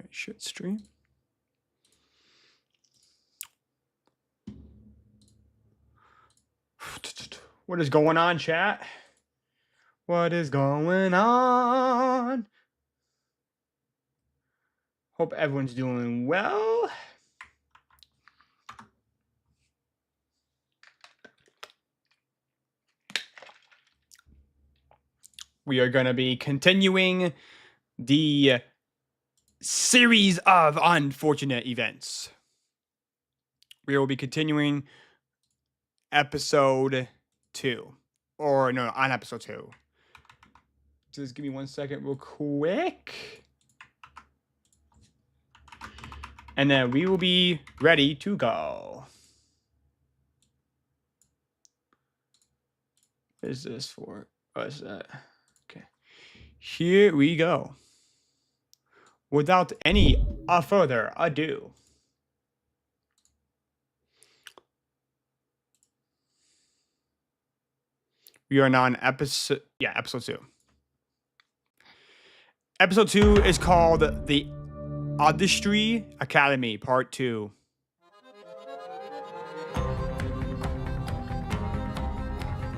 Shit stream. What is going on, chat? What is going on? Hope everyone's doing well. We are going to be continuing the series of unfortunate events. We will be continuing episode 2. Or no, on episode 2. Just give me 1 second real quick. And then we will be ready to go. What is this for? What is that? Okay. Here we go. Without any further ado. We are now on episode 2. Episode 2 is called The Artistry Academy, Part 2.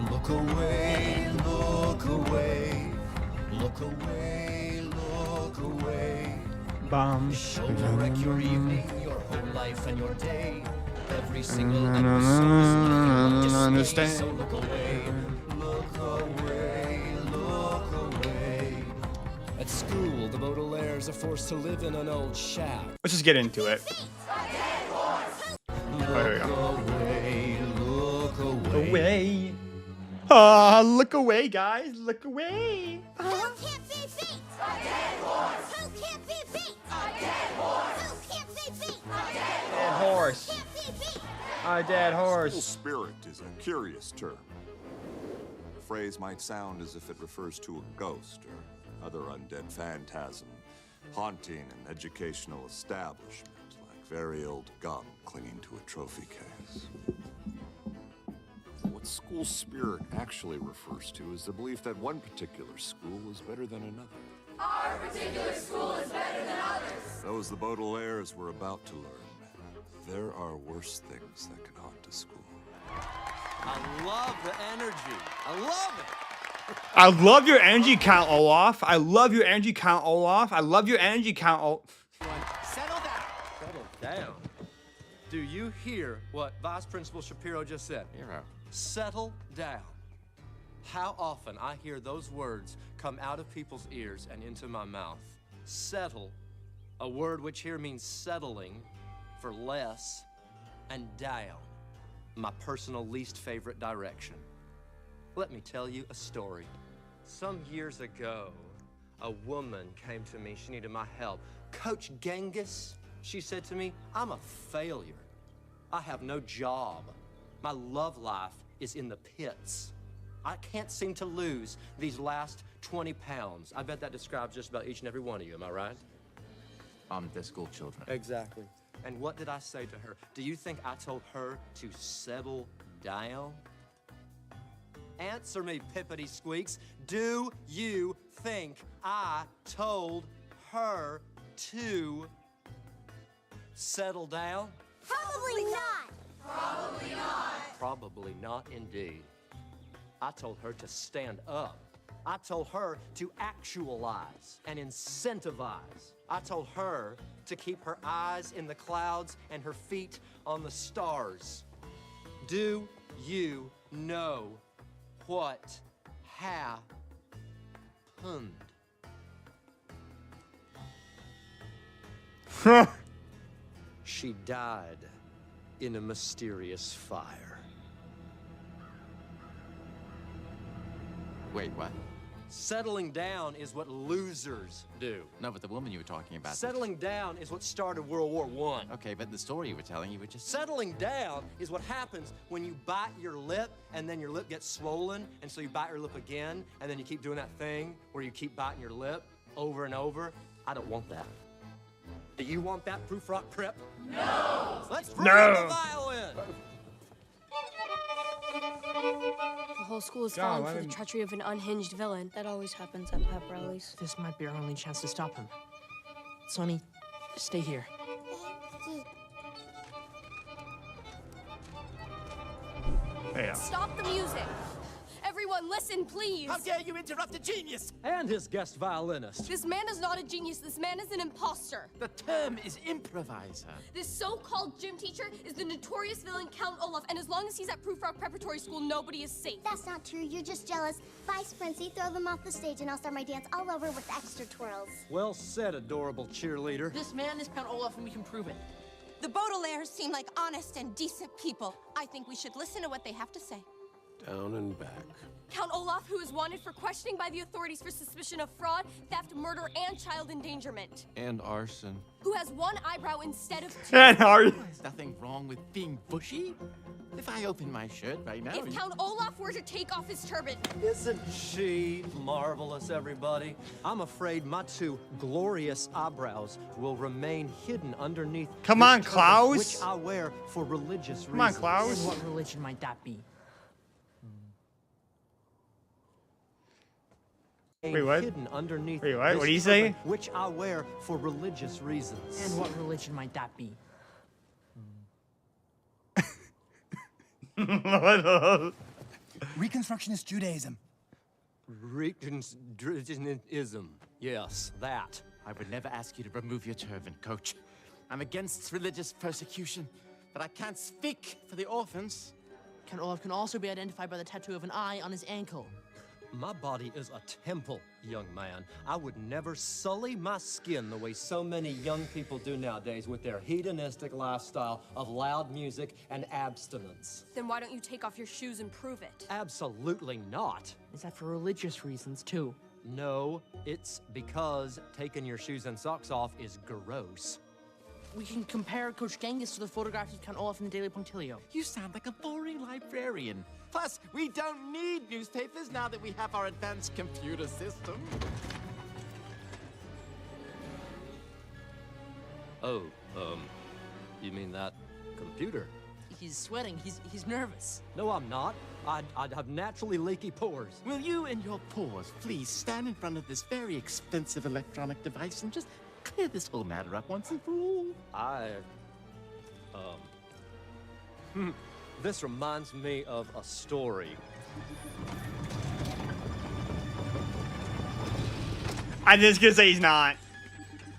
Look away, look away, look away, look away. Bomb. Show will wreck your evening, your whole life and your day. Every single episode is like a display, so look away, look away, look away. At school, the Baudelaires are forced to live in an old shack. Let's just get into it. Look away, look away. Away. Look away, guys. Look away. Who can't be beat? A dead horse. Who can't be beat? A dead horse. Who can't be beat? A dead horse. Dead horse. Can't be beat. A dead horse. School spirit is a curious term. The phrase might sound as if it refers to a ghost or other undead phantasm haunting an educational establishment, like very old gum clinging to a trophy case. What school spirit actually refers to is the belief that one particular school is better than another. Our particular school is better than others. Those the Baudelaires were about to learn. There are worse things that can haunt a school. I love the energy. I love it. I love your energy count, Olaf. I love your energy count, Olaf. I love your energy count, Settle down. Settle down. Do you hear what Vice Principal Shapiro just said? Hero. Settle down. How often I hear those words come out of people's ears and into my mouth. Settle, a word which here means settling for less, and down, my personal least favorite direction. Let me tell you a story. Some years ago, a woman came to me. She needed my help. Coach Genghis, she said to me, I'm a failure. I have no job. My love life is in the pits. I can't seem to lose these last 20 pounds. I bet that describes just about each and every one of you, am I right? They're school children. Exactly. And what did I say to her? Do you think I told her to settle down? Answer me, Pippity Squeaks. Do you think I told her to settle down? Probably not. Probably not. Probably not indeed. I told her to stand up. I told her to actualize and incentivize. I told her to keep her eyes in the clouds and her feet on the stars. Do you know what happened? She died in a mysterious fire. Wait, what? Settling down is what losers do. No, but the woman you were talking about. Settling down is what started World War I. Okay, but the story you were telling, you were just... Settling down is what happens when you bite your lip and then your lip gets swollen, and so you bite your lip again, and then you keep doing that thing where you keep biting your lip over and over. I don't want that. Do you want that, Proof Rock Prep? No! Let's bring the violin! The whole school is falling for the treachery of an unhinged villain. That always happens at pep rallies. This might be our only chance to stop him. Sonny, Stay here. Yeah. Stop the music. Everyone, listen, please. How dare you interrupt a genius? And his guest violinist. This man is not a genius. This man is an imposter. The term is improviser. This so-called gym teacher is the notorious villain Count Olaf, and as long as he's at Proof Rock Preparatory School, nobody is safe. That's not true. You're just jealous. Vice Princey, throw them off the stage and I'll start my dance all over with extra twirls. Well said, adorable cheerleader. This man is Count Olaf, and we can prove it. The Baudelaires seem like honest and decent people. I think we should listen to what they have to say. Down and back. Count Olaf, who is wanted for questioning by the authorities for suspicion of fraud, theft, murder, and child endangerment. And arson. Who has one eyebrow instead of two. And are There's nothing wrong with being bushy. If I open my shirt right now, If Count Olaf were to take off his turban. Isn't she marvelous, everybody? I'm afraid my two glorious eyebrows will remain hidden underneath. Come this on, turban, Klaus. Which I wear for religious Come on, reasons. Klaus. And what religion might that be? Wait, what? Hidden underneath. Wait, what? this What do you say? turban, Which I wear for religious reasons. And what religion might that be? Reconstructionist Judaism. Reconstructionism. Yes, that. I would never ask you to remove your turban, Coach. I'm against religious persecution, but I can't speak for the orphans. Count Olaf can also be identified by the tattoo of an eye on his ankle. My body is a temple, young man. I would never sully my skin the way so many young people do nowadays with their hedonistic lifestyle of loud music and abstinence. Then why don't you take off your shoes and prove it? Absolutely not. Is that for religious reasons, too? No, it's because taking your shoes and socks off is gross. We can compare Coach Genghis to the photographs of Count Olaf in the Daily Punctilio. You sound like a boring librarian. Plus, we don't need newspapers now that we have our advanced computer system. Oh, you mean that computer? He's sweating. He's nervous. No, I'm not. I'd have naturally leaky pores. Will you and your pores please stand in front of this very expensive electronic device and just clear this whole matter up once and for all? This reminds me of a story. I think it's gonna say he's not.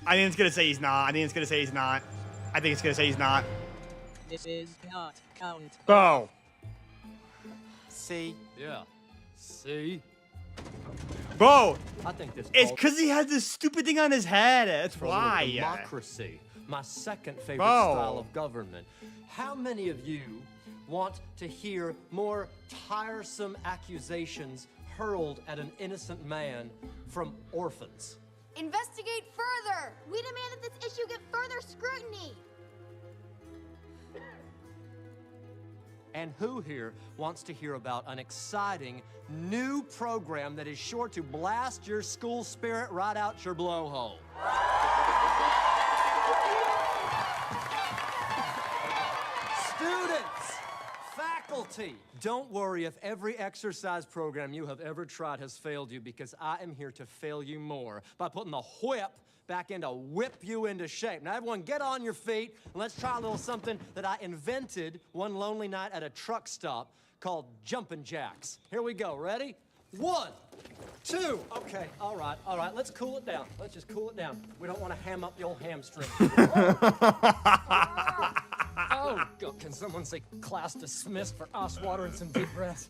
I think it's gonna say he's not. I think it's gonna say he's not. I think it's gonna say he's not. This is not Count. Bo. See? Yeah. See? Bo. I think this It's calls because he has this stupid thing on his head. That's for a little why. democracy. My second favorite Bo. style of government. How many of you want to hear more tiresome accusations hurled at an innocent man from orphans? Investigate further! We demand that this issue get further scrutiny! And who here wants to hear about an exciting new program that is sure to blast your school spirit right out your blowhole? Students, faculty, don't worry if every exercise program you have ever tried has failed you, because I am here to fail you more by putting the whip back in to whip you into shape. Now, everyone, get on your feet, and let's try a little something that I invented one lonely night at a truck stop called jumping jacks. Here we go. Ready? 1, 2. Okay, all right. Let's cool it down. Let's just cool it down. We don't want to ham up the old hamstring. Oh, God, can someone say class dismissed for us watering some deep breaths?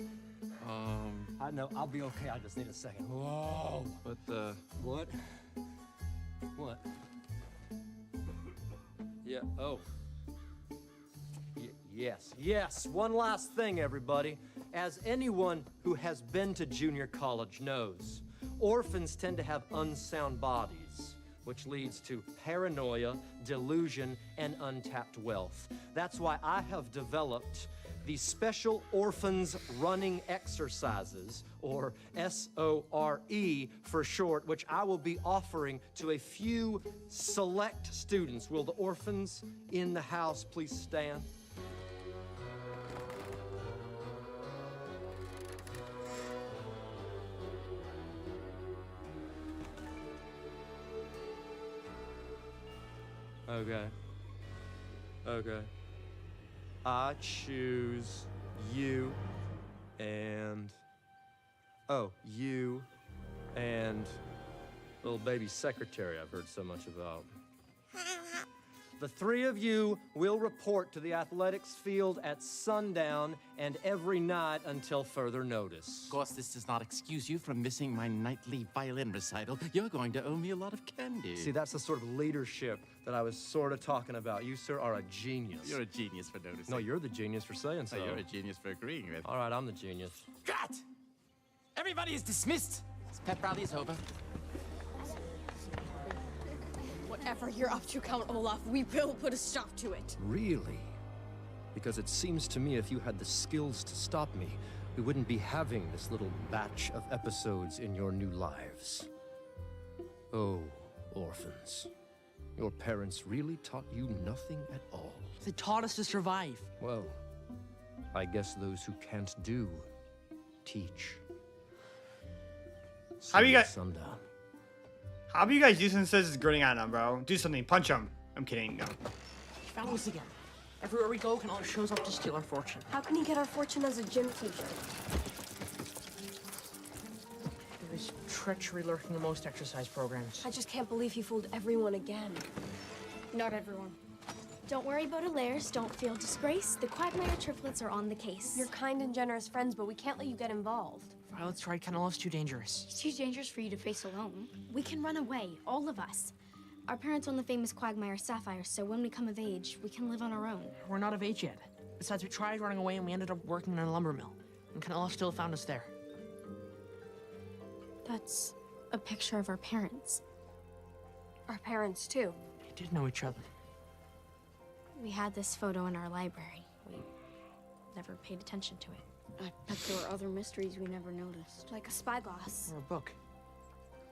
I know, I'll be okay. I just need a second. Whoa. But, What? What? Yeah, oh. Yes. One last thing, everybody. As anyone who has been to junior college knows, orphans tend to have unsound bodies, which leads to paranoia, delusion, and untapped wealth. That's why I have developed the Special Orphans Running Exercises, or SORE for short, which I will be offering to a few select students. Will the orphans in the house please stand? Okay. Okay. I choose you and... Oh, you and little baby secretary I've heard so much about. The three of you will report to the athletics field at sundown and every night until further notice. Of course, this does not excuse you from missing my nightly violin recital. You're going to owe me a lot of candy. See, that's the sort of leadership that I was sort of talking about. You, sir, are a genius. You're a genius for noticing. No, you're the genius for saying so. No, you're a genius for agreeing with. All right, I'm the genius. Cut! Everybody is dismissed. This pep rally is over. Whatever you're up to, Count Olaf, we will put a stop to it. Really? Because it seems to me if you had the skills to stop me, we wouldn't be having this little batch of episodes in your new lives. Oh, orphans. Your parents really taught you nothing at all. They taught us to survive. Well, I guess those who can't do, teach. How you See you at guys- sundown. How about you guys do something says it's grinning at him, bro? Do something. Punch him. I'm kidding. No. He found us again. Everywhere we go, Canola shows up to steal our fortune. How can he get our fortune as a gym teacher? There is treachery lurking in most exercise programs. I just can't believe he fooled everyone again. Not everyone. Don't worry, Baudelaires. Don't feel disgraced. The Quagmire triplets are on the case. You're kind and generous friends, but we can't let you get involved. Violet's right, Canola's too dangerous. He's too dangerous for you to face alone. We can run away, all of us. Our parents own the famous Quagmire sapphires, so when we come of age, we can live on our own. We're not of age yet. Besides, we tried running away and we ended up working in a lumber mill. And Canola still found us there. That's a picture of our parents. Our parents, too. They did know each other. We had this photo in our library. We never paid attention to it. I bet there were other mysteries we never noticed. Like a spyglass. Or a book.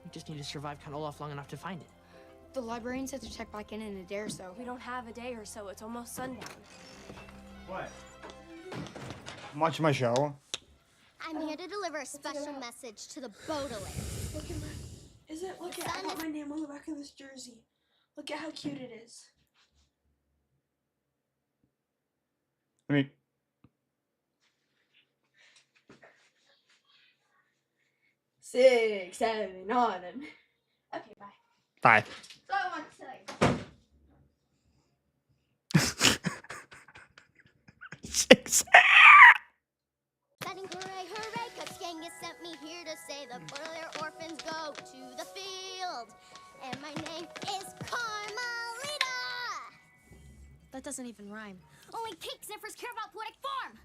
We just need to survive Canola long enough to find it. The librarian said to check back in a day or so. We don't have a day or so. It's almost sundown. What? I'm watching my show. I'm here to deliver a special message to the Baudelaires. Look at my... Is it? Look at I got my name on the back of this jersey. Look at how cute it is. I mean... 6, 7, 8, 9, and... Okay, bye. Bye. So I want to say. 6. Setting hooray, hooray, 'cause Genghis sent me here to say the Baudelaire orphans go to the field. And my name is Carmelita! That doesn't even rhyme. Only cake sniffers care about poetic form!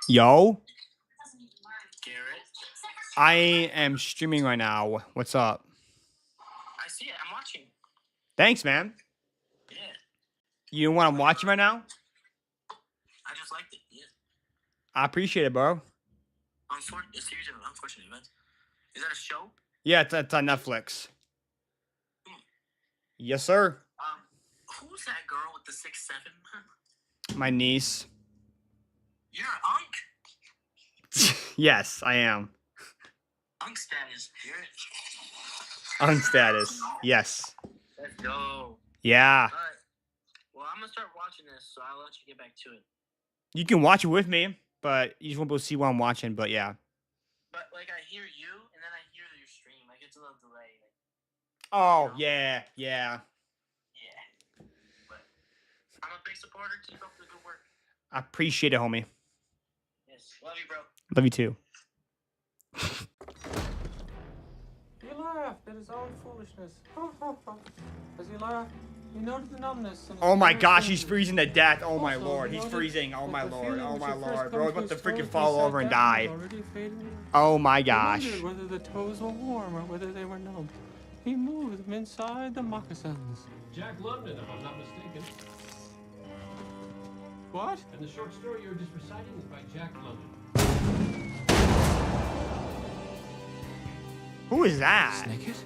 Yo, Garrett. I am streaming right now. What's up? I see it. I'm watching. Thanks, man. Yeah. You know what I'm watching right now? I just liked it. Yeah. I appreciate it, bro. A series of unfortunate events. Is that a show? Yeah, it's on Netflix. Yes, sir. Who's that girl with the 6'7"? My niece. You're an unk? Yes, I am. Unk status. Garrett. On status. Yes. Let's go. Yeah. Alright. Well, I'm gonna start watching this, so I'll let you get back to it. You can watch it with me, but you just won't be able to see what I'm watching, but yeah. But, like, I hear you, and then I hear your stream. Like, it's a little delay. Oh, yeah. Yeah. But I'm a big supporter. Keep up the good work. I appreciate it, homie. Yes. Love you, bro. Love you too. He laughed at his own foolishness. As he laughed, he noted the numbness. In his Oh my fingers gosh, and he's freezing to death. Oh my Also, lord, he he's noted freezing. Oh that my the lord. feeling Oh which my had first lord. come Bro, he's to about to his freaking toes, fall he over sat and down die. and already faded away. Oh my He gosh. wondered whether the toes were warm or whether they were numb. He moved them inside the moccasins. Jack London, if I'm not mistaken. What? And the short story you're just reciting is by Jack London. Who is that? Snicket?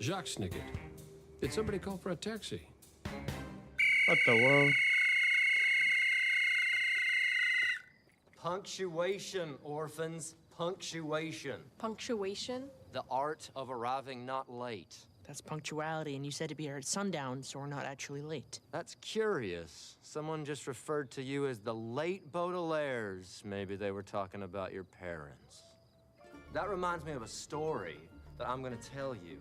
Jacques Snicket. Did somebody call for a taxi? What the world? Punctuation, orphans. Punctuation. Punctuation? The art of arriving not late. That's punctuality, and you said to be here at sundown, so we're not actually late. That's curious. Someone just referred to you as the late Baudelaires. Maybe they were talking about your parents. That reminds me of a story that I'm gonna tell you.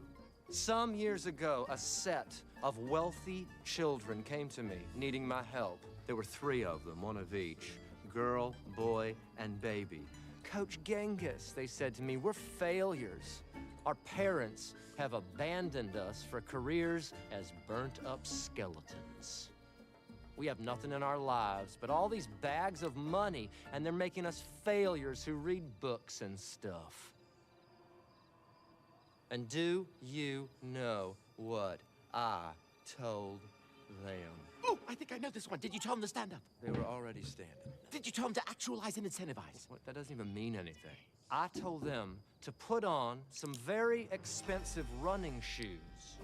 Some years ago, a set of wealthy children came to me, needing my help. There were 3 of them, 1 of each. Girl, boy, and baby. Coach Genghis, they said to me, we're failures. Our parents have abandoned us for careers as burnt-up skeletons. We have nothing in our lives but all these bags of money, and they're making us failures who read books and stuff. And do you know what I told them? Oh, I think I know this one. Did you tell them to stand up? They were already standing. Did you tell them to actualize and incentivize? What? That doesn't even mean anything. I told them to put on some very expensive running shoes,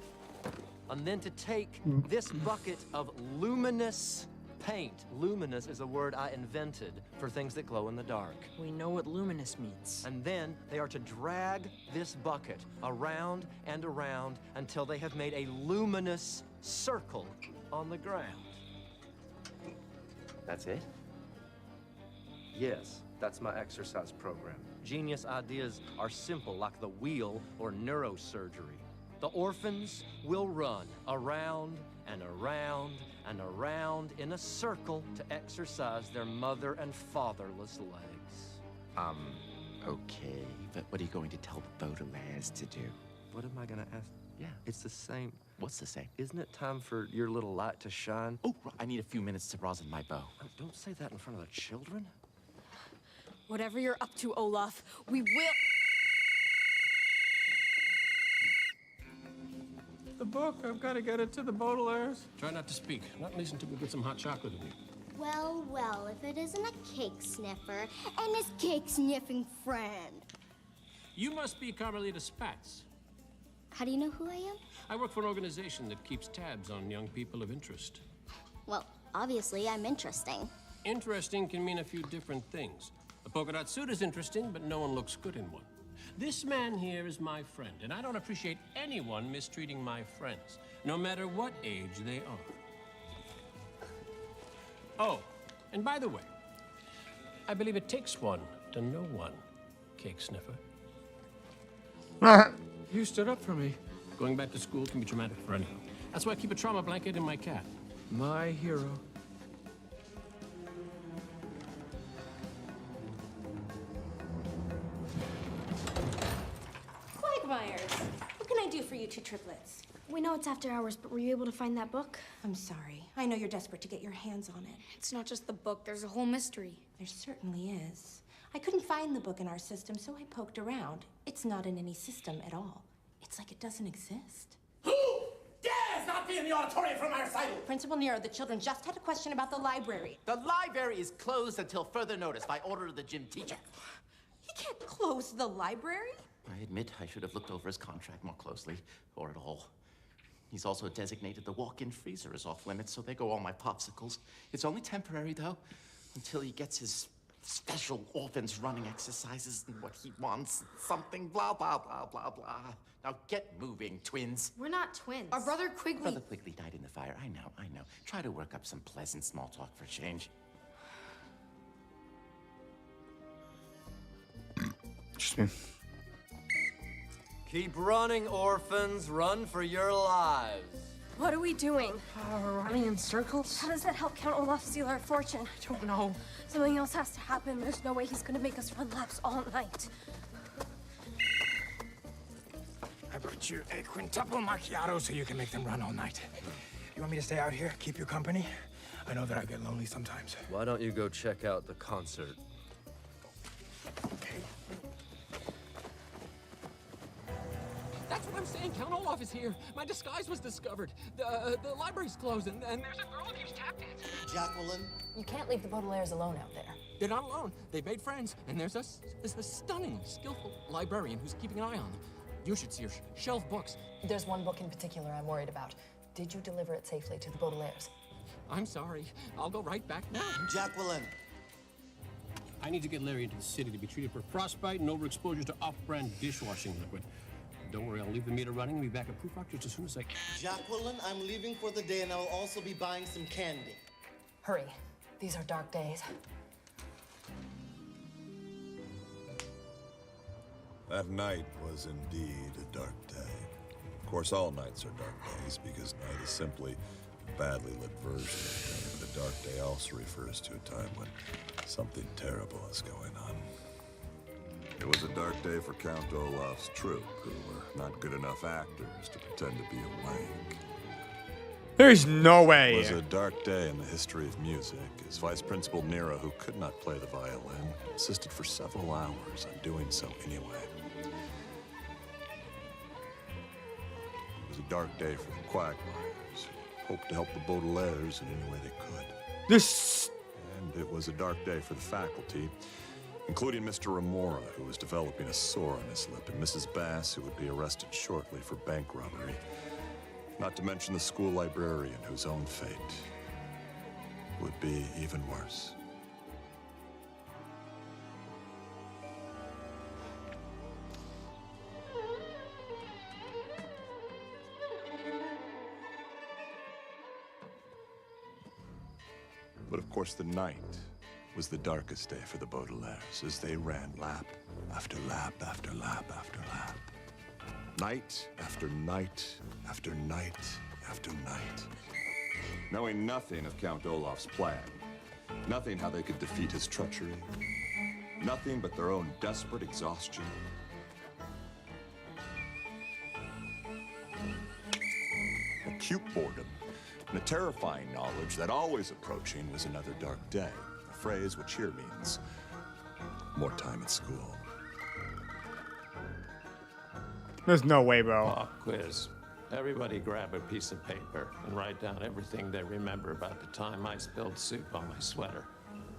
and then to take this bucket of luminous paint. Luminous is a word I invented for things that glow in the dark. We know what luminous means. And then they are to drag this bucket around and around until they have made a luminous circle on the ground. That's it? Yes, that's my exercise program. Genius ideas are simple, like the wheel or neurosurgery. The orphans will run around and around and around in a circle to exercise their mother and fatherless legs. Okay, but what are you going to tell the Baudelaires to do? What am I gonna ask? Yeah. It's the same. What's the same? Isn't it time for your little light to shine? Oh, I need a few minutes to rosin my bow. Oh, don't say that in front of the children. Whatever you're up to, Olaf, we will... The book, I've got to get it to the Baudelaires. Try not to speak. Not listen till we get some hot chocolate in you. Well, well, if it isn't a cake sniffer and his cake sniffing friend. You must be Carmelita Spatz. How do you know who I am? I work for an organization that keeps tabs on young people of interest. Well, obviously I'm interesting. Interesting can mean a few different things. A polka dot suit is interesting, but no one looks good in one. This man here is my friend, and I don't appreciate anyone mistreating my friends, no matter what age they are. Oh, and by the way, I believe it takes one to know one, cake sniffer. You stood up for me. Going back to school can be traumatic for anyone. That's why I keep a trauma blanket in my cat. My hero. Quagmires, what can I do for you 2 triplets? We know it's after hours, but were you able to find that book? I'm sorry. I know you're desperate to get your hands on it. It's not just the book, there's a whole mystery. There certainly is. I couldn't find the book in our system, so I poked around. It's not in any system at all. It's like it doesn't exist. Who dares not be in the auditorium from our recital? Principal Nero, the children just had a question about the library. The library is closed until further notice by order of the gym teacher. He can't close the library? I admit I should have looked over his contract more closely, or at all. He's also designated the walk-in freezer as off-limits, so there go all my popsicles. It's only temporary, though, until he gets his special orphans running exercises and what he wants, something blah, blah, blah, blah, blah. Now get moving, twins. We're not twins. Our brother Quigley. Brother Quigley died in the fire. I know. Try to work up some pleasant small talk for change. Just me. Keep running, orphans. Run for your lives. What are we doing? Running in circles? How does that help Count Olaf steal our fortune? I don't know. Something else has to happen. There's no way he's gonna make us run laps all night. I brought you a quintuple macchiato so you can make them run all night. You want me to stay out here, keep you company? I know that I get lonely sometimes. Why don't you go check out the concert? That's what I'm saying. Count Olaf is here. My disguise was discovered. The library's closed, and there's a girl who keeps tap dancing. Jacqueline? You can't leave the Baudelaires alone out there. They're not alone. They've made friends, and there's a stunningly skillful librarian who's keeping an eye on them. You should see her shelf books. There's one book in particular I'm worried about. Did you deliver it safely to the Baudelaires? I'm sorry. I'll go right back now. Jacqueline. I need to get Larry into the city to be treated for frostbite and overexposure to off-brand dishwashing liquid. Don't worry, I'll leave the meter running and be back at Proof Rock as soon as I can. Jacqueline, I'm leaving for the day, and I will also be buying some candy. Hurry. These are dark days. That night was indeed a dark day. Of course, all nights are dark days because night is simply a badly lit version of day. But a dark day also refers to a time when something terrible is going on. It was a dark day for Count Olaf's troupe, who were not good enough actors to pretend to be awake. There's no way. It was a dark day in the history of music, as Vice Principal Nero, who could not play the violin, insisted for several hours on doing so anyway. It was a dark day for the Quagmires, who hoped to help the Baudelaires in any way they could. And it was a dark day for the faculty, including Mr. Remora, who was developing a sore on his lip, and Mrs. Bass, who would be arrested shortly for bank robbery. Not to mention the school librarian, whose own fate would be even worse. But of course, the night was the darkest day for the Baudelaires, as they ran lap after lap after lap after lap. Night after night after night after night. Knowing nothing of Count Olaf's plan, nothing how they could defeat his treachery, nothing but their own desperate exhaustion. Acute boredom, and a terrifying knowledge that always approaching was another dark day, a phrase which here means more time at school. There's no way, bro. Pop quiz. Everybody grab a piece of paper and write down everything they remember about the time I spilled soup on my sweater,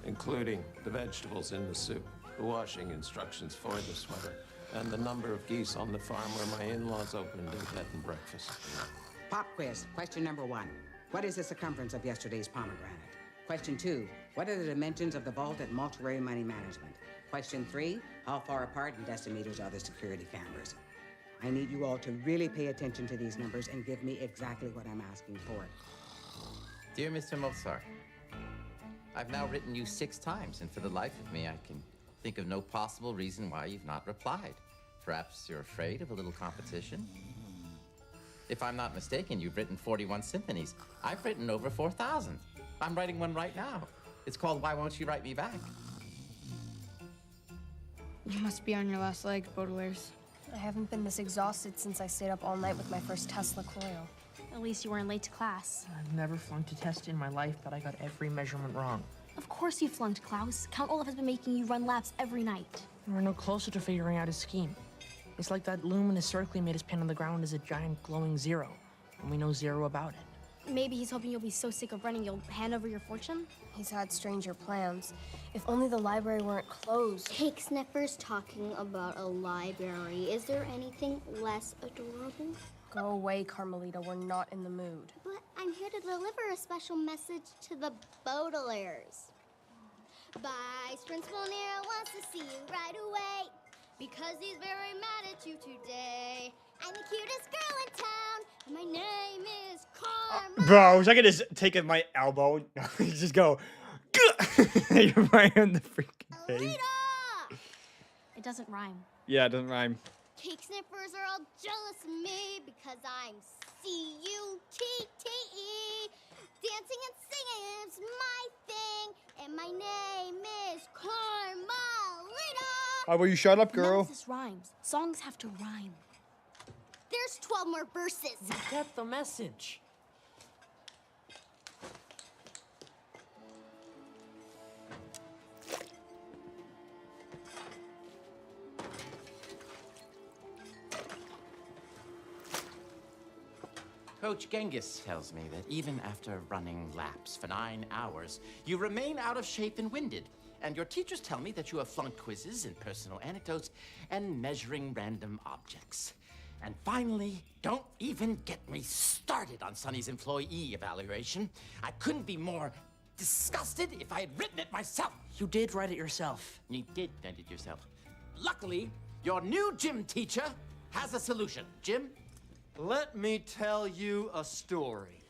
including the vegetables in the soup, the washing instructions for the sweater, and the number of geese on the farm where my in-laws opened a bed and breakfast. Pop quiz. Question number 1. What is the circumference of yesterday's pomegranate? Question 2. What are the dimensions of the vault at Mortuary Money Management? Question 3. How far apart in decimeters are the security cameras? I need you all to really pay attention to these numbers and give me exactly what I'm asking for. Dear Mr. Mozart, I've now written you 6 times, and for the life of me, I can think of no possible reason why you've not replied. Perhaps you're afraid of a little competition? If I'm not mistaken, you've written 41 symphonies. I've written over 4,000. I'm writing one right now. It's called Why Won't You Write Me Back? You must be on your last legs, Baudelaires. I haven't been this exhausted since I stayed up all night with my first Tesla coil. At least you weren't late to class. I've never flunked a test in my life, but I got every measurement wrong. Of course you flunked, Klaus. Count Olaf has been making you run laps every night. We're no closer to figuring out his scheme. It's like that luminous circle he made us pin on the ground is a giant glowing zero, and we know zero about it. Maybe he's hoping you'll be so sick of running you'll hand over your fortune? He's had stranger plans. If only the library weren't closed. Cake Sniffer's talking about a library. Is there anything less adorable? Go away, Carmelita. We're not in the mood. But I'm here to deliver a special message to the Baudelaires. Vice Principal Nero wants to see you right away because he's very mad at you today. I'm the cutest girl in town, and my name is Carmel. Bro, I wish I could just take my elbow and just go right on the freaking face. It doesn't rhyme. Yeah, it doesn't rhyme. Cake Sniffers are all jealous of me because I'm C-U-T-T-E. Dancing and singing is my thing, and my name is Carmelita. How about you shut up, None girl? of this rhymes. Songs have to rhyme. There's 12 more verses. Get the message. Coach Genghis tells me that even after running laps for 9 hours, you remain out of shape and winded. And your teachers tell me that you have flunked quizzes and personal anecdotes and measuring random objects. And finally, don't even get me started on Sonny's employee evaluation. I couldn't be more disgusted if I had written it myself. You did write it yourself. You did write it yourself. Luckily, your new gym teacher has a solution. Jim? Let me tell you a story.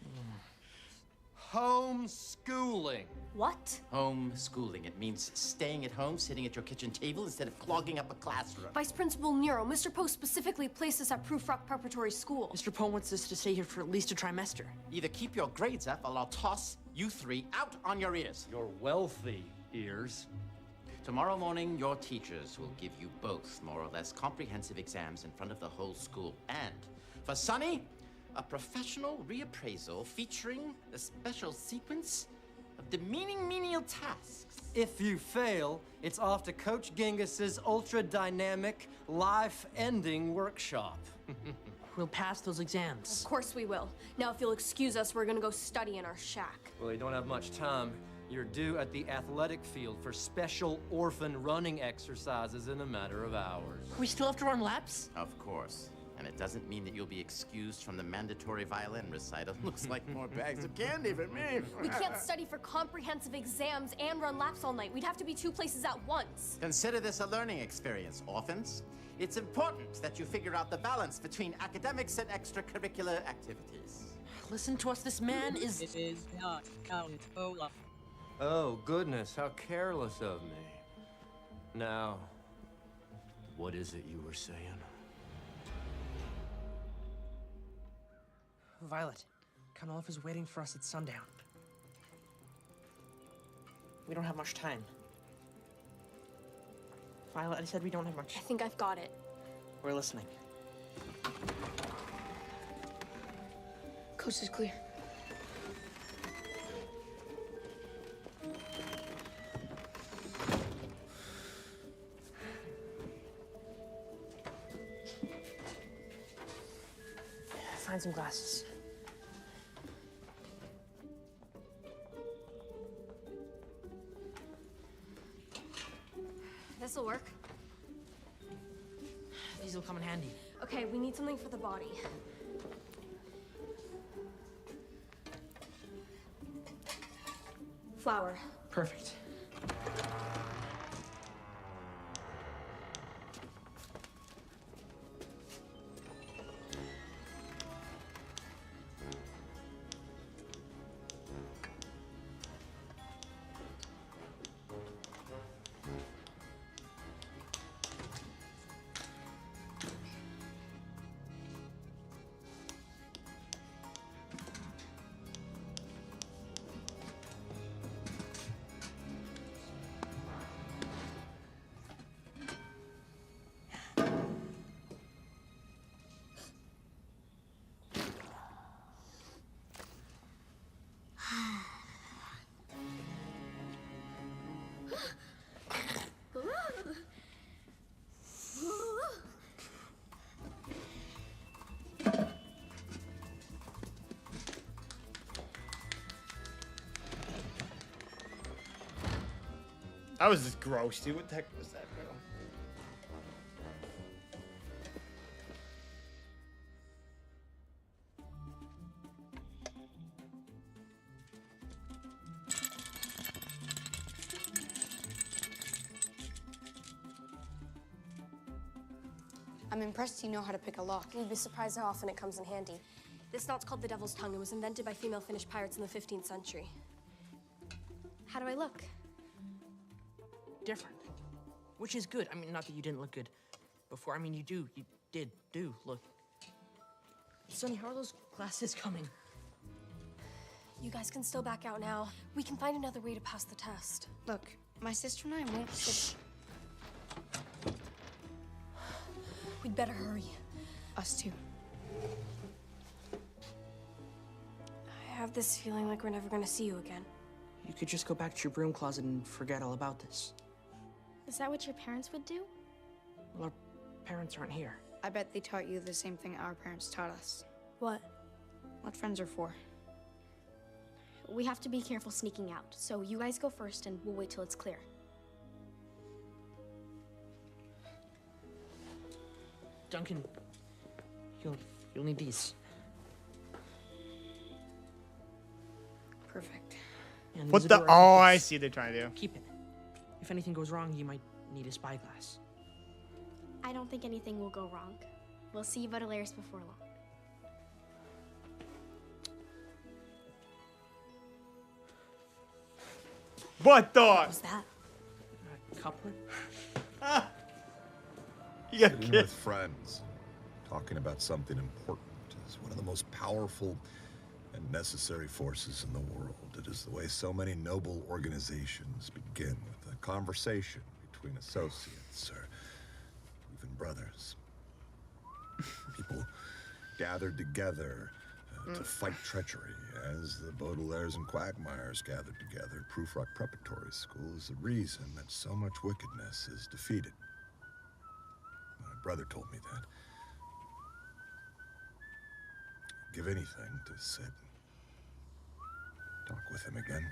Homeschooling. What? Homeschooling. It means staying at home, sitting at your kitchen table instead of clogging up a classroom. Vice Principal Nero, Mr. Poe specifically placed us at Proof Rock Preparatory School. Mr. Poe wants us to stay here for at least a trimester. Either keep your grades up or I'll toss you three out on your ears. Your wealthy ears. Tomorrow morning, your teachers will give you both more or less comprehensive exams in front of the whole school. And for Sonny, a professional reappraisal featuring a special sequence of demeaning menial tasks. If you fail, it's off to Coach Gingus's ultra-dynamic, life-ending workshop. We'll pass those exams. Of course we will. Now, if you'll excuse us, we're gonna go study in our shack. Well, you don't have much time. You're due at the athletic field for special orphan running exercises in a matter of hours. We still have to run laps? Of course. And it doesn't mean that you'll be excused from the mandatory violin recital. Looks like more bags of candy for me. We can't study for comprehensive exams and run laps all night. We'd have to be two places at once. Consider this a learning experience, orphans. It's important that you figure out the balance between academics and extracurricular activities. Listen to us, this man is... This is not Count Olaf. Oh, goodness, how careless of me. Now, what is it you were saying? Violet, Count Olaf is waiting for us at sundown. We don't have much time. Violet, I said we don't have much. I think I've got it. We're listening. Coast is clear. Find some glasses. This'll work. These will come in handy. Okay, we need something for the body. Flour. Perfect. That was just gross, dude. What the heck was that, bro? I'm impressed you know how to pick a lock. You'd be surprised how often it comes in handy. This knot's called the Devil's Tongue. It was invented by female Finnish pirates in the 15th century. How do I look? Different. Which is good. I mean, not that you didn't look good before. I mean, you did look. Sonny, how are those glasses coming? You guys can still back out now. We can find another way to pass the test. Look, my sister and I won't sit. We'd better hurry. Us too. I have this feeling like we're never gonna see you again. You could just go back to your broom closet and forget all about this. Is that what your parents would do? Well, our parents aren't here. I bet they taught you the same thing our parents taught us. What? What friends are for. We have to be careful sneaking out, so you guys go first and we'll wait till it's clear. Duncan, you'll need these. Perfect. And What there's a the? door Oh, I I think see what they're trying to do. Keep it. If anything goes wrong, you might need a spyglass. I don't think anything will go wrong. We'll see Baudelaires before long. What the? What was that? Couplet? You got Sitting kid. with friends, talking about something important is one of the most powerful and necessary forces in the world. It is the way so many noble organizations begin, with a conversation between associates or even brothers. People gathered together to fight treachery, as the Baudelaires and Quagmires gathered together. Proofrock Preparatory School is the reason that so much wickedness is defeated. My brother told me that. I'd give anything to sit and talk with him again.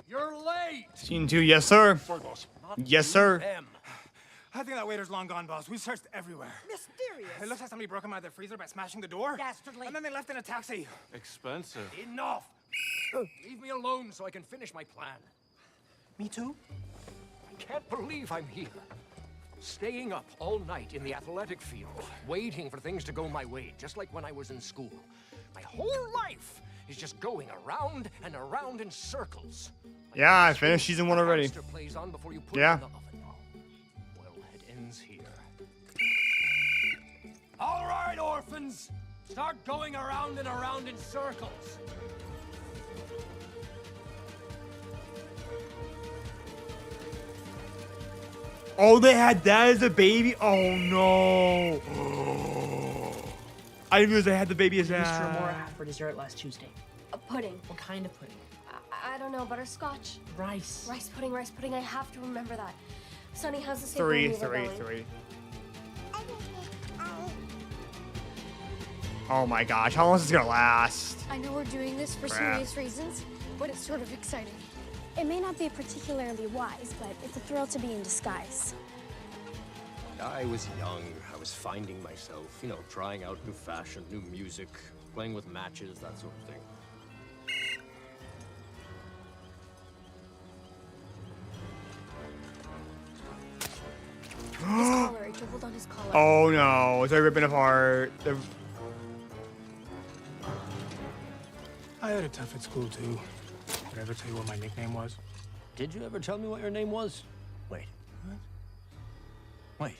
You're late! Scene 2, yes, sir. Yes, sir. I think that waiter's long gone, boss. We searched everywhere. Mysterious. It looks like somebody broke him out of their freezer by smashing the door. Dastardly. And then they left in a taxi. Expensive. Enough! Leave me alone so I can finish my plan. Me too? I can't believe I'm here. Staying up all night in the athletic field, waiting for things to go my way, just like when I was in school. My whole life is just going around and around in circles. Yeah, I finished season 1 already. Plays on before you put Yeah. it in the oven. Well, it ends here. All right, orphans, start going around and around in circles. Oh, they had that as a baby? Oh, no. I didn't realize they had the baby as Mr. that. Amora had for dessert last Tuesday. A pudding. What kind of pudding? I don't know, butterscotch. Rice. Rice pudding, rice pudding. I have to remember that. Sonny, how's the steak Three. going? Oh my gosh, how long is this gonna last? I know we're doing this for Crap. serious reasons, but it's sort of exciting. It may not be particularly wise, but it's a thrill to be in disguise. I was young. I was finding myself, you know, trying out new fashion, new music, playing with matches, that sort of thing. His collar. I dribbled on his collar. Oh no, they're ripping apart. I had it tough at school, too. Did I ever tell you what my nickname was? Did you ever tell me what your name was? Wait. What? Wait.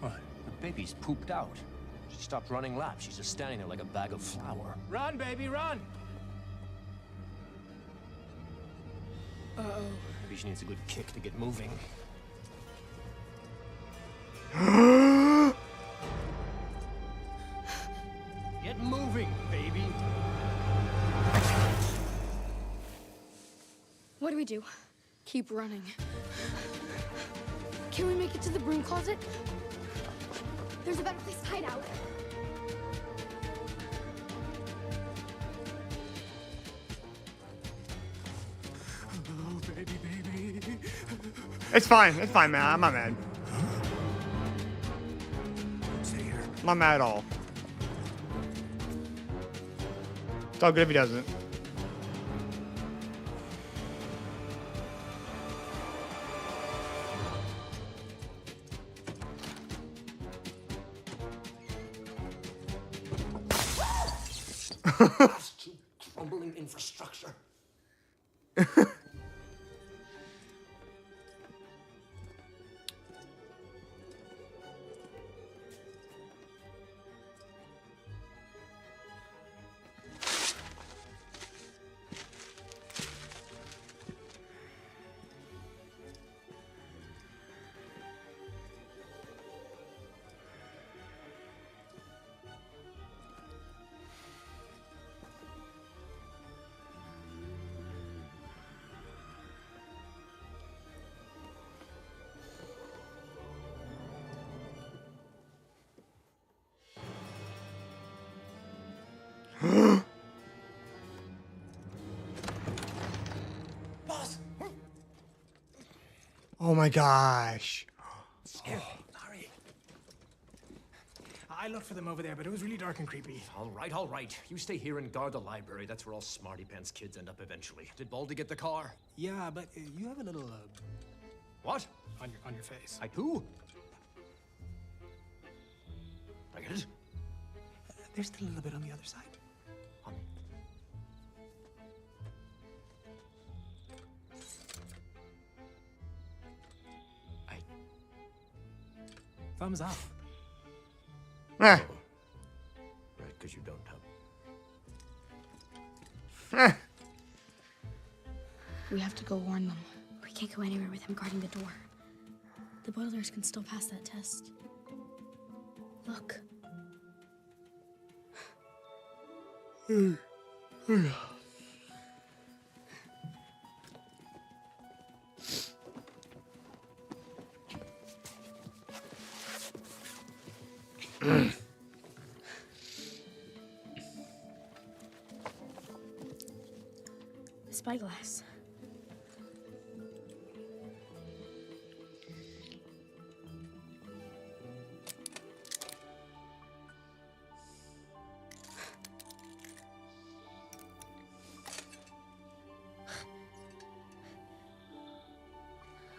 What? The baby's pooped out. She stopped running laps. She's just standing there like a bag of flour. Run, baby, run! Uh-oh. Maybe she needs a good kick to get moving. Get moving, baby. What do we do? Keep running. Can we make it to the broom closet? There's a better place to hide out. Oh, baby, baby. It's fine, man. I'm not mad. Stay here. I'm not mad at all. It's all good if he doesn't. Crumbling infrastructure. Oh my gosh. Scary. Sorry. I looked for them over there, but it was really dark and creepy. All right, all right. You stay here and guard the library. That's where all smarty pants kids end up eventually. Did Baldy get the car? Yeah, but you have a little What? on your face. I do? I get it? There's a little bit on the other side. Thumbs up. Eh. Right, because you don't Eh. We have to go warn them. We can't go anywhere with him guarding the door. The boilers can still pass that test. Look. Spyglass.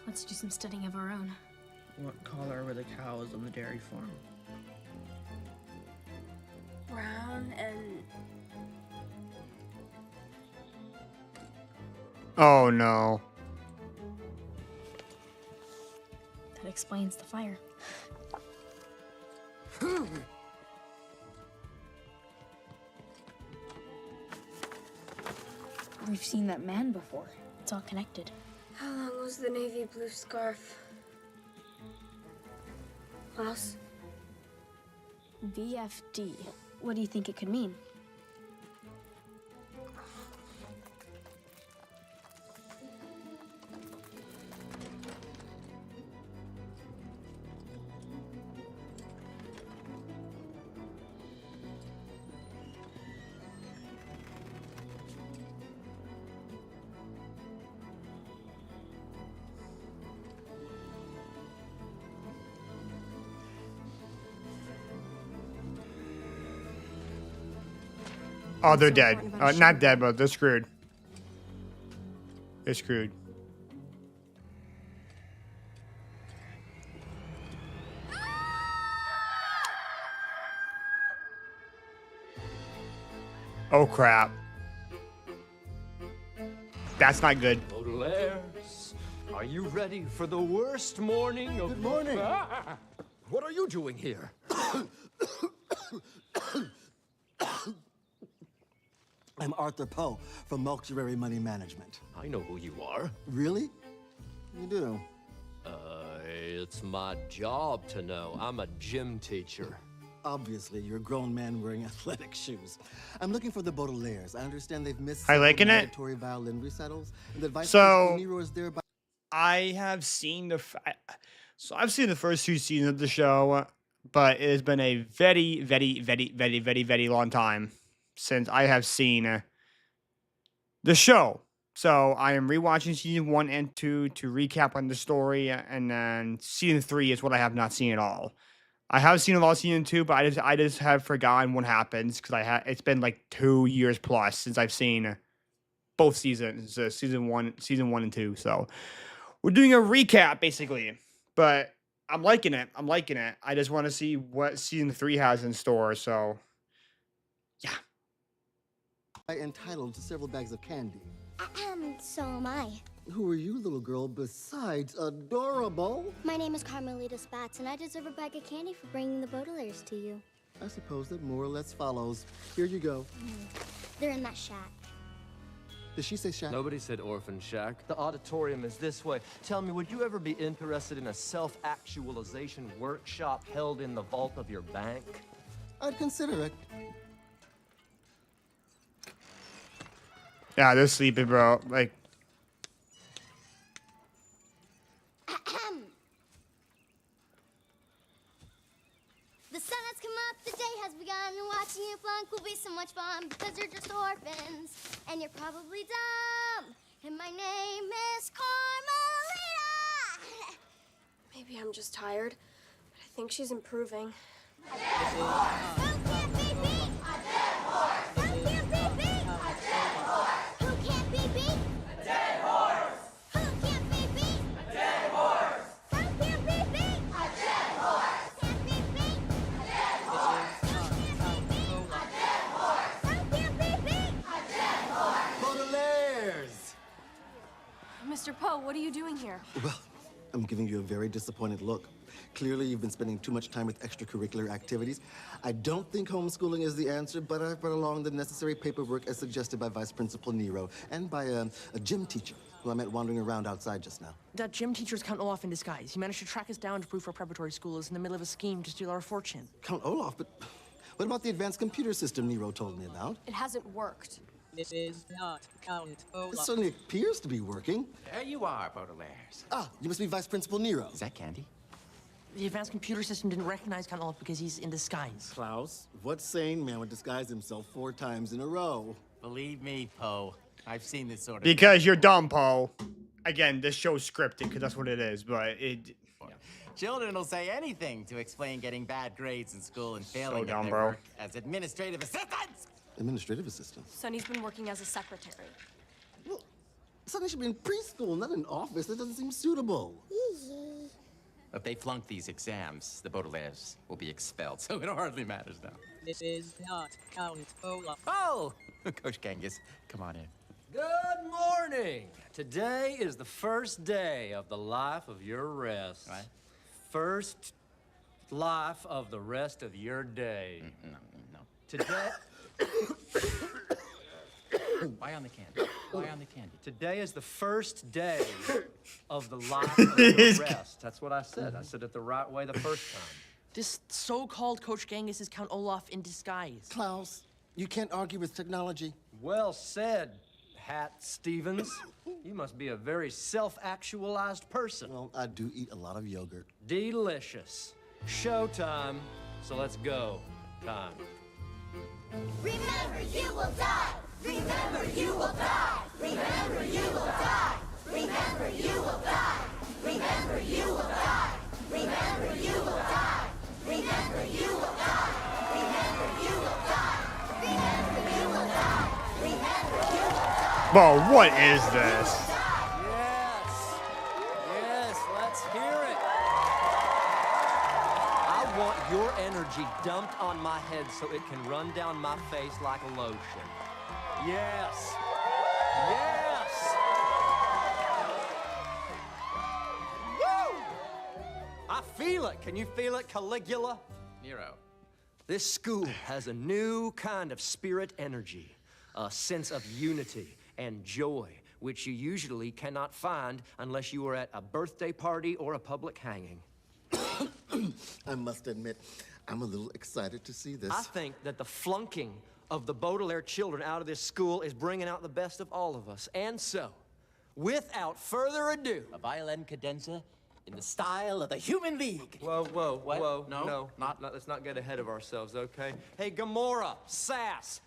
Let's do some studying of our own. What color were the cows on the dairy farm? Brown and Oh no. That explains the fire. We've seen that man before. It's all connected. how long was the navy blue scarf? Klaus? VFD. What do you think it could mean? Oh, they're dead. Not dead, but they're screwed. They're screwed. Oh, crap. That's not good. Baudelaires, are you ready for the worst morning of... Good morning. What are you doing here? I'm Arthur Poe from Mortuary Money Management. I know who you are. Really? You do? It's my job to know. I'm a gym teacher. Obviously, you're a grown man wearing athletic shoes. I'm looking for the Baudelaires. I understand they've missed I liking it? mandatory violin recitals. And the Vice So, Nero is there by... I have seen I've seen the first 2 seasons of the show, but it has been a very, very, very, very, very, very long time since I have seen the show. So I am rewatching season 1 and 2 to recap on the story, and then season 3 is what I have not seen at all. I have seen a lot of season 2, but I just have forgotten what happens because it's been like 2 years plus since I've seen both seasons, season 1 and 2. So we're doing a recap basically, but I'm liking it. I just want to see what season 3 has in store. So entitled to several bags of candy. So am I. Who are you, little girl, besides adorable? My name is Carmelita Spatz, and I deserve a bag of candy for bringing the Baudelaires to you. I suppose that more or less follows. Here you go. They're in that shack. Did she say shack? Nobody said orphan shack. The auditorium is this way. Tell me, would you ever be interested in a self-actualization workshop held in the vault of your bank? I'd consider it. yeah, they're sleeping, bro. Like, The sun has come up, the day has begun, and watching you flunk will be so much fun because you're just orphans, and you're probably dumb. And my name is Carmelita. Maybe I'm just tired, but I think she's improving. Baudelaires! Mr. Poe, what are you doing here? Well, I'm giving you a very disappointed look. Clearly, you've been spending too much time with extracurricular activities. I don't think homeschooling is the answer, but I've brought along the necessary paperwork as suggested by Vice Principal Nero and by a gym teacher who I met wandering around outside just now. That gym teacher's Count Olaf in disguise. He managed to track us down to prove our preparatory school is in the middle of a scheme to steal our fortune. Count Olaf, but what about the advanced computer system Nero told me about? It hasn't worked. This is not Count Olaf. It certainly appears to be working. There you are, Baudelaires. Ah, you must be Vice Principal Nero. Is that candy? The advanced computer system didn't recognize Count Olaf because he's in disguise. Klaus, what sane man would disguise himself 4 times in a row? Believe me, Poe. I've seen this sort of Because you're dumb, Poe. Again, this show's scripted because that's what it is, but it... Children will say anything to explain getting bad grades in school and failing dumb, at their bro. work as administrative assistants. Administrative assistant? Sonny's been working as a secretary. Well, Sonny should be in preschool, not in office. That doesn't seem suitable. If they flunk these exams, the Baudelaires will be expelled, so it hardly matters now. This is not Count Olaf. Oh! Coach Genghis, come on in. Good morning. Today is the first day of the life of your rest. What? First life of the rest of your day. No. Today... Why on the candy? Why on the candy? Today is the first day of the life of your rest. That's what I said. I said it the right way the first time. This so-called Coach Genghis is Count Olaf in disguise. Klaus, you can't argue with technology. Well said, Hat Stevens. You must be a very self-actualized person. Well, I do eat a lot of yogurt. Delicious. Showtime. So let's go. Time. Remember, you will die. Remember, you will die. Remember, you will die. Remember, you will die. Remember, you will die. Remember, you will die. Remember, you will die. Remember, you will die. Remember, you will die. Remember, you will die. Bro, what is this? Yes, let's hear it. I want your energy dumped on my head so it can run down my face like a lotion. Yes. Yes. Woo! I feel it. Can you feel it, Caligula? Nero. This school has a new kind of spirit energy, a sense of unity and joy, which you usually cannot find unless you are at a birthday party or a public hanging. I must admit, I'm a little excited to see this. I think that the flunking of the Baudelaire children out of this school is bringing out the best of all of us. And so, without further ado... A violin cadenza in the style of the Human League. Whoa, whoa, What? whoa. No? Let's not get ahead of ourselves, okay? Hey, Gamora, Sass.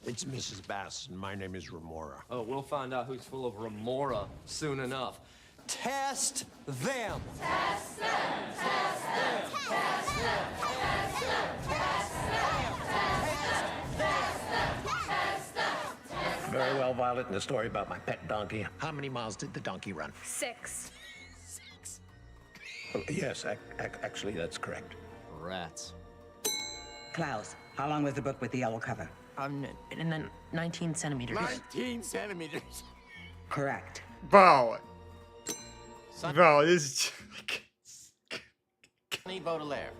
It's Mrs. Bass, and my name is Remora. Oh, we'll find out who's full of remora soon enough. Test them. Test them. Test them. Test them. Test them. Test them. Test them. Very well, Violet, and the story about my pet donkey. How many miles did the donkey run? 6. Oh, yes, actually, that's correct. Rats. Klaus, how long was the book with the yellow cover? 19 centimeters. 19 centimeters. Correct. Bro. Bro, this is... Sonny Baudelaire,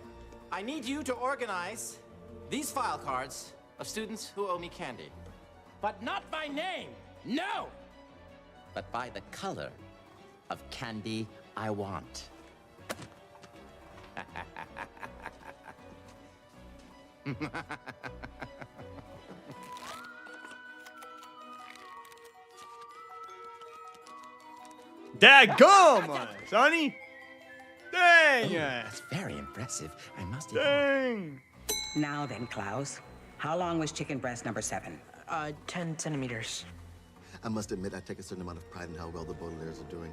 I need you to organize these file cards of students who owe me candy. But not by name, no! But by the color of candy I want. Dadgum, Sonny. Dang. That's very impressive, I must admit. Dang. Now then, Klaus, how long was chicken breast number 7? 10 centimeters. I must admit, I take a certain amount of pride in how well the Baudelaires are doing.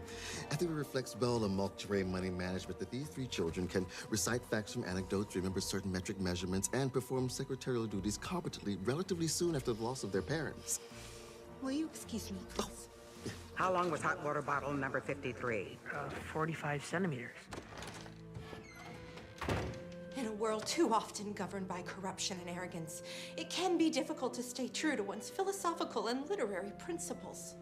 I think it reflects well on multi-ray money management that these 3 children can recite facts from anecdotes, remember certain metric measurements, and perform secretarial duties competently relatively soon after the loss of their parents. Will you excuse me, please? How long was hot water bottle number 53? 45 centimeters. In a world too often governed by corruption and arrogance, it can be difficult to stay true to one's philosophical and literary principles.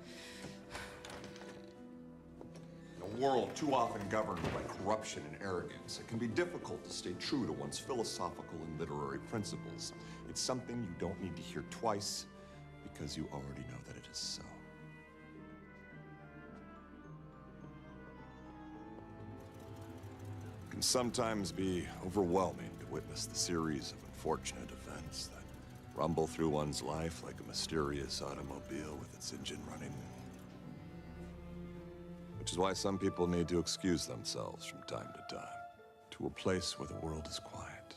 In a world too often governed by corruption and arrogance, it can be difficult to stay true to one's philosophical and literary principles. It's something you don't need to hear twice, because you already know that it is so. It can sometimes be overwhelming to witness the series of unfortunate events that rumble through one's life like a mysterious automobile with its engine running. Which is why some people need to excuse themselves from time to time to a place where the world is quiet.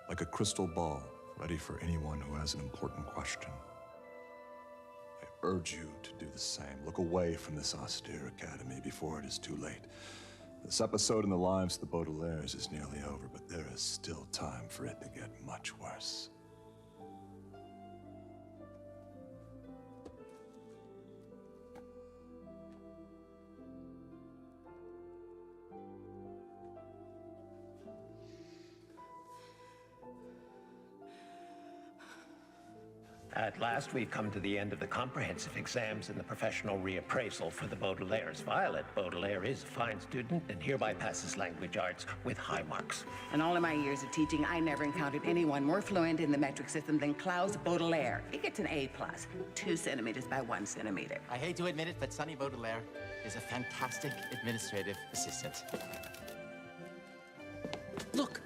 Like a crystal ball ready for anyone who has an important question. I urge you to do the same. Look away from this austere academy before it is too late. This episode in the lives of the Baudelaires is nearly over, but there is still time for it to get much worse. At last, we've come to the end of the comprehensive exams and the professional reappraisal for the Baudelaires. Violet Baudelaire is a fine student and hereby passes language arts with high marks. In all of my years of teaching, I never encountered anyone more fluent in the metric system than Klaus Baudelaire. He gets an A+, 2 centimeters by 1 centimeter. I hate to admit it, but Sonny Baudelaire is a fantastic administrative assistant. Look!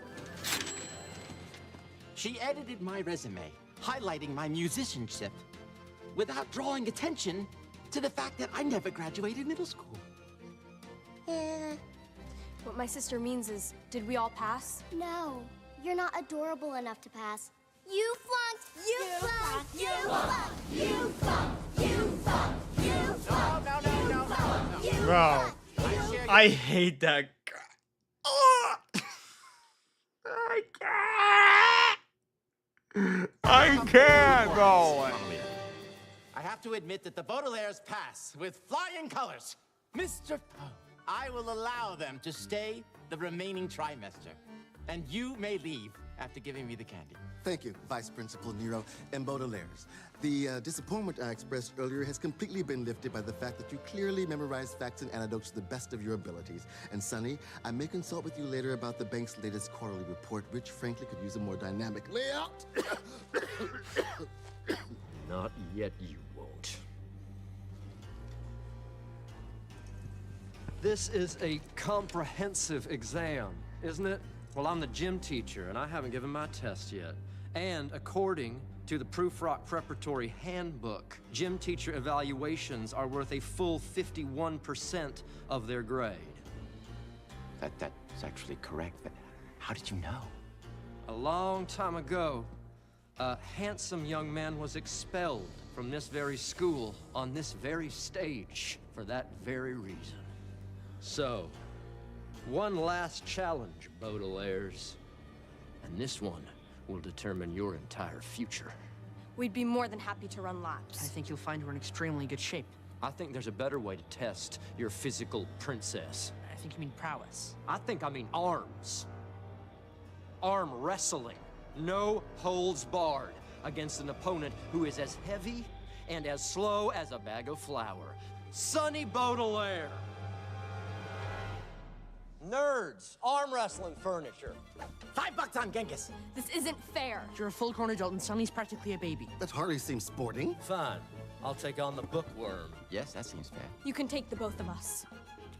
She edited my resume, highlighting my musicianship, without drawing attention to the fact that I never graduated middle school. What my sister means is, did we all pass? No, you're not adorable enough to pass. You flunked! You flunked! You flunked! You flunked! You flunked! You flunked! Bro, I hate that guy. Oh! I can't, bro. I have to admit that the Baudelaires pass with flying colors. Mr. I will allow them to stay the remaining trimester. And you may leave after giving me the candy. Thank you, Vice Principal Nero and Baudelaires. The disappointment I expressed earlier has completely been lifted by the fact that you clearly memorized facts and anecdotes to the best of your abilities. And Sonny, I may consult with you later about the bank's latest quarterly report, which frankly could use a more dynamic layout. Not yet, you won't. This is a comprehensive exam, isn't it? Well, I'm the gym teacher, and I haven't given my test yet. And according to the Proofrock Preparatory Handbook, gym teacher evaluations are worth a full 51% of their grade. That's actually correct, but how did you know? A long time ago, a handsome young man was expelled from this very school on this very stage for that very reason. So, one last challenge, Baudelaires. And this one will determine your entire future. We'd be more than happy to run laps. I think you'll find we're in extremely good shape. I think there's a better way to test your physical princess. I think you mean prowess. I think I mean arms. Arm wrestling. No holds barred against an opponent who is as heavy and as slow as a bag of flour. Sonny Baudelaire. Nerds, arm wrestling furniture. $5 on Genghis. This isn't fair. You're a full-grown adult and Sonny's practically a baby. That hardly seems sporting. Fine. I'll take on the bookworm. Yes, that seems fair. You can take the both of us.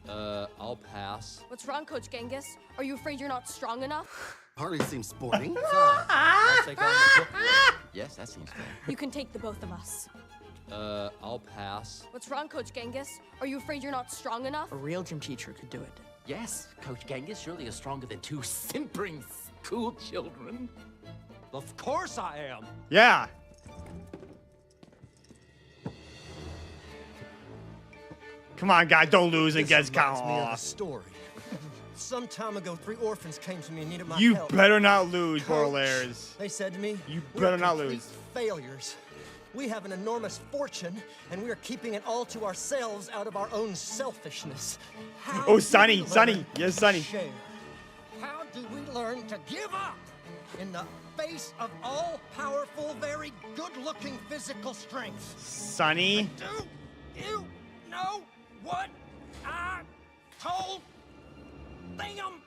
I'll pass. What's wrong, Coach Genghis? Are you afraid you're not strong enough? Hardly seems sporting. Fine. I'll take on the bookworm. Yes, that seems fair. You can take the both of us. I'll pass. What's wrong, Coach Genghis? Are you afraid you're not strong enough? A real gym teacher could do it. Yes, Coach Genghis surely is stronger than 2 simpering school children. Of course I am. Yeah. Come on, guys, don't lose and This get reminds count me of a off. story. Some time ago, 3 orphans came to me and needed my You help. better not lose, Coach, Bordelairs. they said to me, You "We better are not complete lose. failures. We have an enormous fortune, and we are keeping it all to ourselves out of our own selfishness. How Oh, do Sonny, we Sonny. learn Yes, to Sonny. share? How do we learn to give up in the face of all-powerful, very good-looking physical strength? Sonny. Do you know what I told them?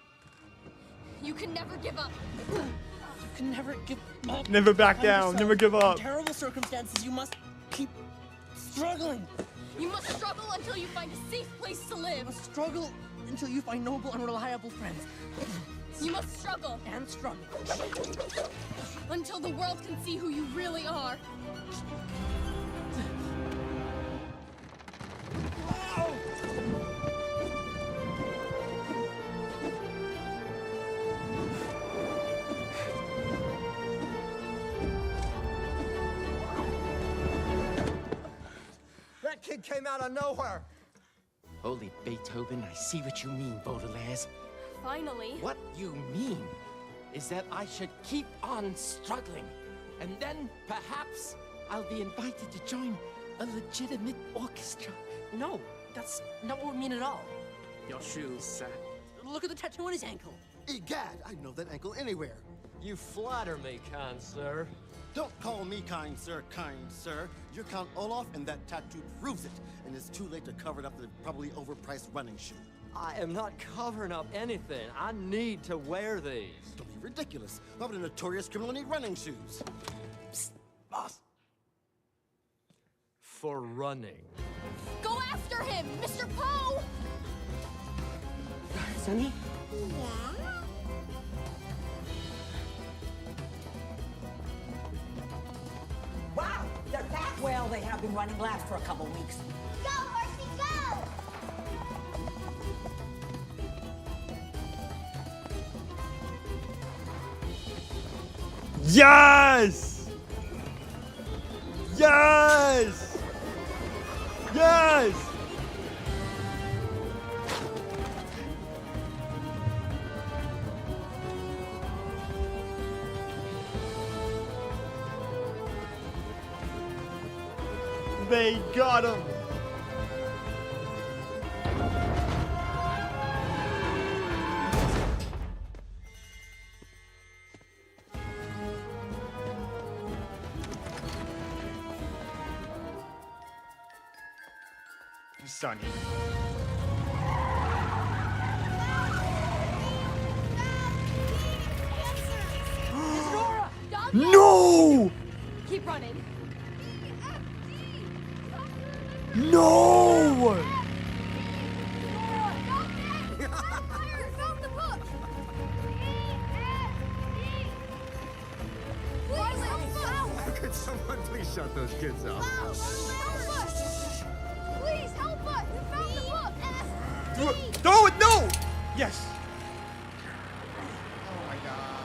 You can never give up. You can never give up. Never back Find down. yourself. Never give up. In terrible circumstances, you must keep struggling. You must struggle until you find a safe place to You live. must struggle until you find noble and reliable friends. You must struggle And struggle. until the world can see who you really are. That kid came out of nowhere. Holy Beethoven, I see what you mean, Baudelaire. Finally. What you mean is that I should keep on struggling, and then perhaps I'll be invited to join a legitimate orchestra. No, that's not what we mean at all. Your shoes. Look at the tattoo on his ankle. Egad, I know that ankle anywhere. You flatter me, kind sir. Don't call me kind sir, kind sir. You're Count Olaf, and that tattoo proves it. And it's too late to cover it up with a probably overpriced running shoe. I am not covering up anything. I need to wear these. Don't be ridiculous. Why would a notorious criminal need running shoes? Psst, boss. For running. Go after him, Mr. Poe! Sonny? Yeah? Wow, they're back. Well, they have been running laps for a couple weeks. Go, Horsey, go! Yes! Yes! Yes! They got him! Sonny. Nora! No! Keep running. No! Could someone please shut those kids up? Please help us! We found the book! No, no! Yes. Oh my god.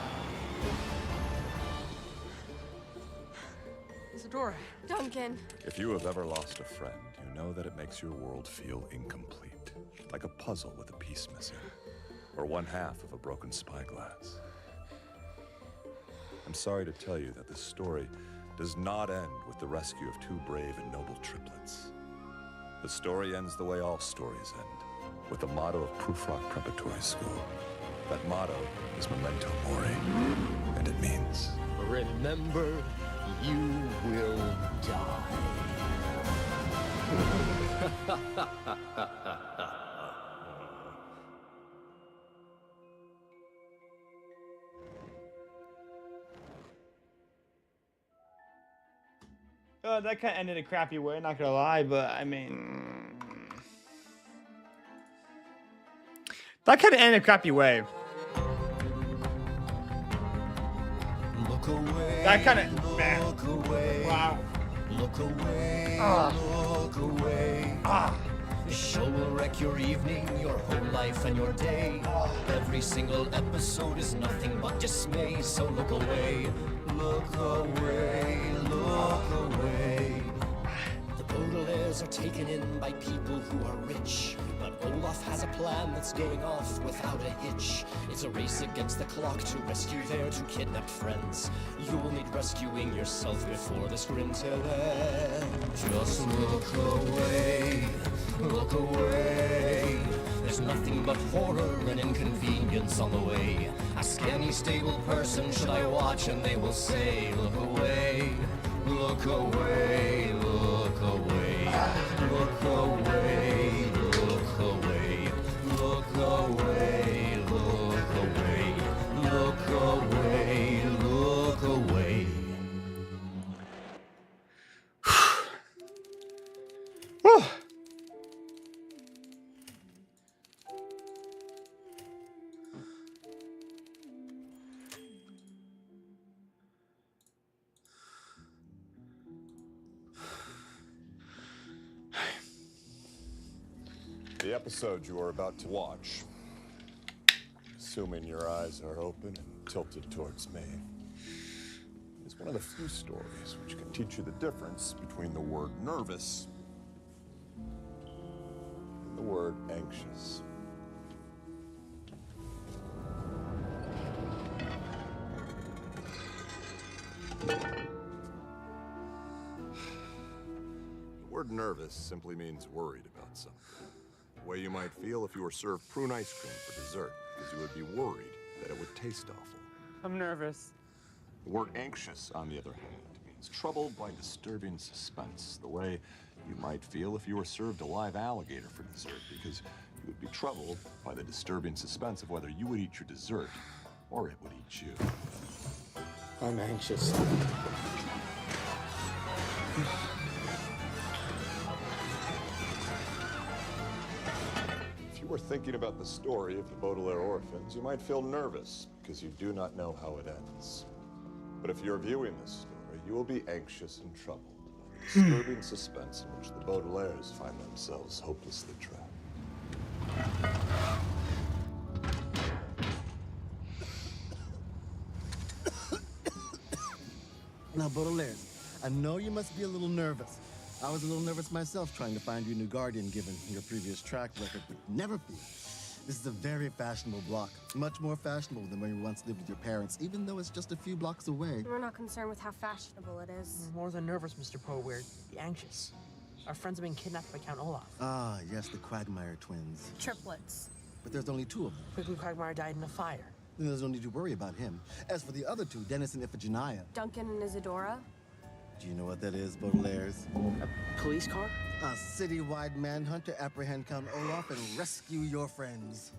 Isadora. Duncan. If you have ever lost a friend, you know that it makes your world feel incomplete, like a puzzle with a piece missing, or one half of a broken spyglass. I'm sorry to tell you that this story does not end with the rescue of 2 brave and noble triplets. The story ends the way all stories end, with the motto of Prufrock Preparatory School. That motto is Memento Mori, and it means... Remember, you will die. That kind of ended a crappy way, not gonna lie, but I mean... That kind of ended a crappy way. Look away. That kind of... Man. Look away. Wow. Look away. Ah. Look away. Ah. The show will wreck your evening, your whole life, and your day. Every single episode is nothing but dismay. So look away. Look away. Look away. The Baudelaires are taken in by people who are rich. But Olaf has a plan that's going off without a hitch. It's a race against the clock to rescue their two kidnapped friends. You'll need rescuing yourself before the sprint will end. Just look away, look away. There's nothing but horror and inconvenience on the way. Ask any stable person, should I watch? And they will say, look away, look away, look away, look away, look away, look away, look away, look away, look away. The episode you are about to watch, assuming your eyes are open and tilted towards me, is one of the few stories which can teach you the difference between the word nervous and the word anxious. The word nervous simply means worried about something. The way you might feel if you were served prune ice cream for dessert, because you would be worried that it would taste awful. I'm nervous. The word anxious, on the other hand, means troubled by disturbing suspense, the way you might feel if you were served a live alligator for dessert, because you would be troubled by the disturbing suspense of whether you would eat your dessert or it would eat you. I'm anxious. If you were thinking about the story of the Baudelaire orphans, you might feel nervous because you do not know how it ends. But if you're viewing this story, you will be anxious and troubled by the disturbing suspense in which the Baudelaires find themselves hopelessly trapped. Now, Baudelaire, I know you must be a little nervous. I was a little nervous myself trying to find you a new guardian given your previous track record, but never fear. This is a very fashionable block, much more fashionable than when you once lived with your parents, even though it's just a few blocks away. We're not concerned with how fashionable it is. More than nervous, Mr. Poe. We're anxious. Our friends have been kidnapped by Count Olaf. Ah, yes, the Quagmire twins. Triplets. But there's only two of them. Quickly, Quagmire died in a fire. Then there's no need to worry about him. As for the other two, Dennis and Iphigenia. Duncan and Isadora. Do you know what that is, Baudelaires? A police car? A city-wide manhunt to apprehend Count Olaf and rescue your friends.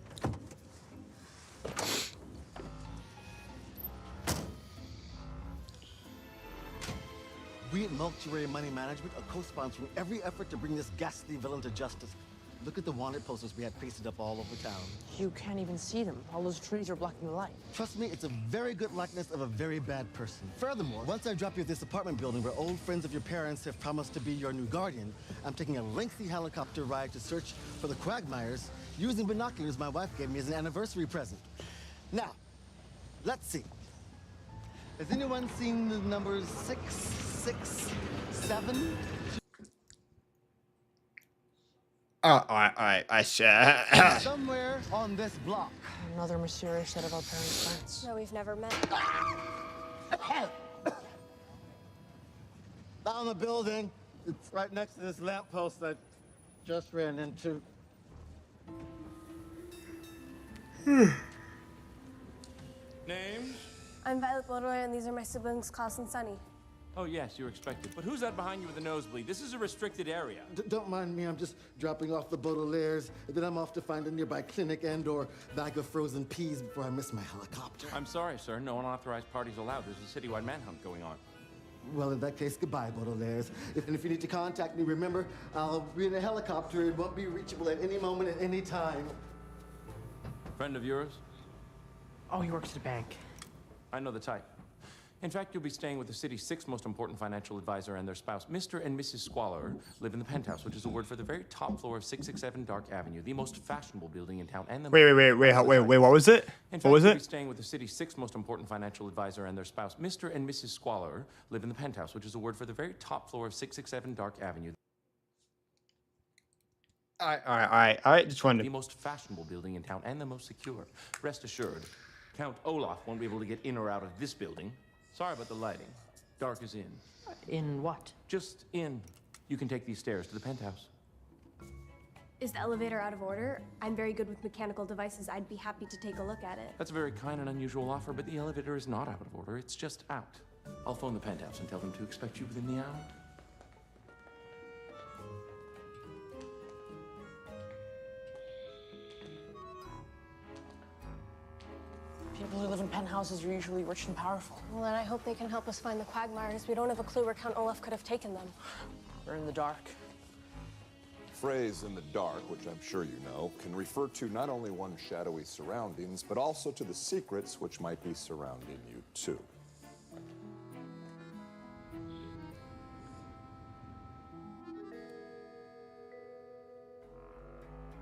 We at Multi-Ray Money Management are co-sponsoring every effort to bring this ghastly villain to justice. Look at the wanted posters we had pasted up all over town. You can't even see them. All those trees are blocking the light. Trust me, it's a very good likeness of a very bad person. Furthermore, once I drop you at this apartment building where old friends of your parents have promised to be your new guardian, I'm taking a lengthy helicopter ride to search for the Quagmires using binoculars my wife gave me as an anniversary present. Now, let's see. Has anyone seen the numbers 667? I share. Somewhere on this block. Another mysterious set of our parents' friends. No, we've never met. Down the building. It's right next to this lamppost I just ran into. Names? I'm Violet Baudelaire, and these are my siblings, Klaus and Sunny. Oh, yes, you're expected. But who's that behind you with the nosebleed? This is a restricted area. Don't mind me, I'm just dropping off the Baudelaires, and then I'm off to find a nearby clinic and or bag of frozen peas before I miss my helicopter. I'm sorry, sir. No unauthorized parties allowed. There's a citywide manhunt going on. Well, in that case, goodbye, Baudelaires. And if you need to contact me, remember, I'll be in a helicopter and won't be reachable at any moment at any time. Friend of yours? Oh, he works at a bank. I know the type. In fact, you'll be staying with the city's 6th most important financial advisor and their spouse. Mr. and Mrs. Squalor live in the penthouse, which is a word for the very top floor of 667 Dark Avenue, the most fashionable building in town. And the Wait, what was it? In fact, What was you'll it? be staying with the city's 6th most important financial advisor and their spouse. Mr. and Mrs. Squalor live in the penthouse, which is a word for the very top floor of 667 Dark Avenue. All right. Just wanted The to. most fashionable building in town and the most secure. Rest assured, Count Olaf won't be able to get in or out of this building. Sorry about the lighting. Dark is in. In what? Just in. You can take these stairs to the penthouse. Is the elevator out of order? I'm very good with mechanical devices. I'd be happy to take a look at it. That's a very kind and unusual offer, but the elevator is not out of order. It's just out. I'll phone the penthouse and tell them to expect you within the hour. People who live in penthouses are usually rich and powerful. Well, then I hope they can help us find the Quagmires. We don't have a clue where Count Olaf could have taken them. We're in the dark. Phrase "in the dark," which I'm sure you know, can refer to not only one's shadowy surroundings, but also to the secrets which might be surrounding you, too.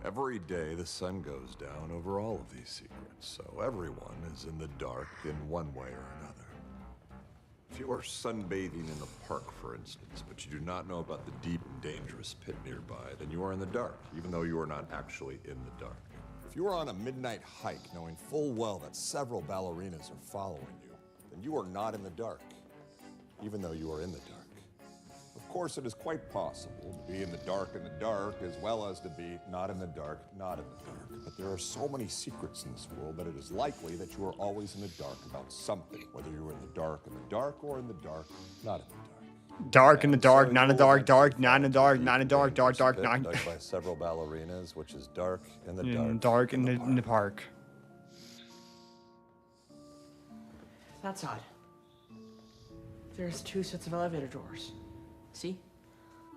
Every day the sun goes down over all of these secrets, so everyone is in the dark in one way or another. If you are sunbathing in the park, for instance, but you do not know about the deep and dangerous pit nearby, then you are in the dark, even though you are not actually in the dark. If you are on a midnight hike knowing full well that several ballerinas are following you, then you are not in the dark, even though you are in the dark. Of course, it is quite possible to be in the dark, as well as to be not in the dark, not in the dark. But there are so many secrets in this world that it is likely that you are always in the dark about something, whether you're in the dark, or in the dark, not in the dark. Dark in the dark, not in the dark, dark, not in the dark, not in the dark, dark, dark, not. Dug by several ballerinas, which is dark in the In dark. dark in the park. That's odd. There's 2 sets of elevator doors. See?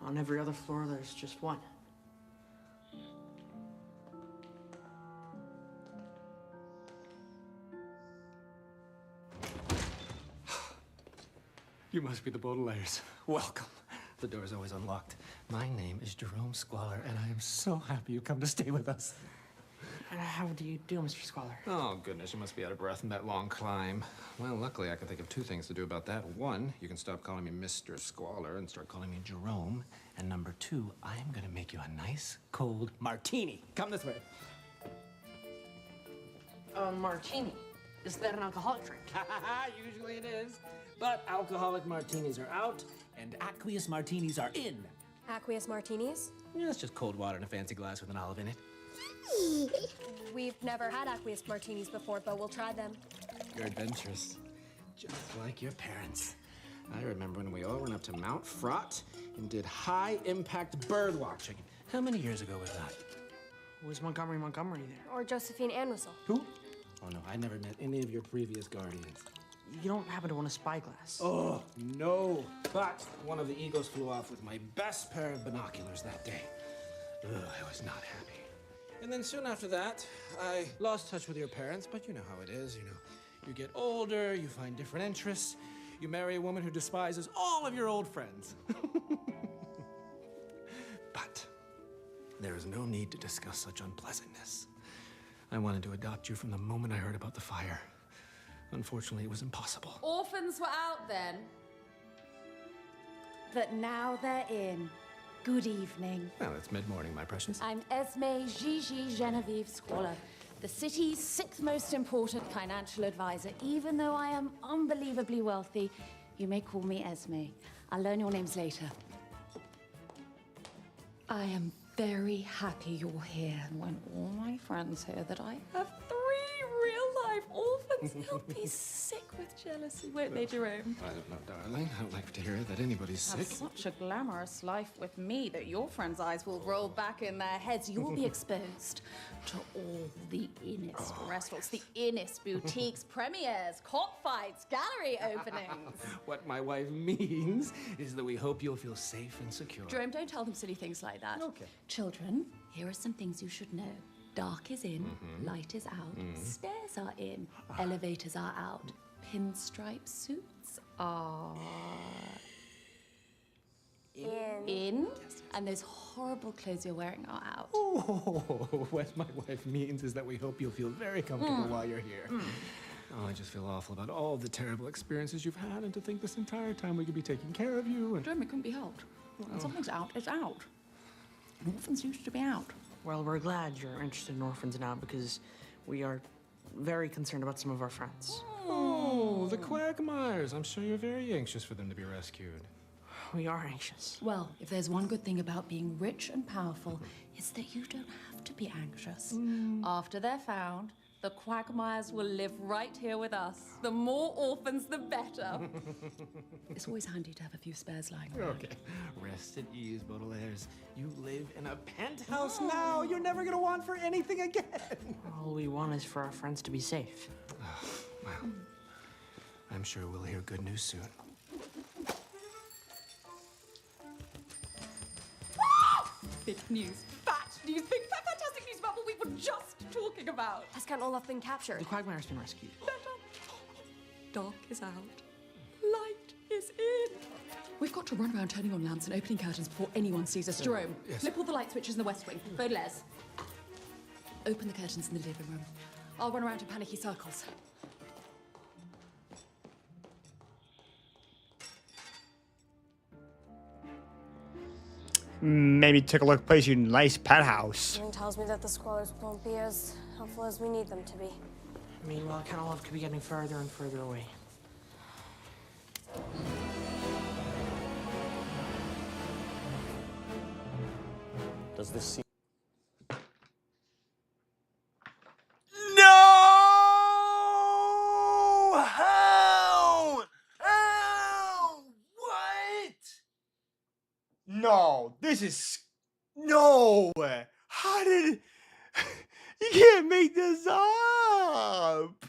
On every other floor, there's just one. You must be the Baudelaires. Welcome. The door's always unlocked. My name is Jerome Squalor, and I am so happy you come to stay with us. How do you do, Mr. Squalor? Oh, goodness, you must be out of breath from that long climb. Well, luckily, I can think of 2 things to do about that. 1, you can stop calling me Mr. Squalor and start calling me Jerome. And number 2, I am gonna make you a nice, cold martini. Come this way. A martini. Is that an alcoholic drink? Usually it is. But alcoholic martinis are out, and aqueous martinis are in. Aqueous martinis? Yeah, it's just cold water in a fancy glass with an olive in it. We've never had aqueous martinis before, but we'll try them. You're adventurous, just like your parents. I remember when we all went up to Mount Fraught and did high-impact bird watching. How many years ago was that? Was Montgomery there? Or Josephine Anwissel. Who? Oh, no, I never met any of your previous guardians. You don't happen to own a spyglass? Oh, no. But one of the eagles flew off with my best pair of binoculars that day. Ugh, I was not happy. And then soon after that, I lost touch with your parents, but you know how it is, You get older, you find different interests, you marry a woman who despises all of your old friends. But there is no need to discuss such unpleasantness. I wanted to adopt you from the moment I heard about the fire. Unfortunately, it was impossible. Orphans were out then, but now they're in. Good evening. Well, it's mid-morning, my precious. I'm Esme Gigi Genevieve Squalor, the city's 6th most important financial advisor. Even though I am unbelievably wealthy, you may call me Esme. I'll learn your names later. I am very happy you're here, and when all my friends hear that I have 3 real-life orphans, they'll be sick with jealousy, won't they, Jerome? I don't know, darling. I don't like to hear that anybody's Have sick. such a glamorous life with me that your friends' eyes will roll back in their heads. You'll be exposed to all the Innis restaurants, the Innis boutiques, premieres, cockfights, gallery openings. What my wife means is that we hope you'll feel safe and secure. Jerome, don't tell them silly things like that. Okay. Children, here are some things you should know. Dark is in, light is out, stairs are in, elevators are out, pinstripe suits are in, and those horrible clothes you're wearing are out. Oh, what my wife means is that we hope you'll feel very comfortable while you're here. Oh, I just feel awful about all the terrible experiences you've had, and to think this entire time we could be taking care of you. And Jerome, it couldn't be helped. When something's out, it's out. Orphans used to be out. Well, we're glad you're interested in orphans now because we are very concerned about some of our friends. Oh, the Quagmires. I'm sure you're very anxious for them to be rescued. We are anxious. Well, if there's one good thing about being rich and powerful, it's that you don't have to be anxious. After they're found, the Quagmires will live right here with us. The more orphans, the better. It's always handy to have a few spares lying around. Okay. Rest at ease, Baudelaires. You live in a penthouse now. You're never gonna want for anything again. All we want is for our friends to be safe. Well, I'm sure we'll hear good news soon. Big news, fat news, big fat fantastic news about what we were just talking about. Has Count Olaf been captured? The Quagmire's been rescued. Dark is out. Light is in. We've got to run around turning on lamps and opening curtains before anyone sees us. Jerome, flip all the light switches in the west wing. Baudelaires, open the curtains in the living room. I'll run around in panicky circles. Maybe take a look at place your nice pet house. Something tells me that the squalors won't be as helpful as we need them to be. Meanwhile, Count Olaf could be getting further and further away. Does this seem... No! How? How? What? No, this is no. How did you can't make this up?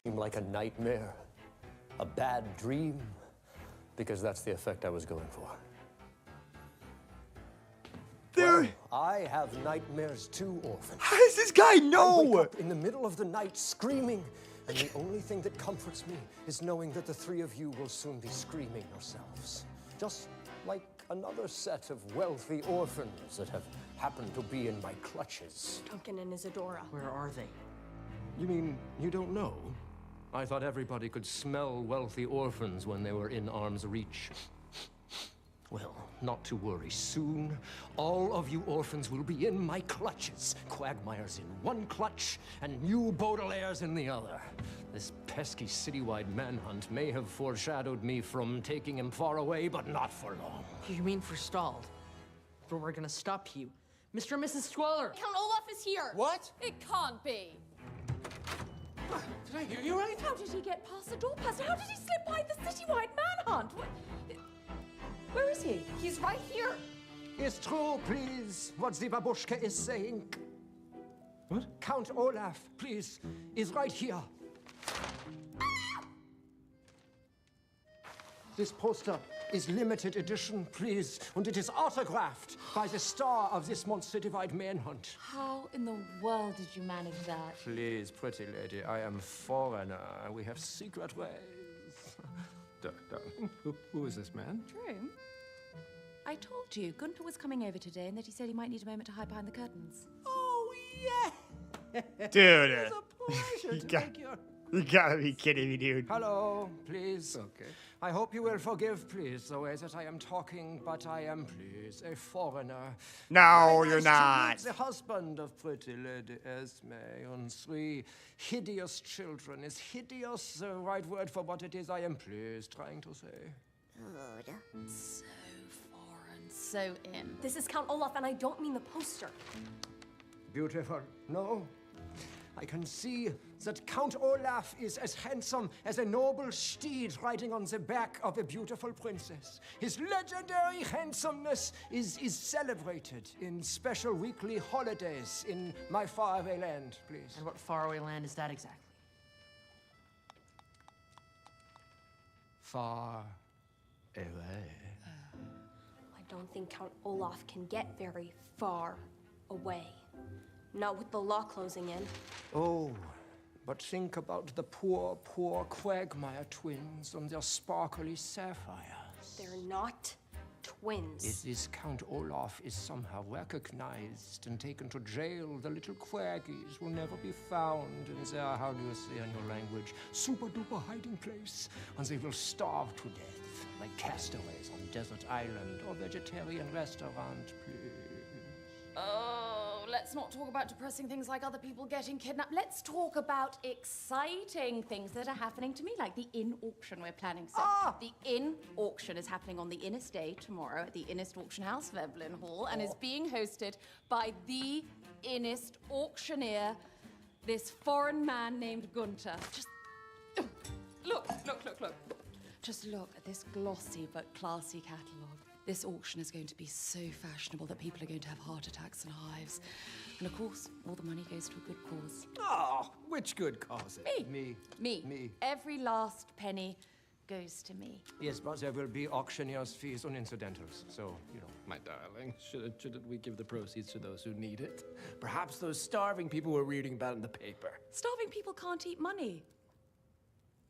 Seem like a nightmare? A bad dream? Because that's the effect I was going for. Well, I have nightmares too, Orphan. How does this guy know? I wake up in the middle of the night screaming, and the only thing that comforts me is knowing that the three of you will soon be screaming yourselves. Just like another set of wealthy orphans that have happened to be in my clutches. Duncan and Isadora. Where are they? You mean you don't know? I thought everybody could smell wealthy orphans when they were in arm's reach. Well, not to worry. Soon, all of you orphans will be in my clutches. Quagmires in one clutch, and you Baudelaires in the other. This pesky citywide manhunt may have foreshadowed me from taking him far away, but not for long. You mean forestalled? But we're gonna stop you. Mr. and Mrs. Squalor! Count Olaf is here. What? It can't be. Did I hear you right? How did he get past the door pass? How did he slip by the citywide manhunt? Where is he? He's right here. It's true, please, what the babushka is saying. What? Count Olaf, please, is right here. This poster is limited edition, please, and it is autographed by the star of this month's citywide manhunt. How in the world did you manage that? Please, pretty lady, I am foreigner. We have secret ways. Who is this man? True. I told you, Gunther was coming over today and that he said he might need a moment to hide behind the curtains. Oh, yeah! Dude. It's a pleasure to make your... You gotta be kidding me, dude. Hello, please. Okay. I hope you will forgive, please, the way that I am talking, but I am, please, a foreigner. No, Very you're nice not. to meet the husband of pretty Lady Esme and three hideous children. Is hideous the right word for what it is I am, please, trying to say? So foreign, so in. This is Count Olaf, and I don't mean the poster. Beautiful. No? I can see that Count Olaf is as handsome as a noble steed riding on the back of a beautiful princess. His legendary handsomeness is celebrated in special weekly holidays in my faraway land, please. And what faraway land is that exactly? Far away. I don't think Count Olaf can get very far away. Not with the law closing in. Oh, but think about the poor, poor Quagmire twins and their sparkly sapphires. They're not twins. If this Count Olaf is somehow recognized and taken to jail, the little Quaggies will never be found in their, how do you say in your language, super-duper hiding place, and they will starve to death. like castaways on desert island or vegetarian restaurant, please. Oh, let's not talk about depressing things like other people getting kidnapped. Let's talk about exciting things that are happening to me, like the inn auction we're planning. So the inn auction is happening on the Innis Day tomorrow at the Innis Auction House, Veblen Hall, and is being hosted by the Innis auctioneer, this foreign man named Gunter. Just look. Just look at this glossy but classy catalogue. This auction is going to be so fashionable that people are going to have heart attacks and hives. And of course, all the money goes to a good cause. Oh, which good cause? Me. Every last penny goes to me. Yes, but there will be auctioneer's fees and incidentals. So, my darling, shouldn't we give the proceeds to those who need it? Perhaps those starving people we're reading about in the paper. Starving people can't eat money.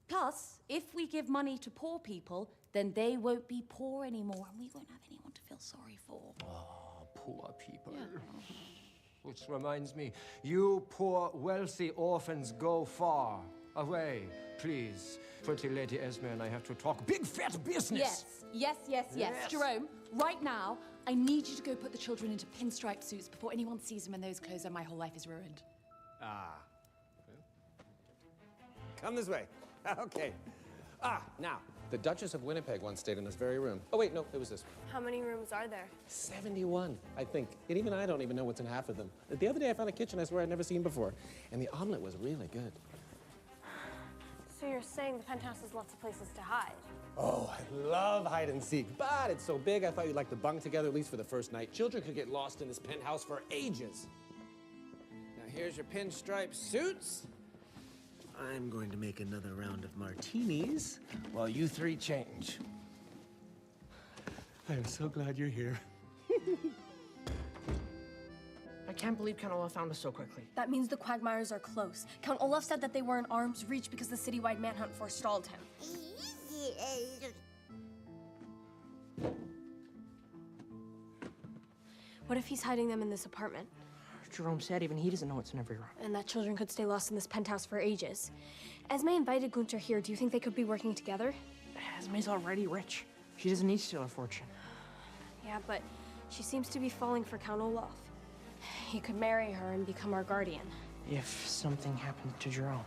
Plus, if we give money to poor people, then they won't be poor anymore, and we won't have anyone to feel sorry for. Oh, poor people. Yeah. Which reminds me, you poor, wealthy orphans, go far away, please. Pretty Lady Esme and I have to talk big fat business. Yes. Jerome, right now, I need you to go put the children into pinstripe suits before anyone sees them in those clothes, and my whole life is ruined. Come this way. Okay. Now, the Duchess of Winnipeg once stayed in this very room. Oh, wait, no, it was this one. How many rooms are there? 71, I think. And even I don't even know what's in half of them. The other day I found a kitchen I swear I'd never seen before. And the omelet was really good. So you're saying the penthouse has lots of places to hide? Oh, I love hide and seek, but it's so big I thought you'd like to bunk together, at least for the first night. Children could get lost in this penthouse for ages. Now here's your pinstripe suits. I'm going to make another round of martinis while you three change. I am so glad you're here. I can't believe Count Olaf found us so quickly. That means the Quagmires are close. Count Olaf said that they were in arm's reach because the citywide manhunt forestalled him. What if he's hiding them in this apartment? Jerome said even he doesn't know what's in every room. And that children could stay lost in this penthouse for ages. Esme invited Gunter here. Do you think they could be working together? Esme's already rich. She doesn't need to steal her fortune. Yeah, but she seems to be falling for Count Olaf. He could marry her and become our guardian. If something happened to Jerome.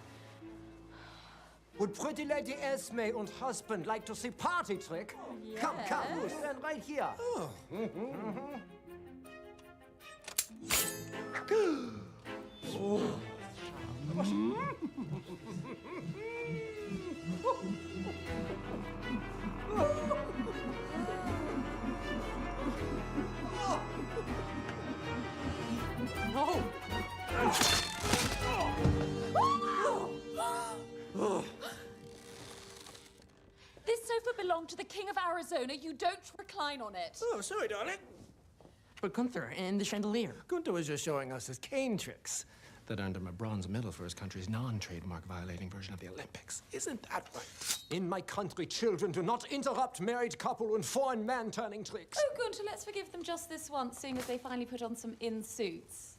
Would Pretty Lady Esme and husband like to see party trick? Yes. Come, you stand right here. Oh. This sofa belonged to the King of Arizona. You don't recline on it. Oh, sorry, darling. But Gunther, and the chandelier. Gunther was just showing us his cane tricks that earned him a bronze medal for his country's non-trademark violating version of the Olympics. Isn't that right? In my country, children do not interrupt married couple and foreign man turning tricks. Oh, Gunter, let's forgive them just this once, seeing as they finally put on some inn suits.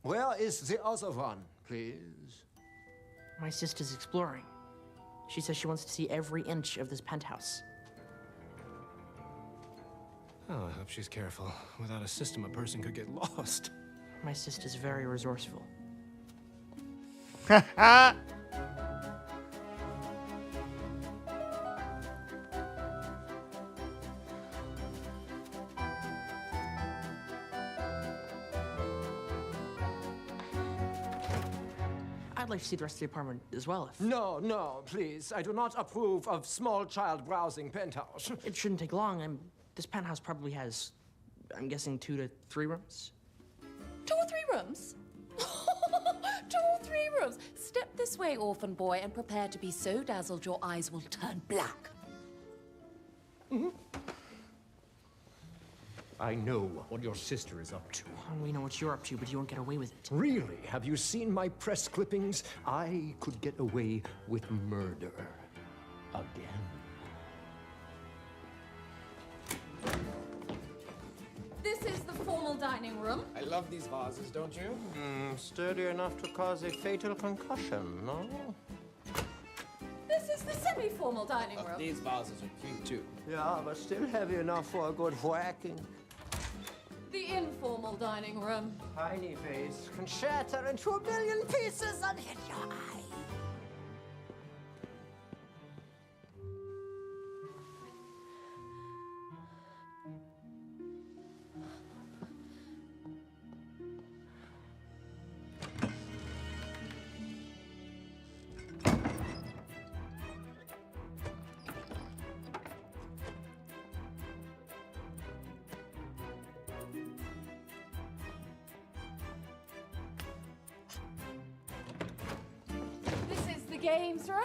Where is the other one, please? My sister's exploring. She says she wants to see every inch of this penthouse. Oh, I hope she's careful. Without a system, a person could get lost. My sister's very resourceful. I'd like to see the rest of the apartment as well, if... No, please. I do not approve of small child browsing penthouse. It shouldn't take long. This penthouse probably has, I'm guessing, 2 to 3 rooms. 2 or 3 rooms? 2 or 3 rooms. Step this way, orphan boy, and prepare to be so dazzled your eyes will turn black. I know what your sister is up to. And we know what you're up to, but you won't get away with it. Really? Have you seen my press clippings? I could get away with murder. Again. This is the formal dining room. I love these vases, don't you? Sturdy enough to cause a fatal concussion, no? This is The semi-formal dining room. These vases are cute too. Yeah, but still heavy enough for a good whacking. The informal dining room. Tiny vase can shatter into a million pieces and hit your eye. This is the games room.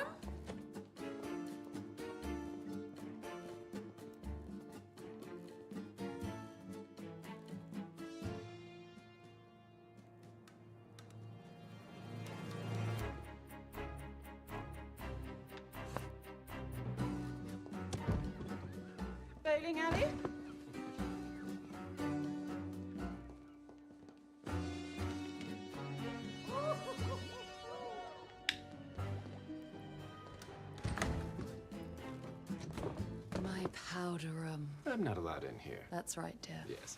Bowling alley. My powder room. I'm not allowed in here. That's right, dear. Yes.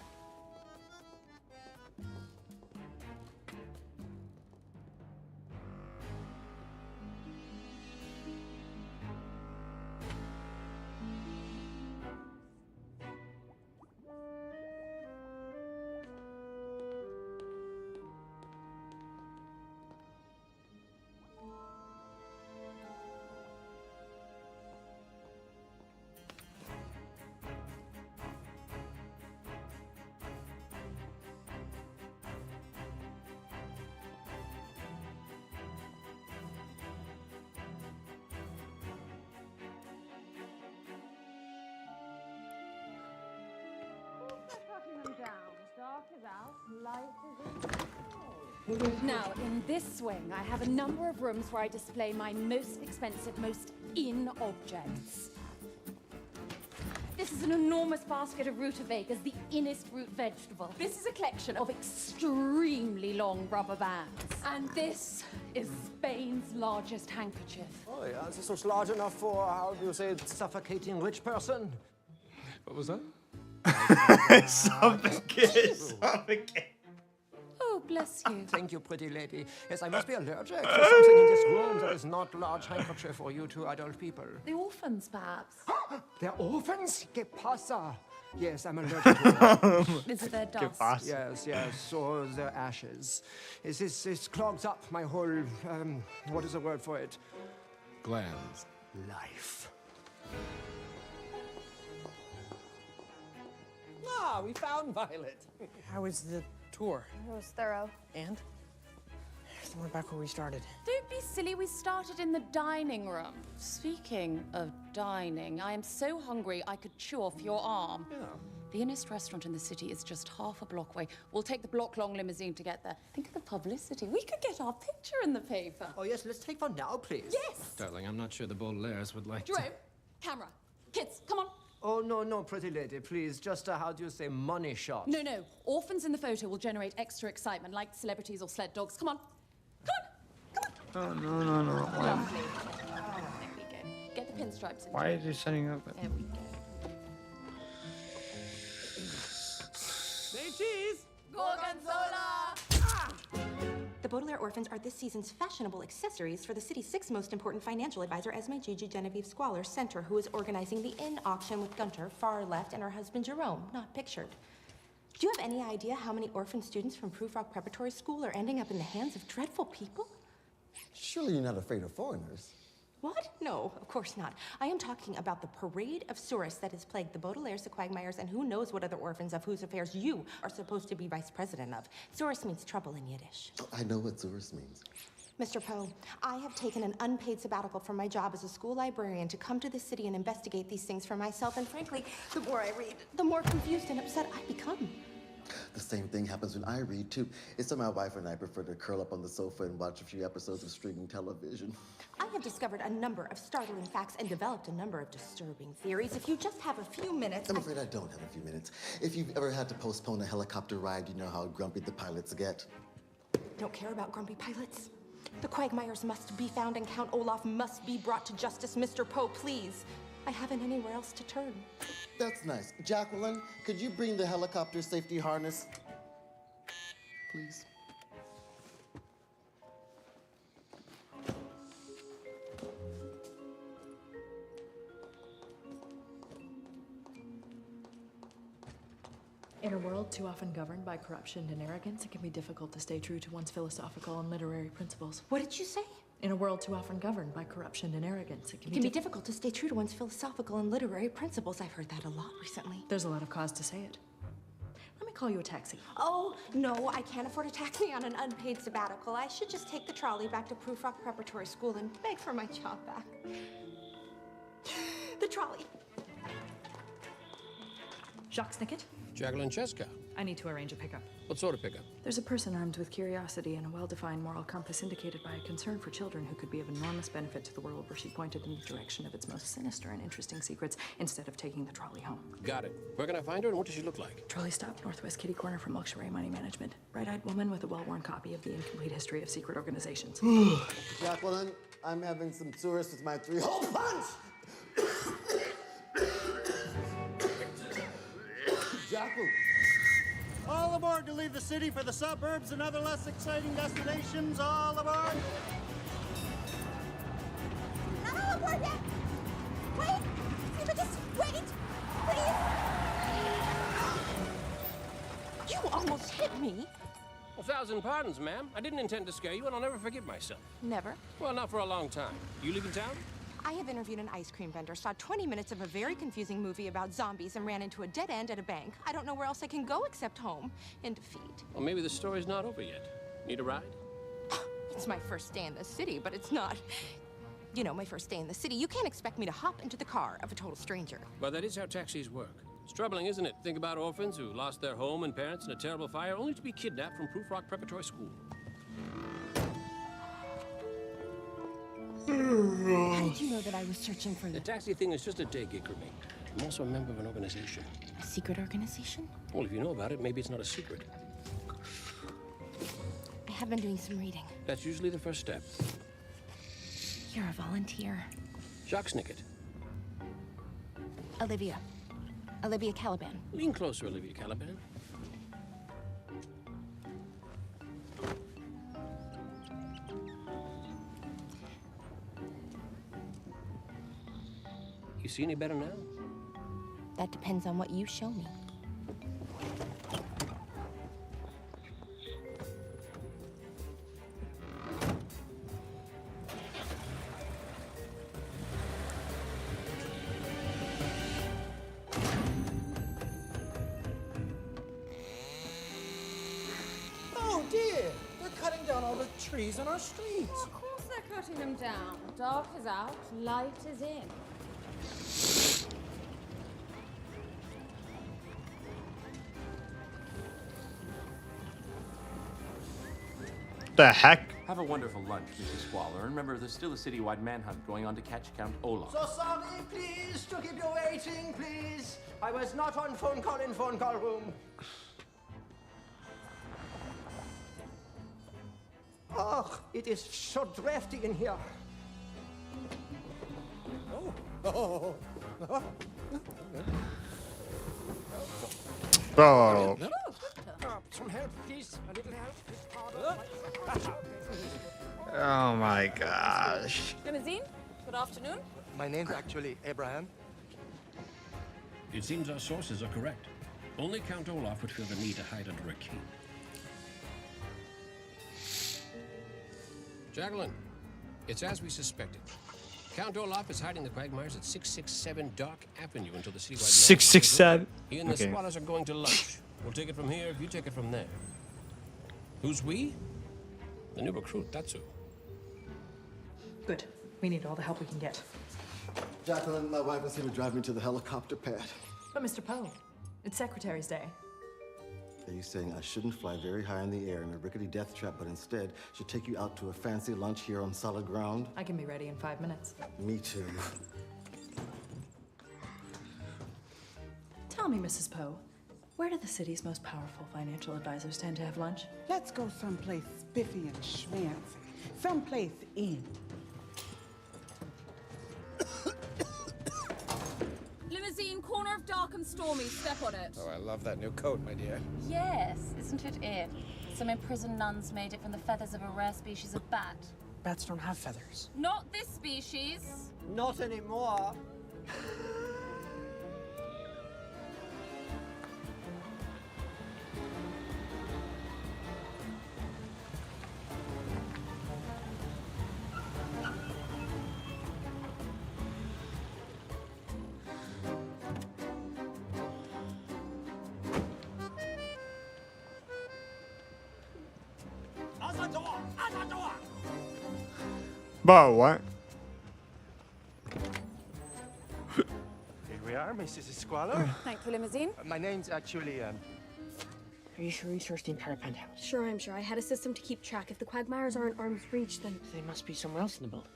Now, in this wing, I have a number of rooms where I display my most expensive, most in objects. This is an enormous basket of rutabagas, the innest root vegetable. This is a collection of extremely long rubber bands. And this is Spain's largest handkerchief. Oh, yeah, this was large enough for, how do you say, suffocating rich person. What was that? Suffocate. Oh, bless you. Thank you, pretty lady. Yes, I must be allergic to something in this room that is not large handkerchief for you two adult people. The orphans, perhaps. They're orphans? Que pasa? Yes, I'm allergic to them. Is it their dust? Yes, yes, or their ashes. This clogs up my whole, what is the word for it? Glands. Life. Ah, we found Violet. How was the tour? It was thorough. And? Then we're back where we started. Don't be silly, we started in the dining room. Speaking of dining, I am so hungry I could chew off your arm. Yeah. The innest restaurant in the city is just half a block away. We'll take the block-long limousine to get there. Think of the publicity. We could get our picture in the paper. Oh, yes, let's take one now, please. Yes! Darling, I'm not sure the Baudelaires would like Jerome, camera. Kids, come on. Oh, no, no, pretty lady, please. Just, how do you say, money shot? No, no. Orphans in the photo will generate extra excitement, like celebrities or sled dogs. Come on. Oh, no. Lovely. There we go. Get the pinstripes in. Why is he setting up? There we go. Say cheese! Gorgonzola! The Baudelaire orphans are this season's fashionable accessories for the city's sixth most important financial advisor, Esme Gigi Genevieve Squalor Center, who is organizing the in-auction with Gunter, far left, and her husband Jerome, not pictured. Do you have any idea how many orphan students from Proof Rock Preparatory School are ending up in the hands of dreadful people? Surely you're not afraid of foreigners. What? No, of course not. I am talking about the parade of Souris that has plagued the Baudelaires, the Quagmires, and who knows what other orphans of whose affairs you are supposed to be vice president of. Souris means trouble in Yiddish. Oh, I know what Zurus means. Mr. Poe, I have taken an unpaid sabbatical from my job as a school librarian to come to this city and investigate these things for myself, and frankly, the more I read, the more confused and upset I become. The same thing happens when I read, too. It's so my wife and I prefer to curl up on the sofa and watch a few episodes of streaming television. I have discovered a number of startling facts and developed a number of disturbing theories. If you just have a few minutes... I'm afraid I don't have a few minutes. If you've ever had to postpone a helicopter ride, you know how grumpy the pilots get. Don't care about grumpy pilots. The Quagmires must be found and Count Olaf must be brought to justice. Mr. Poe, please. I haven't anywhere else to turn. That's nice. Jacqueline, could you bring the helicopter safety harness? Please. In a world too often governed by corruption and arrogance, it can be difficult to stay true to one's philosophical and literary principles. What did you say? In a world too often governed by corruption and arrogance, it can be difficult to stay true to one's philosophical and literary principles. I've heard that a lot recently. There's a lot of cause to say it. Let me call you a taxi. Oh, no, I can't afford a taxi on an unpaid sabbatical. I should just take the trolley back to Proof Rock Preparatory School and beg for my job back. The trolley. Jacques Snicket? Jacqueline Cheska. I need to arrange a pickup. What sort of pickup? There's a person armed with curiosity and a well-defined moral compass indicated by a concern for children who could be of enormous benefit to the world where she pointed in the direction of its most sinister and interesting secrets instead of taking the trolley home. Got it. Where can I find her and what does she look like? Trolley stop, Northwest Kitty Corner from Luxury Money Management. Bright-eyed woman with a well-worn copy of The Incomplete History of Secret Organizations. Jacqueline, I'm having some tourists with my 3-hole punch! Jacqueline. All aboard to leave the city for the suburbs and other less exciting destinations. All aboard. Not all aboard yet. Wait. Just wait. Please. You almost hit me. 1,000 pardons, ma'am. I didn't intend to scare you, and I'll never forgive myself. Never. Well, not for a long time. You leaving town? I have interviewed an ice cream vendor, saw 20 minutes of a very confusing movie about zombies, and ran into a dead end at a bank. I don't know where else I can go except home in defeat. Well, maybe the story's not over yet. Need a ride? It's my first day in the city, but it's not, you know, my first day in the city. You can't expect me to hop into the car of a total stranger. But that is how taxis work. It's troubling, isn't it? Think about orphans who lost their home and parents in a terrible fire only to be kidnapped from Proof Rock Preparatory School. How did you know that I was searching for The taxi thing is just a day gig for me. I'm also a member of an organization. a secret organization? Well, if you know about it, maybe it's not a secret. I have been doing some reading. That's usually the first step. You're a volunteer. Jacques Snicket. Olivia Caliban. Lean closer, Olivia Caliban. You see any better now? That depends on what you show me. Oh dear, they're cutting down all the trees on our streets. Of course they're cutting them down. Dark is out, light is in. The heck? Have a wonderful lunch, Mrs. Squalor. And remember, there's still a citywide manhunt going on to catch Count Olaf. So sorry, please, to keep you waiting, please. I was not on phone call in phone call room. Oh, it is so drafty in here. Oh. Bro. Some help, please. A little help. Oh my gosh. Limousine, good afternoon. My name's actually Abraham. It seems our sources are correct. Only Count Olaf would feel the need to hide under a cape. Jacqueline, it's as we suspected. Count Olaf is hiding the Quagmires at 667 Dock Avenue until the citywide... 667? He and the Okay. squatters are going to lunch. We'll take it from here, you take it from there. Who's we? The new recruit, that's who. Good. We need all the help we can get. Jacqueline, my wife is here to drive me to the helicopter pad. But Mr. Poe, it's Secretary's Day. Are you saying I shouldn't fly very high in the air in a rickety death trap, but instead should take you out to a fancy lunch here on solid ground? I can be ready in 5 minutes. Me too. Tell me, Mrs. Poe, where do the city's most powerful financial advisors tend to have lunch? Let's go someplace spiffy and schmancy. Someplace in. Limousine, corner of dark and stormy. Step on it. Oh, I love that new coat, my dear. Yes, isn't it? Some imprisoned nuns made it from the feathers of a rare species of bat. Bats don't have feathers. Not this species. Not anymore. Bro, what? Here we are, Mrs. Squalor. Thank you, Limousine. My name's actually, Are you sure you searched the entire penthouse? Sure, I'm sure. I had a system to keep track. If the quagmires aren't arm's reach, then... They must be somewhere else in the building.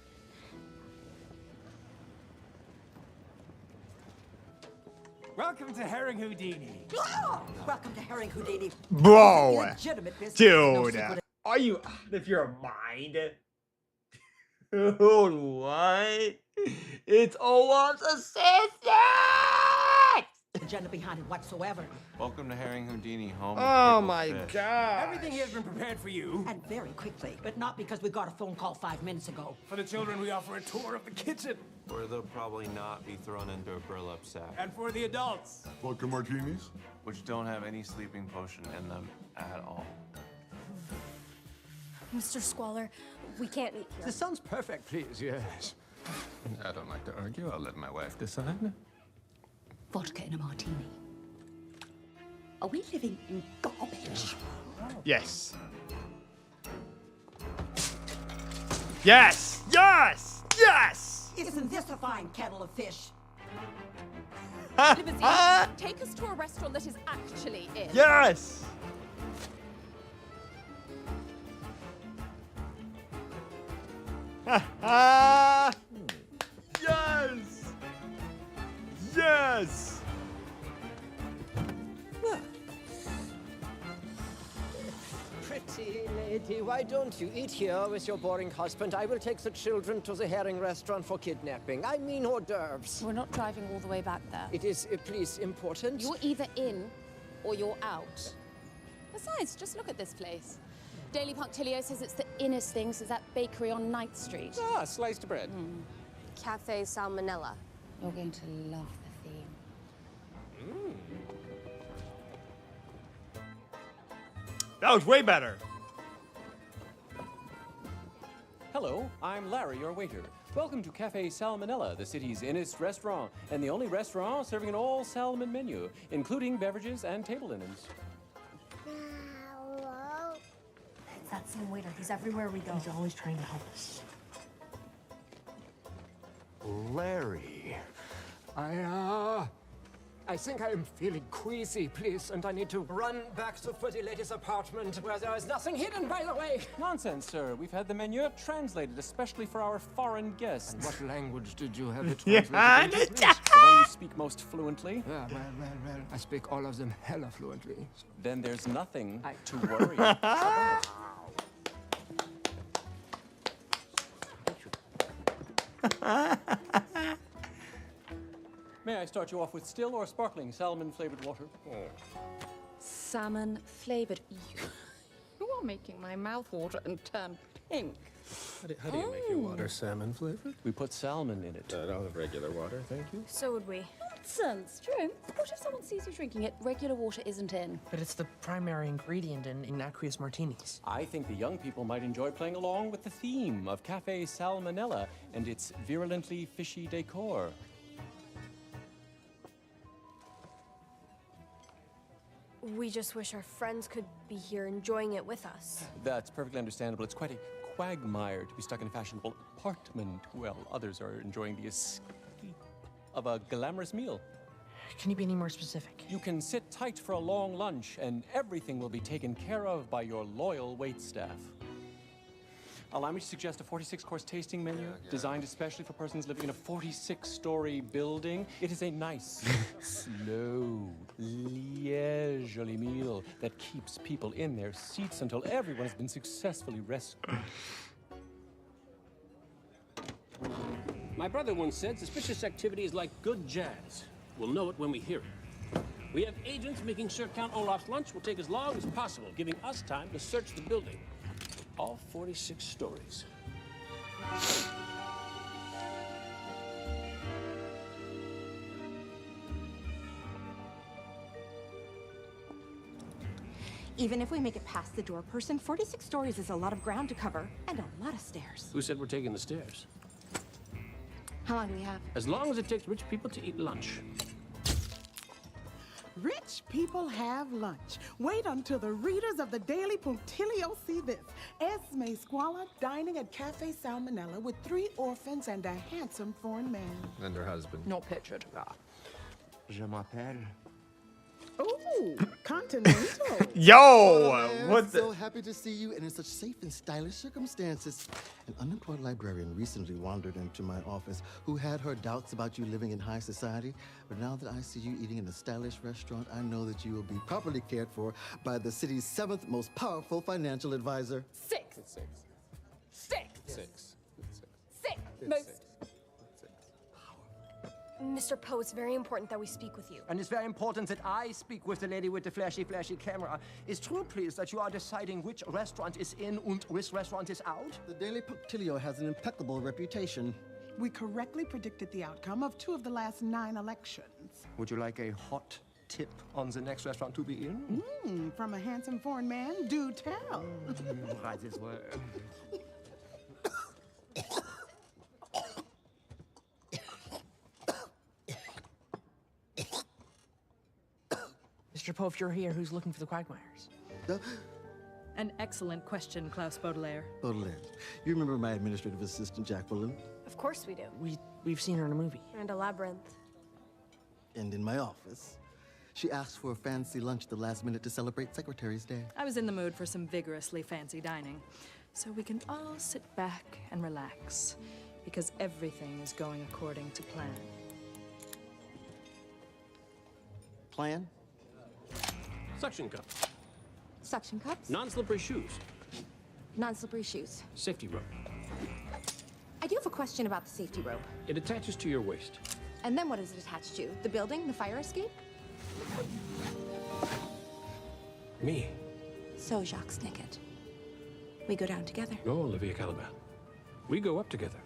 Welcome to Herring Houdini. Welcome to Herring Houdini. Bro, Legitimate business. No dude, secret. are you out of your mind? Dude, what? It's almost a sister! Agenda behind it whatsoever. Welcome to Herring Houdini, home. Oh my god. Everything here has been prepared for you. And very quickly, but not because we got a phone call 5 minutes ago. For the children, we offer a tour of the kitchen. Where they'll probably not be thrown into a burlap sack. And for the adults. Vodka martinis? Which don't have any sleeping potion in them at all. Mr. Squalor, we can't eat here. The sounds perfect, please, yes. I don't like to argue. I'll let my wife decide. Vodka in a martini. Are we living in garbage? Yes. Yes! Yes! Yes! Isn't this a fine kettle of fish? Limousine, take us to a restaurant that is actually in. Yes! Yes! Yes! Pretty lady, why don't you eat here with your boring husband? I will take the children to the herring restaurant for kidnapping. I mean hors d'oeuvres. We're not driving all the way back there. It is, please, important. You're either in or you're out. Besides, just look at this place. Daily Punctilio says it's the innest thing since that bakery on Ninth Street. Ah, sliced bread. Cafe Salmonella. You're going to love the theme. That was way better. Hello, I'm Larry, your waiter. Welcome to Cafe Salmonella, the city's innest restaurant, and the only restaurant serving an all-salmon menu, including beverages and table linens. It's that same waiter. He's everywhere we go. He's always trying to help us. Larry, I think I am feeling queasy, please, and I need to run back to Pretty Lady's apartment where there is nothing hidden, by the way. Nonsense, sir. We've had the menu translated especially for our foreign guests. And what language did you have it Yeah, translated into, please? The one you speak most fluently. Yeah, well. I speak all of them hella fluently. Then there's nothing to worry about. May I start you off with still or sparkling salmon-flavored water? Salmon flavored. You are making my mouth water and turn pink. How do you make your water salmon flavored? We put salmon in it. I'll have regular water, thank you. So would we. Nonsense, Drew. What if someone sees you drinking it? Regular water isn't in. But it's the primary ingredient in aqueous martinis. I think the young people might enjoy playing along with the theme of Cafe Salmonella and its virulently fishy decor. We just wish our friends could be here enjoying it with us. That's perfectly understandable. It's quite a quagmire to be stuck in a fashionable apartment while others are enjoying the escape of a glamorous meal. Can you be any more specific? You can sit tight for a long lunch, and everything will be taken care of by your loyal waitstaff. Allow me to suggest a 46-course tasting menu designed especially for persons living in a 46-story building. It is a nice, slow, leisurely meal that keeps people in their seats until everyone has been successfully rescued. My brother once said suspicious activity is like good jazz. We'll know it when we hear it. We have agents making sure Count Olaf's lunch will take as long as possible, giving us time to search the building. All 46 stories. Even if we make it past the door person, 46 stories is a lot of ground to cover and a lot of stairs. Who said we're taking the stairs? How long do we have? As long as it takes rich people to eat lunch. Rich people have lunch. Wait until the readers of the Daily Punctilio see this. Esme Squalor dining at Cafe Salmonella with 3 orphans and a handsome foreign man. And her husband. Not pictured. Je m'appelle. Ooh, continental. Yo, Man, what I'm the? so happy to see you and in such safe and stylish circumstances. An unemployed librarian recently wandered into my office who had her doubts about you living in high society. But now that I see you eating in a stylish restaurant, I know that you will be properly cared for by the city's 7th most powerful financial advisor. Six. Most. Mr. Poe, it's very important that we speak with you. And it's very important that I speak with the lady with the flashy camera. Is true, please, that you are deciding which restaurant is in and which restaurant is out? The Daily Punctilio has an impeccable reputation. We correctly predicted the outcome of 2 of the last 9 elections. Would you like a hot tip on the next restaurant to be in? From a handsome foreign man, do tell. Right this way. Mr. Poe, if you're here, who's looking for the Quagmires? An excellent question, Klaus Baudelaire. Baudelaire, you remember my administrative assistant, Jacqueline? Of course we do. We've seen her in a movie. And a labyrinth. And in my office. She asked for a fancy lunch at the last minute to celebrate Secretary's Day. I was in the mood for some vigorously fancy dining, so we can all sit back and relax, because everything is going according to plan. Plan? Suction cups. Suction cups? Non-slippery shoes. Non-slippery shoes. Safety rope. I do have a question about the safety rope. It attaches to your waist. And then what is it attached to? The building? The fire escape? Me. So, Jacques Snicket. We go down together. No, Olivia Caliban. We go up together.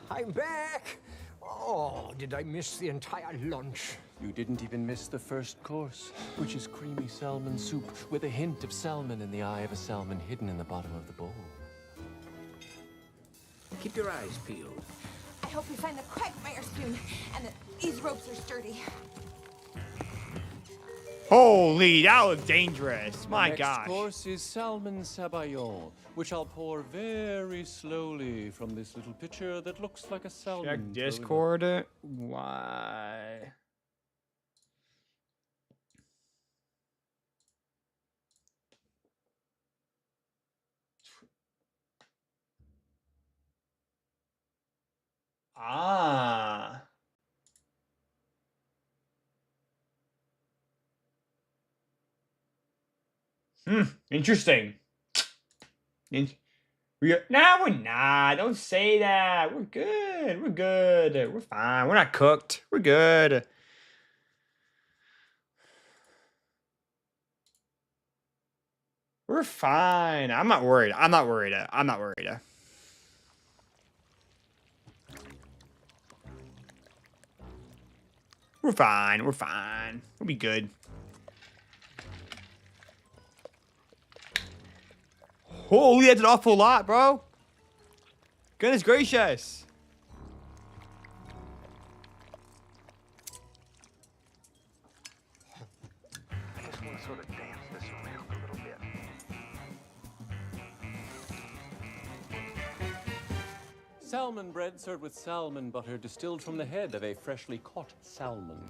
I'm back! Oh, did I miss the entire lunch? You didn't even miss the first course, which is creamy salmon soup with a hint of salmon in the eye of a salmon hidden in the bottom of the bowl. Keep your eyes peeled. I hope we find the quagmire spoon and that these ropes are sturdy. Holy, that was dangerous. My Next gosh. course is salmon sabayon, which I'll pour very slowly from this little pitcher that looks like a salmon. Check Discord. Why? Ah. Interesting. We're not. Don't say that. We're good. We're good. We're fine. We're not cooked. We're good. We're fine. I'm not worried. I'm not worried. I'm not worried. We're fine. We're fine. We'll be good. Holy, that's an awful lot, bro. Goodness gracious. I just want to sort of dance this around a little bit. Salmon bread served with salmon butter distilled from the head of a freshly caught salmon.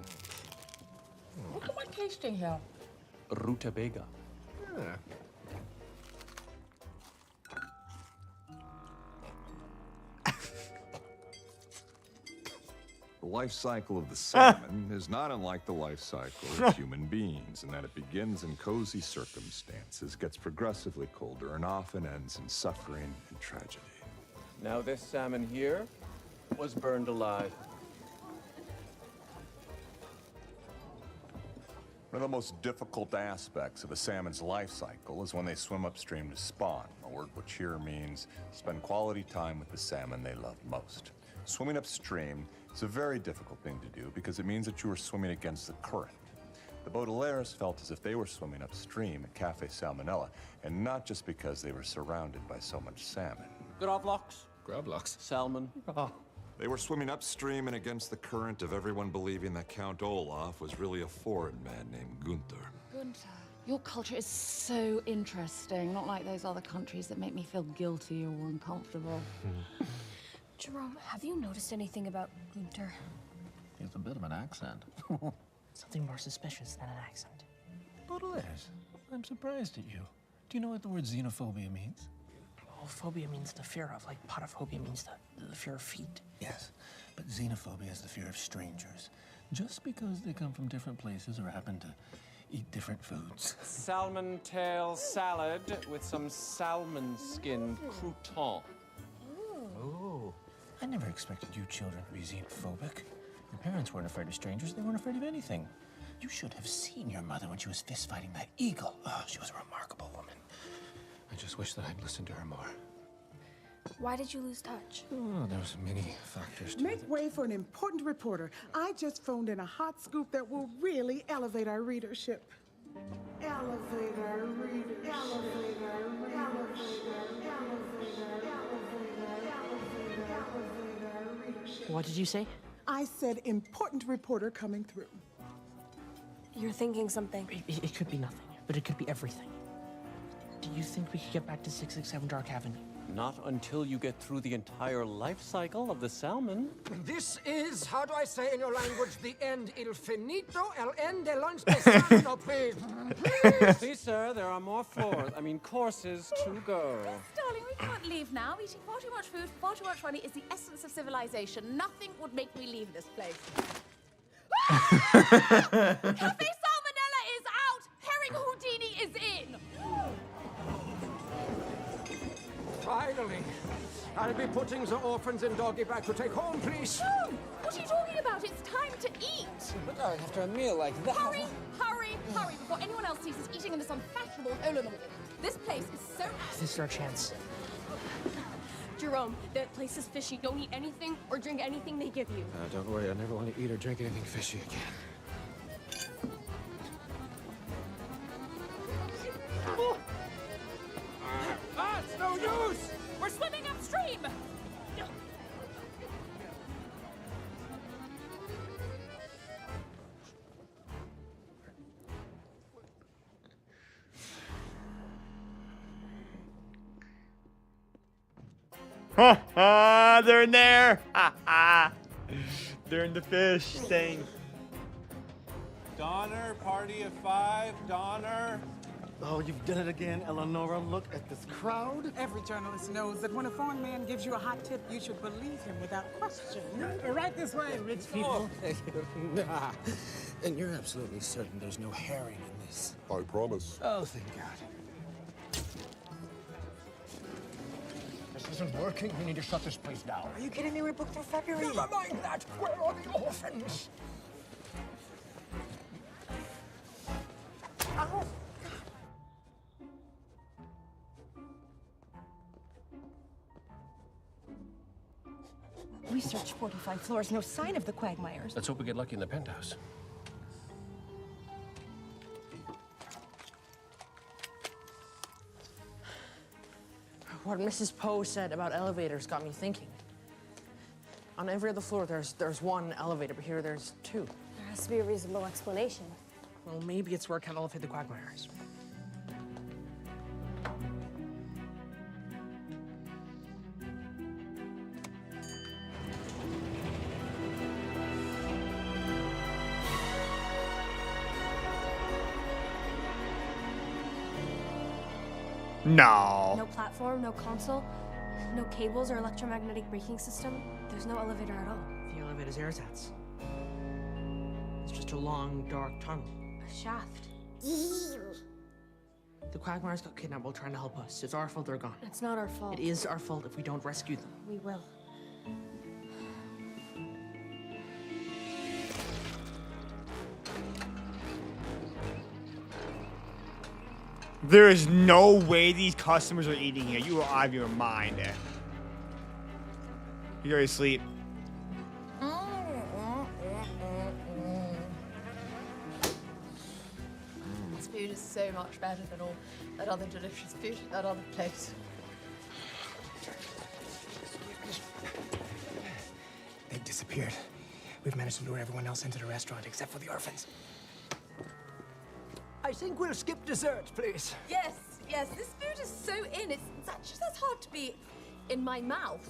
What am I tasting here? Rutabaga. Yeah. The life cycle of the salmon is not unlike the life cycle of human beings, in that it begins in cozy circumstances, gets progressively colder, and often ends in suffering and tragedy. Now this salmon here was burned alive. One of the most difficult aspects of a salmon's life cycle is when they swim upstream to spawn, a word which here means spend quality time with the salmon they love most. Swimming upstream is a very difficult thing to do because it means that you are swimming against the current. The Baudelaires felt as if they were swimming upstream at Cafe Salmonella, and not just because they were surrounded by so much salmon. Gravlocks. Gravlocks? Salmon. They were swimming upstream and against the current of everyone believing that Count Olaf was really a foreign man named Gunther. Gunther, your culture is so interesting. Not like those other countries that make me feel guilty or uncomfortable. Jerome, have you noticed anything about Gunther? He has a bit of an accent. Something more suspicious than an accent. Baudelaires, I'm surprised at you. Do you know what the word xenophobia means? Oh, phobia means the fear of, like potophobia means the fear of feet. Yes, but xenophobia is the fear of strangers. Just because they come from different places or happen to eat different foods. Salmon tail salad with some salmon skin crouton. Oh. I never expected you children to be xenophobic. Your parents weren't afraid of strangers. They weren't afraid of anything. You should have seen your mother when she was fist fighting that eagle. Oh, she was a remarkable woman. I just wish that I'd listened to her more. Why did you lose touch? Oh, there were many factors to Make it. way for an important reporter. I just phoned in a hot scoop that will really elevate our readership. Elevate our readership. Elevate our readership. What did you say? I said important reporter coming through. You're thinking something. It could be nothing, but it could be everything. Do you think we could get back to 667 Dark Avenue? Not until you get through the entire life cycle of the salmon. This is, how do I say in your language, the end. Il finito, el ende lunch no, please. Please, sir, there are more floors. Courses to go. Darling, we can't leave now. Eating far too much food, far too much money is the essence of civilization. Nothing would make me leave this place. Cafe Salmonella is out! Herring Houdini is in! Finally. I'll be putting the orphans in doggy bag to take home, please. No! What are you talking about? It's time to eat! But after a meal like that... Hurry, hurry, hurry, before anyone else sees us eating in this unfashionable hole in the wall. This place is so... This is our chance. Jerome, that place is fishy. Don't eat anything or drink anything they give you. Don't worry, I never want to eat or drink anything fishy again. It's no use! We're swimming upstream! Ha ha! They're in there! Ha ha! They're in the fish thing. Donner, party of 5, Donner. Oh, you've done it again, Eleonora. Look at this crowd. Every journalist knows that when a foreign man gives you a hot tip, you should believe him without question. Right this way, rich people. Nah. And you're absolutely certain there's no herring in this? I promise. Oh, thank God. This isn't working. We need to shut this place down. Are you kidding me? We're booked for February. Never mind that. Where are the orphans? Ow. We searched 45 floors, no sign of the Quagmires. Let's hope we get lucky in the penthouse. What Mrs. Poe said about elevators got me thinking. On every other floor, there's one elevator, but here there's two. There has to be a reasonable explanation. Well, maybe it's where Candle hid the Quagmires. No. No platform, no console, no cables or electromagnetic braking system. There's no elevator at all. The elevator's ersatz. It's just a long, dark tunnel. A shaft. The Quagmires got kidnapped while trying to help us. It's our fault they're gone. It's not our fault. It is our fault if we don't rescue them. We will. There is no way these customers are eating here. You are out of your mind. You're asleep. This food is so much better than all that other delicious food at that other place. They've disappeared. We've managed to lure everyone else into the restaurant except for the orphans. I think we'll skip dessert, please. Yes, yes, this food is so in. It's actually that's hard to be in my mouth.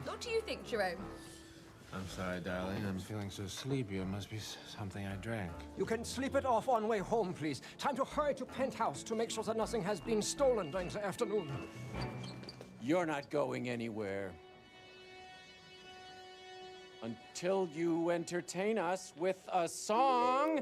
What do you think, Jerome? I'm sorry, darling. I'm feeling so sleepy. It must be something I drank. You can sleep it off on way home, please. Time to hurry to Penthouse to make sure that nothing has been stolen during the afternoon. You're not going anywhere. Until you entertain us with a song.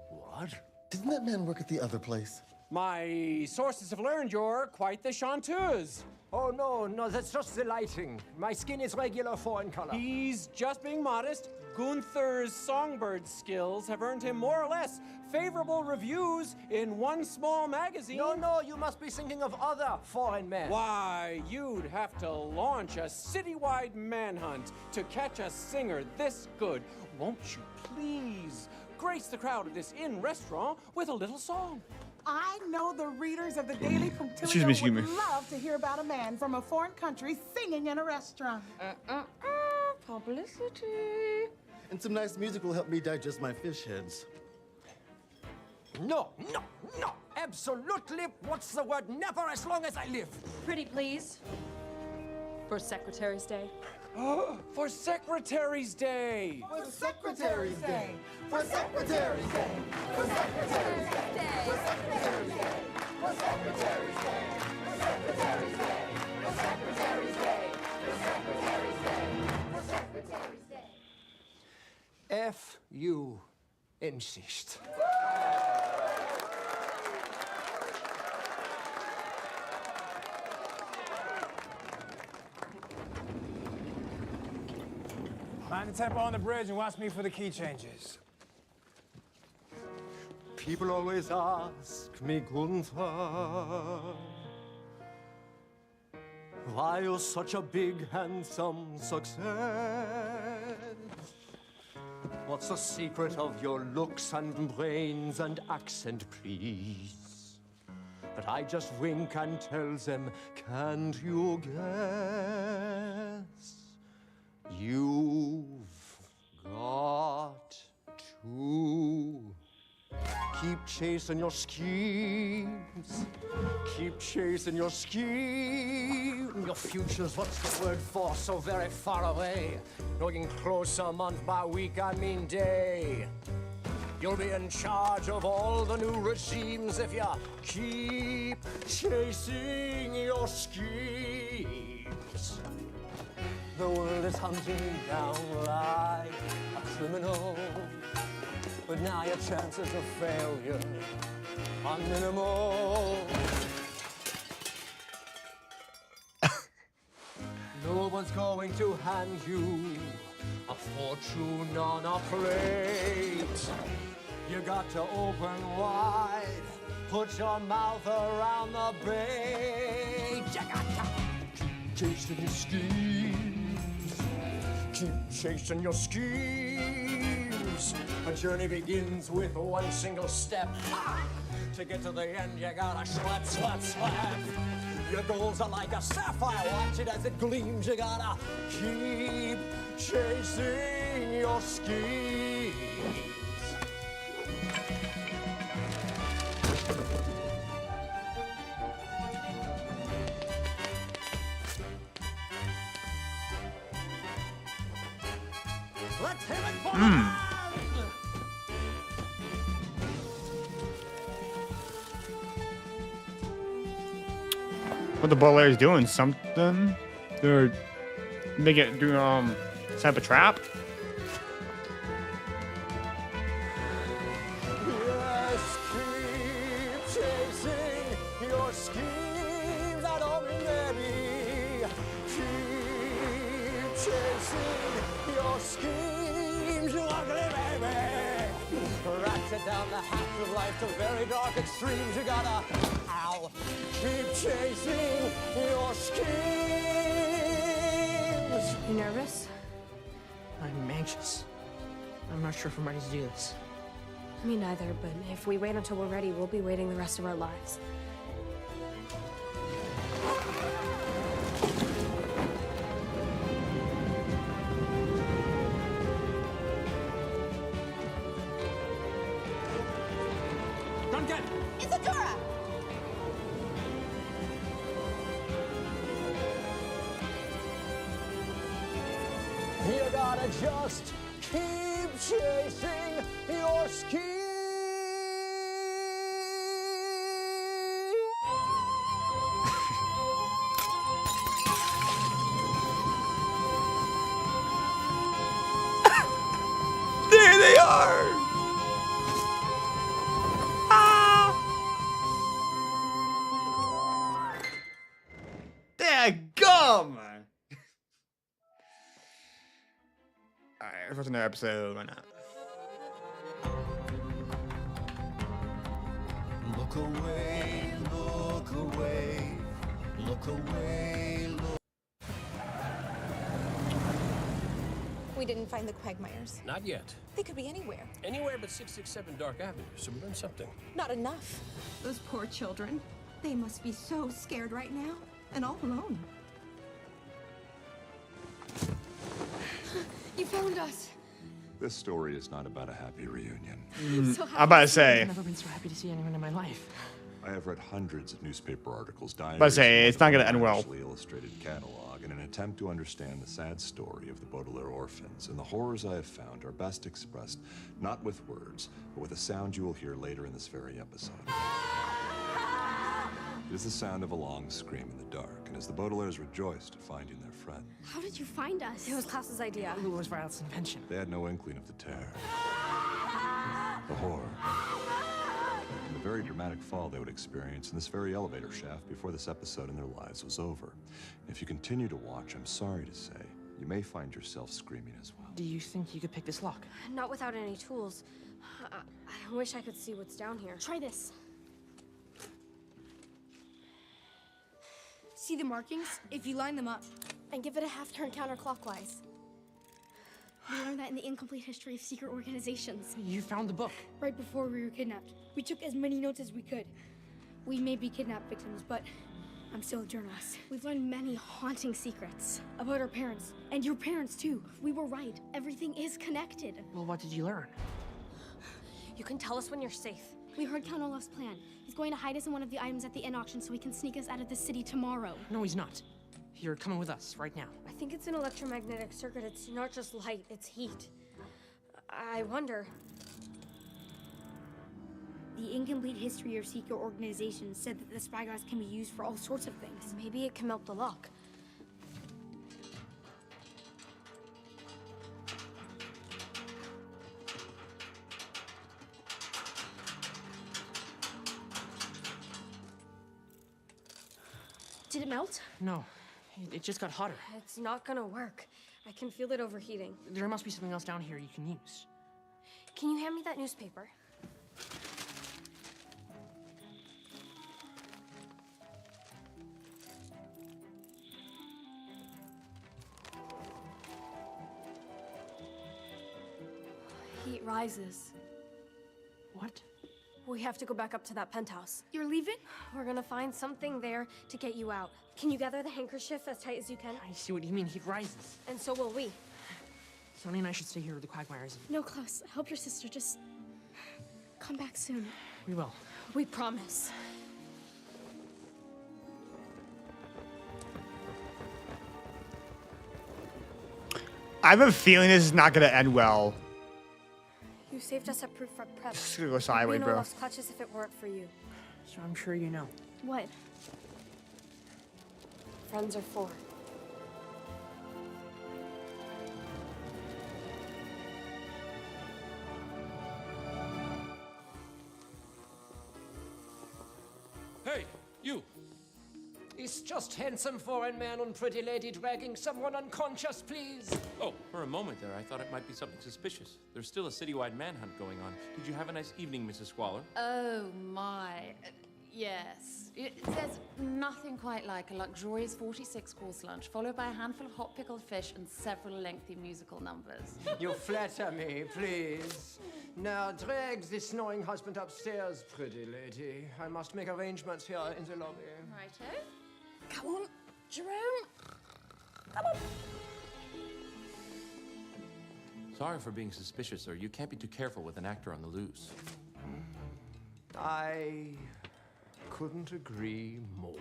What? Didn't that man work at the other place? My sources have learned you're quite the chanteuse. Oh, no, that's just the lighting. My skin is regular fawn color. He's just being modest. Gunther's songbird skills have earned him more or less favorable reviews in one small magazine. No, you must be thinking of other foreign men. Why, you'd have to launch a citywide manhunt to catch a singer this good. Won't you please grace the crowd of this inn restaurant with a little song? I know the readers of the Daily Excuse Punctilio me. would love to hear about a man from a foreign country singing in a restaurant. Publicity. And some nice music will help me digest my fish heads. No. Absolutely. What's the word? Never as long as I live. Pretty please. For Secretary's Day. For Secretary's Day! For Secretary's Day! For Secretary's Day! For Secretary's Day! For Secretary's Day! For Secretary's Day! For Secretary's Day! For Secretary's Day! For Secretary's Day! For Secretary's Day! F you insist. Mind the tempo on the bridge and watch me for the key changes. People always ask me, Gunther, why you're such a big, handsome success? What's the secret of your looks and brains and accent, please? But I just wink and tell them, can't you guess? You've got to keep chasing your schemes. Keep chasing your scheme. Your future's, what's the word for, so very far away. Looking closer month by week, I mean day. You'll be in charge of all the new regimes if you keep chasing your schemes. The world is hunting you down like a criminal, but now your chances of failure are minimal. No one's going to hand you a fortune on a plate. You got to open wide, put your mouth around the bait. You got to keep chasing your schemes. Keep chasing your schemes. A journey begins with one single step. To get to the end, you gotta slap, slap, slap. Your goals are like a sapphire. Watch it as it gleams. You gotta keep chasing your schemes. Let's hear it for the band! What the Bolaires doing? Something? They're doing set up a trap? chasing your schemes, you ugly baby. Ratchet down the hatch of life to very dark extremes. You gotta, ow, keep chasing your schemes. You nervous? I'm anxious. I'm not sure if I'm ready to do this. Me neither, but if we wait until we're ready, we'll be waiting the rest of our lives. Duncan! Isadora! You gotta just keep chasing your schemes. There they are! Ah! Dadgum! Alright, let's watch another episode. Why not? Look away, look away, look away, look. We didn't find the Quagmires. Not yet. They could be anywhere. Anywhere but 667 Dark Avenue, so we learned something. Not enough. Those poor children. They must be so scared right now and all alone. You found us. This story is not about a happy reunion. I'm about to say. I've never been so happy to see anyone in my life. I have read hundreds of newspaper articles, diaries, About to say, it's not gonna end well. actually illustrated catalog in an attempt to understand the sad story of the Baudelaire orphans, and the horrors I have found are best expressed not with words, but with a sound you will hear later in this very episode. It is the sound of a long scream in the dark, and as the Baudelaires rejoiced at finding their friend, How did you find us? It was Klaus's idea. It was Violet's invention. they had no inkling of the terror, the horror, and the very dramatic fall they would experience in this very elevator shaft before this episode in their lives was over. And if you continue to watch, I'm sorry to say, you may find yourself screaming as well. Do you think you could pick this lock? Not without any tools. I wish I could see what's down here. Try this. See the markings? If you line them up and give it a half turn counterclockwise. We learned that in the incomplete history of secret organizations. You found the book. Right before we were kidnapped. We took as many notes as we could. We may be kidnapped victims, but I'm still a journalist. We've learned many haunting secrets about our parents, and your parents too. We were right. Everything is connected. Well, what did you learn? You can tell us when you're safe. We heard Count Olaf's plan. He's going to hide us in one of the items at the end auction so he can sneak us out of the city tomorrow. No, he's not. You're coming with us right now. I think it's an electromagnetic circuit. It's not just light, it's heat. I wonder. The incomplete history of secret organizations said that the spyglass can be used for all sorts of things. Maybe it can melt the lock. Did it melt? No, it just got hotter. It's not gonna work. I can feel it overheating. There must be something else down here you can use. Can you hand me that newspaper? Heat rises. What? We have to go back up to that penthouse. You're leaving? We're gonna find something there to get you out. Can you gather the handkerchief as tight as you can? I see what you mean. Heat rises. And so will we. Sonny and I should stay here with the Quagmires. No, Klaus. Help your sister. Just come back soon. We will. We promise. I have a feeling this is not gonna end well. You saved us at Proof Front Prep. This is gonna go sideways, bro. Lost clutches if it weren't for you. So I'm sure you know. What? Friends are for. Hey, you. It's just handsome foreign man and pretty lady dragging someone unconscious, please. Oh, for a moment there, I thought it might be something suspicious. There's still a citywide manhunt going on. Did you have a nice evening, Mrs. Squalor? Oh my. Yes. There's nothing quite like a luxurious 46-course lunch, followed by a handful of hot pickled fish and several lengthy musical numbers. You flatter me, please. Now drag this snoring husband upstairs, pretty lady. I must make arrangements here in the lobby. Righto. Come on, Jerome. Come on. Sorry for being suspicious, sir. You can't be too careful with an actor on the loose. I couldn't agree more.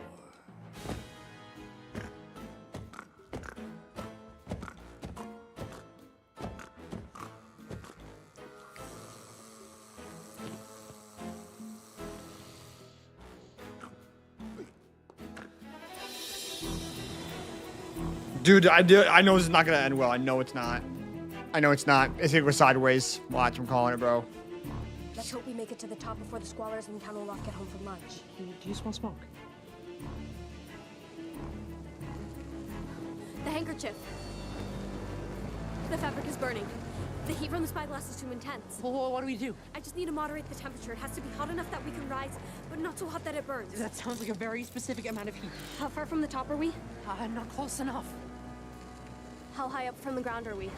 Dude, I know this is not gonna end well. I know it's not. I know it's not. It's gonna go sideways. Watch, I'm calling it, bro. Let's hope we make it to the top before the squalors in town will all get home from lunch. Do you smell smoke? The handkerchief. The fabric is burning. The heat from the spyglass is too intense. Well, what do we do? I just need to moderate the temperature. It has to be hot enough that we can rise, but not so hot that it burns. That sounds like a very specific amount of heat. How far from the top are we? Not close enough. How high up from the ground are we?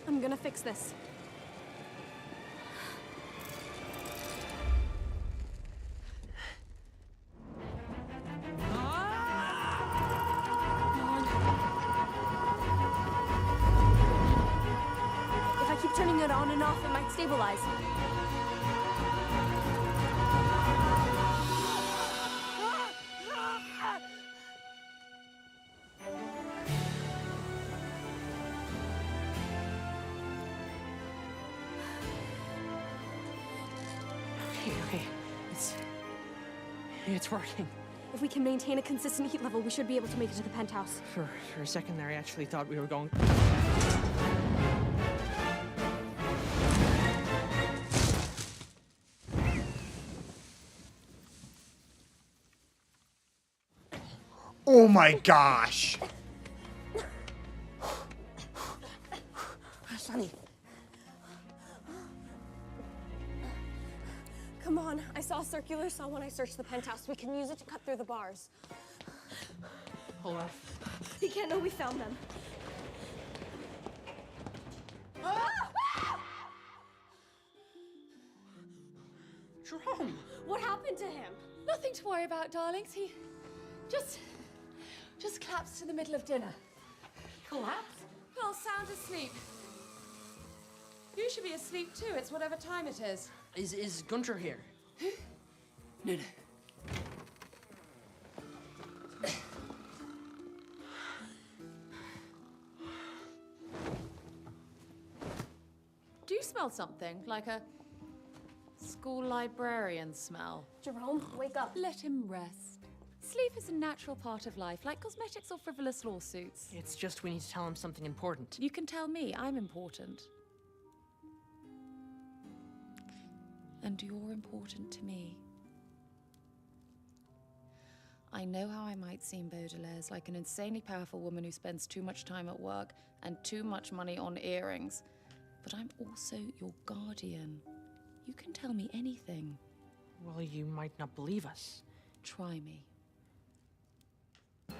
I'm gonna fix this. If I keep turning it on and off, it might stabilize. Okay. It's working. If we can maintain a consistent heat level, we should be able to make it to the penthouse. For a second there, I actually thought we were going... Oh my gosh. Sonny. Come on, I saw a circular saw when I searched the penthouse. We can use it to cut through the bars. Olaf. He can't know we found them. Jerome! What happened to him? Nothing to worry about, darlings. He just collapsed in the middle of dinner. Collapsed? Well, sound asleep. You should be asleep too. It's whatever time it is. Is Gunter here? No. Do you smell something? Like a school librarian smell? Jerome, wake up. Let him rest. Sleep is a natural part of life, like cosmetics or frivolous lawsuits. It's just we need to tell him something important. You can tell me I'm important. And you're important to me. I know how I might seem, Baudelaire's, like an insanely powerful woman who spends too much time at work and too much money on earrings. But I'm also your guardian. You can tell me anything. Well, you might not believe us. Try me.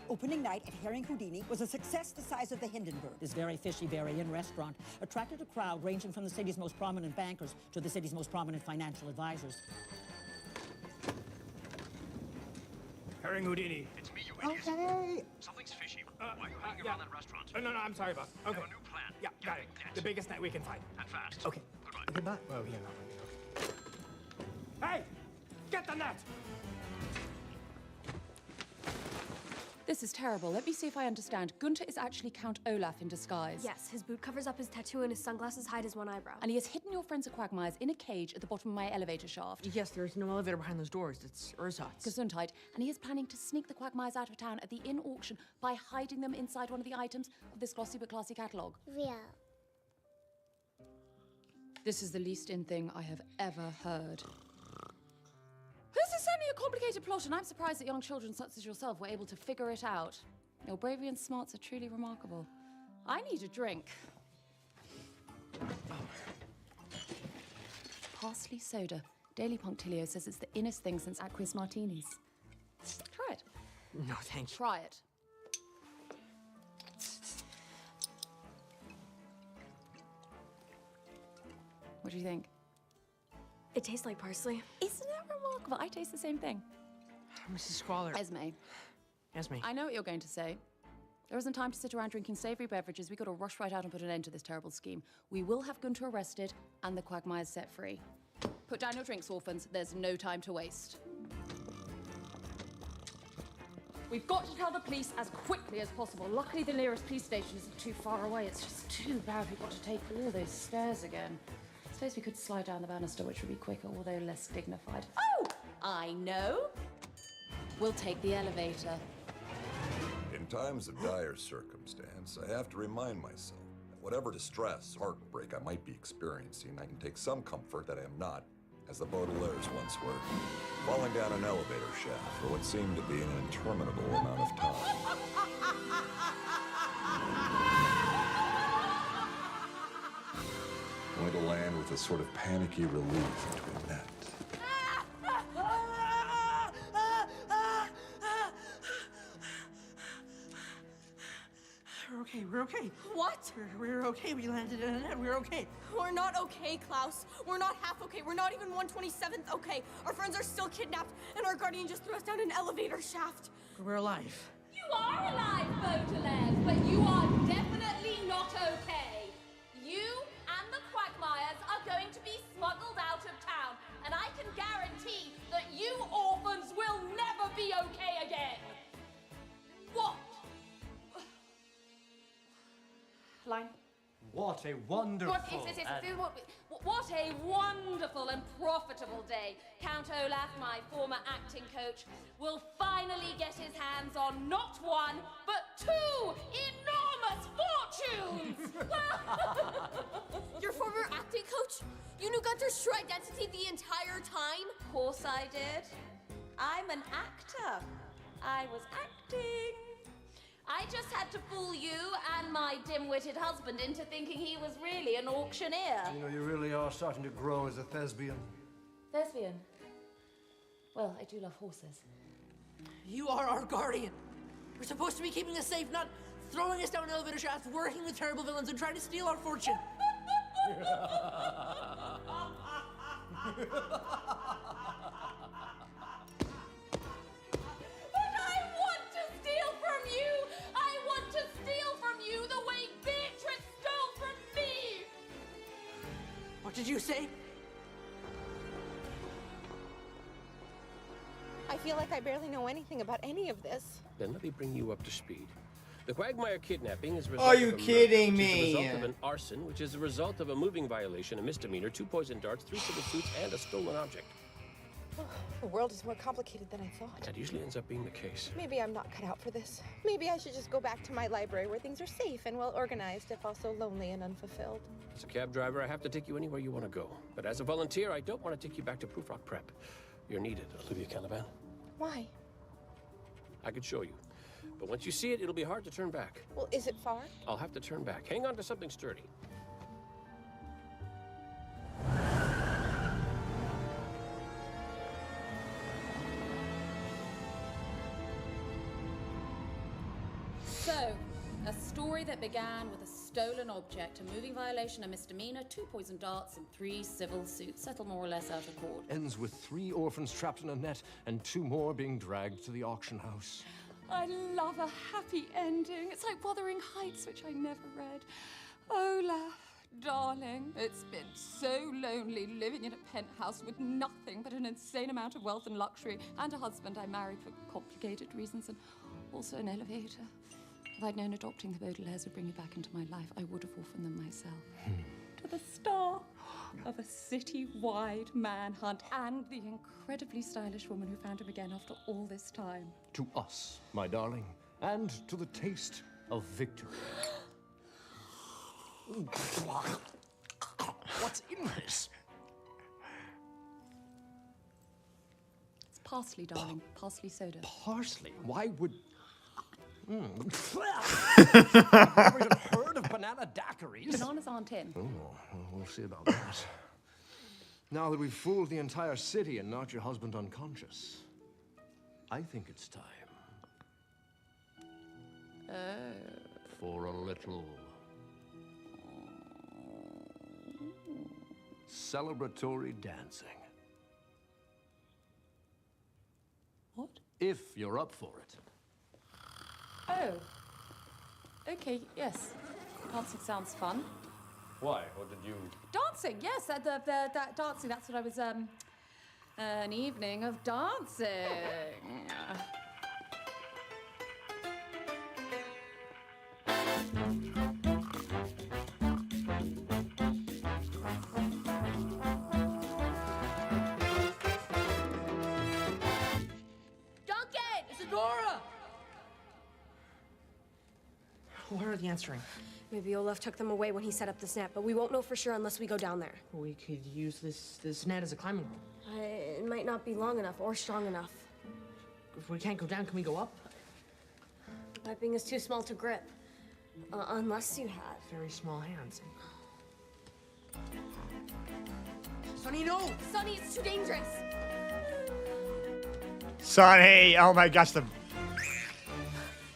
Opening night at Herring Houdini was a success the size of the Hindenburg. This very fishy, very in restaurant attracted a crowd ranging from the city's most prominent bankers to the city's most prominent financial advisors. Herring Houdini. It's me, you idiot. Okay. Something's fishy. Why are you Yeah. around that restaurant? No, I'm sorry, boss. I Okay. have a new plan. Yeah, got it. The biggest net we can find. And fast. Okay. Goodbye. Goodbye. Oh, yeah, no. Okay. Hey! Get the net! This is terrible. Let me see if I understand. Gunter is actually Count Olaf in disguise. Yes, his boot covers up his tattoo and his sunglasses hide his one eyebrow. And he has hidden your friends at Quagmire's in a cage at the bottom of my elevator shaft. Yes, there's no elevator behind those doors. It's Erzat's. Gesundheit. And he is planning to sneak the Quagmires out of town at the inn auction by hiding them inside one of the items of this glossy but classy catalogue. Real. This is the least in thing I have ever heard. complicated plot, and I'm surprised that young children such as yourself were able to figure it out. Your bravery and smarts are truly remarkable. I need a drink. Parsley soda. Daily Punctilio says it's the innest thing since Aqueous Martinis. Try it. No, thank you. Try it. What do you think? It tastes like parsley. Isn't it remarkable? I taste the same thing. Mrs. Squalor. Esme. Esme. I know what you're going to say. There isn't time to sit around drinking savory beverages. We've got to rush right out and put an end to this terrible scheme. We will have Gunter arrested and the Quagmires set free. Put down your drinks, orphans. There's no time to waste. We've got to tell the police as quickly as possible. Luckily, the nearest police station isn't too far away. It's just too bad we've got to take all those stairs again. I suppose we could slide down the banister, which would be quicker, although less dignified. Oh, I know. We'll take the elevator. In times of dire circumstance, I have to remind myself that whatever distress, heartbreak I might be experiencing, I can take some comfort that I am not, as the Baudelaires once were, falling down an elevator shaft for what seemed to be an interminable amount of time. Only to land with a sort of panicky relief between that. We're okay, we're okay. What? We're okay, we landed in a net, we're okay. We're not okay, Klaus. We're not half okay. We're not even 1/27th okay. Our friends are still kidnapped, and our guardian just threw us down an elevator shaft. We're alive. You are alive, Baudelaire, but you are definitely not okay. You and the Quagmires are going to be smuggled out of town, and I can guarantee that you orphans will never be okay again. What? Line. What a wonderful... What a wonderful and profitable day. Count Olaf, my former acting coach, will finally get his hands on not one, but two enormous fortunes! Your former acting coach? You knew Gunter's true identity the entire time? Of course I did. I'm an actor. I was acting. I just had to fool you and my dim-witted husband into thinking he was really an auctioneer. You know, you really are starting to grow as a thespian. Thespian? Well, I do love horses. You are our guardian. We're supposed to be keeping us safe, not throwing us down elevator shafts, working with terrible villains, and trying to steal our fortune. What did you say? I feel like I barely know anything about any of this. Then let me bring you up to speed. The Quagmire kidnapping is a result Are you of a murder, kidding which is me? a result of an arson, which is a result of a moving violation, a misdemeanor, 2 poisoned darts, 3 civil suits, and a stolen object. The world is more complicated than I thought. That usually ends up being the case. Maybe I'm not cut out for this. Maybe I should just go back to my library where things are safe and well organized, if also lonely and unfulfilled. As a cab driver, I have to take you anywhere you want to go. But as a volunteer, I don't want to take you back to Proof Rock Prep. You're needed, Olivia Caliban. Why? I could show you. But once you see it, it'll be hard to turn back. Well, is it far? I'll have to turn back. Hang on to something sturdy. So, a story that began with a stolen object, a moving violation, a misdemeanor, 2 poisoned darts, and 3 civil suits, settled more or less out of court. Ends with 3 orphans trapped in a net and 2 more being dragged to the auction house. I love a happy ending. It's like Wuthering Heights, which I never read. Olaf, darling, it's been so lonely living in a penthouse with nothing but an insane amount of wealth and luxury, and a husband I married for complicated reasons, and also an elevator. If I'd known adopting the Baudelaires would bring me back into my life, I would have orphaned them myself. To the star of a city-wide manhunt and the incredibly stylish woman who found him again after all this time. To us, my darling, and to the taste of victory. What's in this? It's Parsley, darling. Parsley soda. Parsley? Why would... I've never even heard of banana daiquiris. Bananas aren't in. Oh, well, we'll see about that. Now that we've fooled the entire city and knocked your husband unconscious, I think it's time for a little celebratory dancing. What? If you're up for it. Oh. Okay, yes. Dancing sounds fun. Why? What did you... Dancing, yes. That dancing, that's what I was, an evening of dancing. Duncan! Isadora! Where are the answering? Maybe Olaf took them away when he set up this net, but we won't know for sure unless we go down there. We could use this net as a climbing wall. It might not be long enough or strong enough. If we can't go down, can we go up? The piping is too small to grip. Unless you have very small hands. Sonny, no! Sonny, it's too dangerous! Sonny! Oh my gosh, the...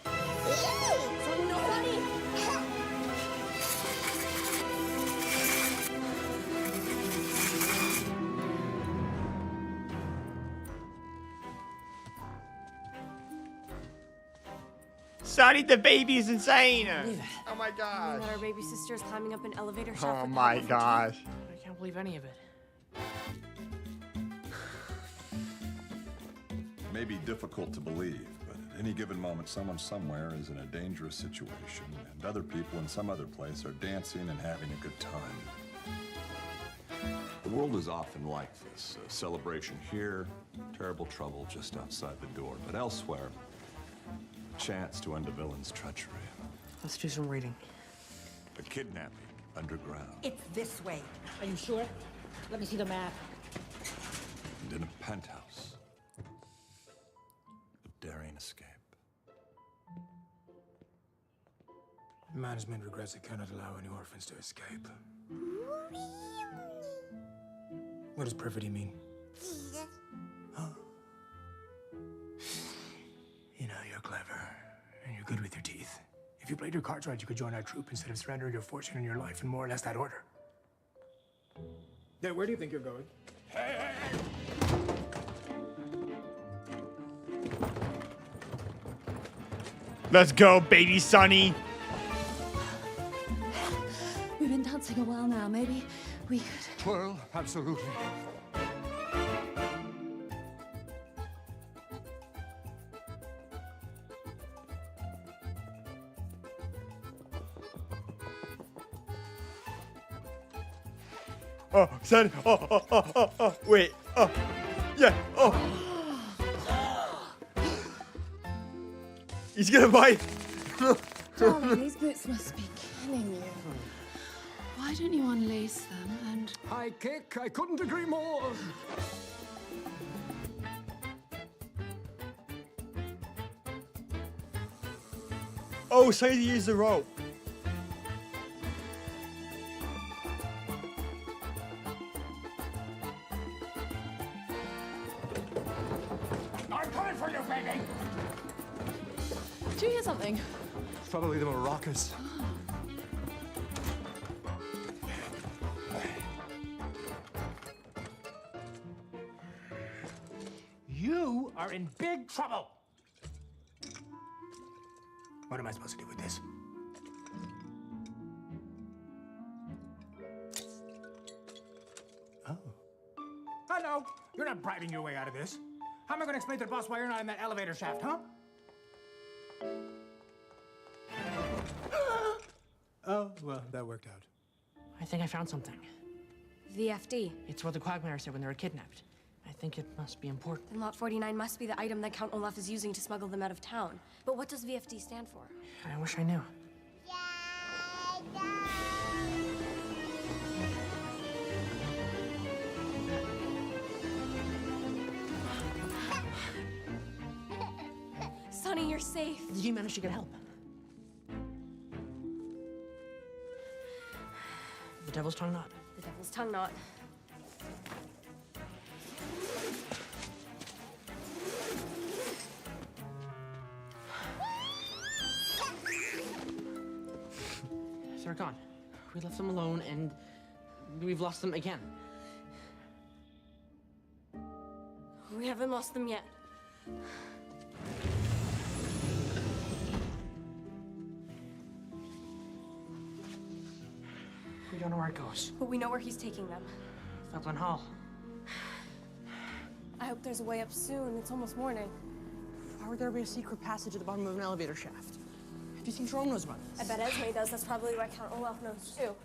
Sonny, no! Sonny! Sonny, the baby is insane! Oh my Knowing gosh. that our baby sister is climbing up an elevator shaft. Oh with my Olaf gosh. I can't believe any of it. It may be difficult to believe, but at any given moment, someone somewhere is in a dangerous situation, and other people in some other place are dancing and having a good time. The world is often like this. A celebration here, terrible trouble just outside the door. But elsewhere, a chance to end a villain's treachery. Let's do some reading. A kidnapping underground. It's this way. Are you sure? Let me see the map. And in a penthouse. A daring escape. Management regrets it cannot allow any orphans to escape. What does perfidy mean? Huh? You know, you're clever, and you're good with your teeth. If you played your cards right, you could join our troop instead of surrendering your fortune and your life in more or less that order. Yeah, where do you think you're going? Hey! Let's go, baby Sonny! We've been dancing a while now. Maybe we could... Well, absolutely. Oh, son. Wait. Oh. Yeah. Oh. He's gonna bite. Darling, these boots must be killing you. Why don't you unlace them and... High kick, I couldn't agree more. Oh, so he used the rope. I'm coming for you, baby! Do you hear something? It's probably the maracas. You are in big trouble! What am I supposed to do with this? Oh. Hello! You're not bribing your way out of this. How am I going to explain to the boss why you're not in that elevator shaft, huh? Oh, well, that worked out. I think I found something. VFD. It's what the Quagmire said when they were kidnapped. I think it must be important. Then Lot 49 must be the item that Count Olaf is using to smuggle them out of town. But what does VFD stand for? I wish I knew. Honey, you're safe. Did you manage to get help? The devil's tongue knot. The devil's tongue knot. They're gone. We left them alone, and we've lost them again. We haven't lost them yet. We don't know where it goes. But we know where he's taking them. Felton Hall. I hope there's a way up soon. It's almost morning. Why would there be a secret passage at the bottom of an elevator shaft? Do you think Jerome knows about this? I bet Esme does. That's probably what Count Olaf knows too.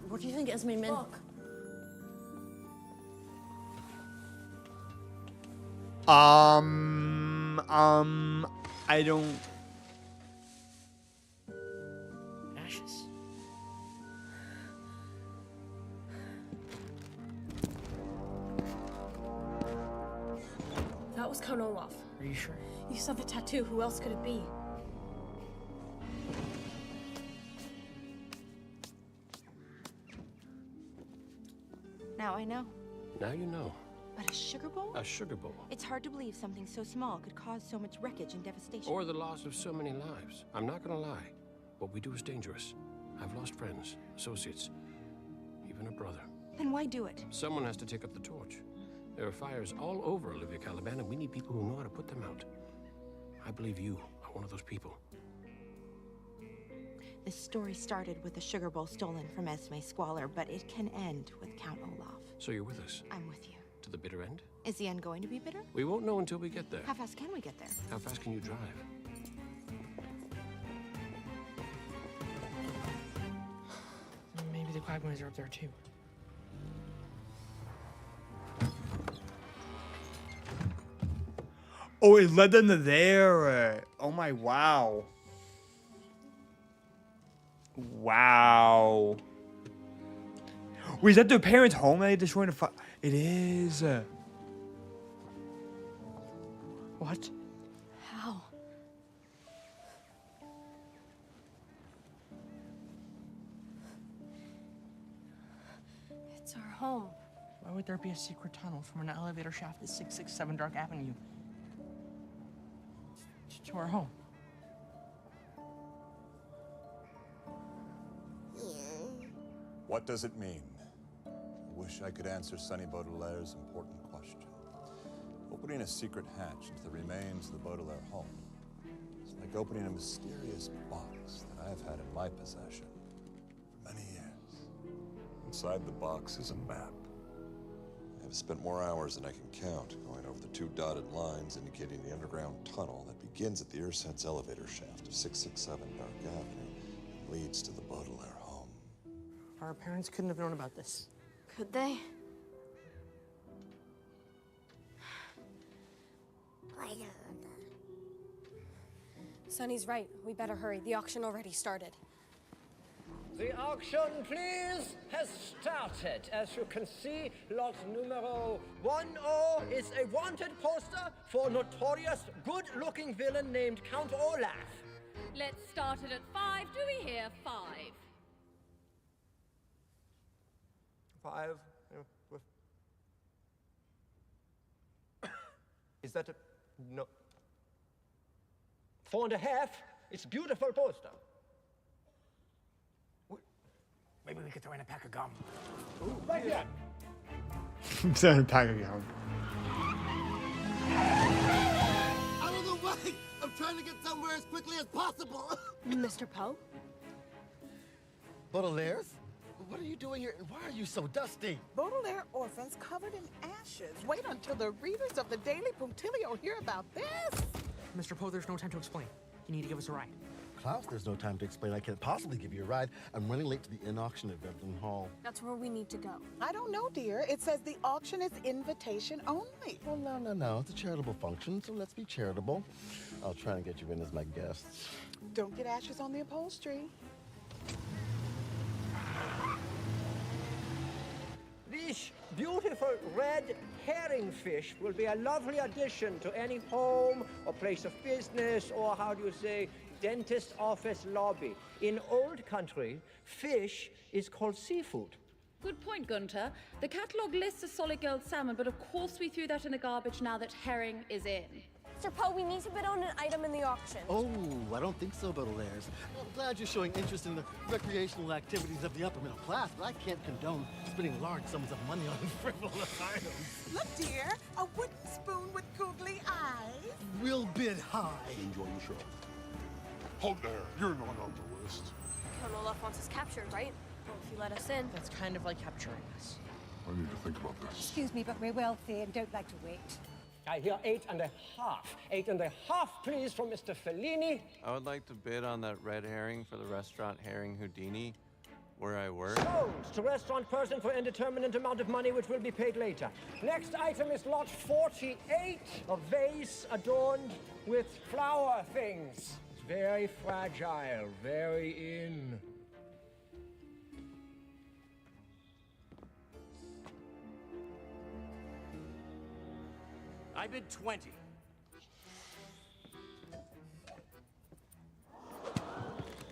What do you think Esme meant? Look. I don't. Ashes. That was Count Olaf. Are you sure? You saw the tattoo. Who else could it be? Now I know. Now you know. But a sugar bowl? A sugar bowl. It's hard to believe something so small could cause so much wreckage and devastation. Or the loss of so many lives. I'm not gonna lie. What we do is dangerous. I've lost friends, associates, even a brother. Then why do it? Someone has to take up the torch. There are fires all over Olivia Caliban, and we need people who know how to put them out. I believe you are one of those people. This story started with a sugar bowl stolen from Esme Squalor, but it can end with Count Olaf. So you're with us? I'm with you. To the bitter end? Is the end going to be bitter? We won't know until we get there. How fast can we get there? How fast can you drive? Maybe the Quagmires are up there too. Oh, it led them to there. Oh my, wow. Wow. Wait, is that their parents' home that they destroyed the fire? It is. What? How? It's our home. Why would there be a secret tunnel from an elevator shaft at 667 Dark Avenue to our home? What does it mean? I wish I could answer Sonny Baudelaire's important question. Opening a secret hatch into the remains of the Baudelaire home is like opening a mysterious box that I have had in my possession for many years. Inside the box is a map. I have spent more hours than I can count going over the two dotted lines indicating the underground tunnel that begins at the Ursense elevator shaft of 667 Dark Avenue and leads to the Baudelaire home. Our parents couldn't have known about this. Could they? Sonny's right. We better hurry. The auction already started. The auction, please, has started. As you can see, lot numero 10 is a wanted poster for a notorious, good-looking villain named Count Olaf. Let's start it at 5. Do we hear 5? 5. Is that a no? 4.5. It's beautiful poster. Maybe we could throw in a pack of gum. Ooh, right here. Send a pack of gum. Out of the way! I'm trying to get somewhere as quickly as possible. Mr. Poe? Baudelaire's? What are you doing here, and why are you so dusty? Baudelaire orphans covered in ashes. Wait until the readers of the Daily Punctilio hear about this. Mr. Poe, there's no time to explain. You need to give us a ride. Klaus, there's no time to explain. I can't possibly give you a ride. I'm running late to the in-auction at Beverton Hall. That's where we need to go. I don't know, dear. It says the auction is invitation only. Well, no. It's a charitable function, so let's be charitable. I'll try and get you in as my guest. Don't get ashes on the upholstery. The This beautiful red herring fish will be a lovely addition to any home or place of business, or how do you say, dentist office lobby. In old country, fish is called seafood. Good point, Gunter. The catalogue lists a solid gold salmon, but of course we threw that in the garbage now that herring is in. Mr. Poe, we need to bid on an item in the auction. Oh, I don't think so, Baudelaires. I'm glad you're showing interest in the recreational activities of the upper middle class, but I can't condone spending large sums of money on frivolous items. Look, dear, a wooden spoon with googly eyes. We'll bid high. Enjoy your show. Hold there. You're not on the list. Colonel Olaf wants us captured, right? Well, if you let us in. That's kind of like capturing us. I need to think about this. Excuse me, but we're wealthy and don't like to wait. I hear 8.5. 8.5, please, from Mr. Fellini. I would like to bid on that red herring for the restaurant Herring Houdini, where I work. Sold to restaurant person for indeterminate amount of money, which will be paid later. Next item is lot 48, a vase adorned with flower things. It's very fragile, very in. I bid 20.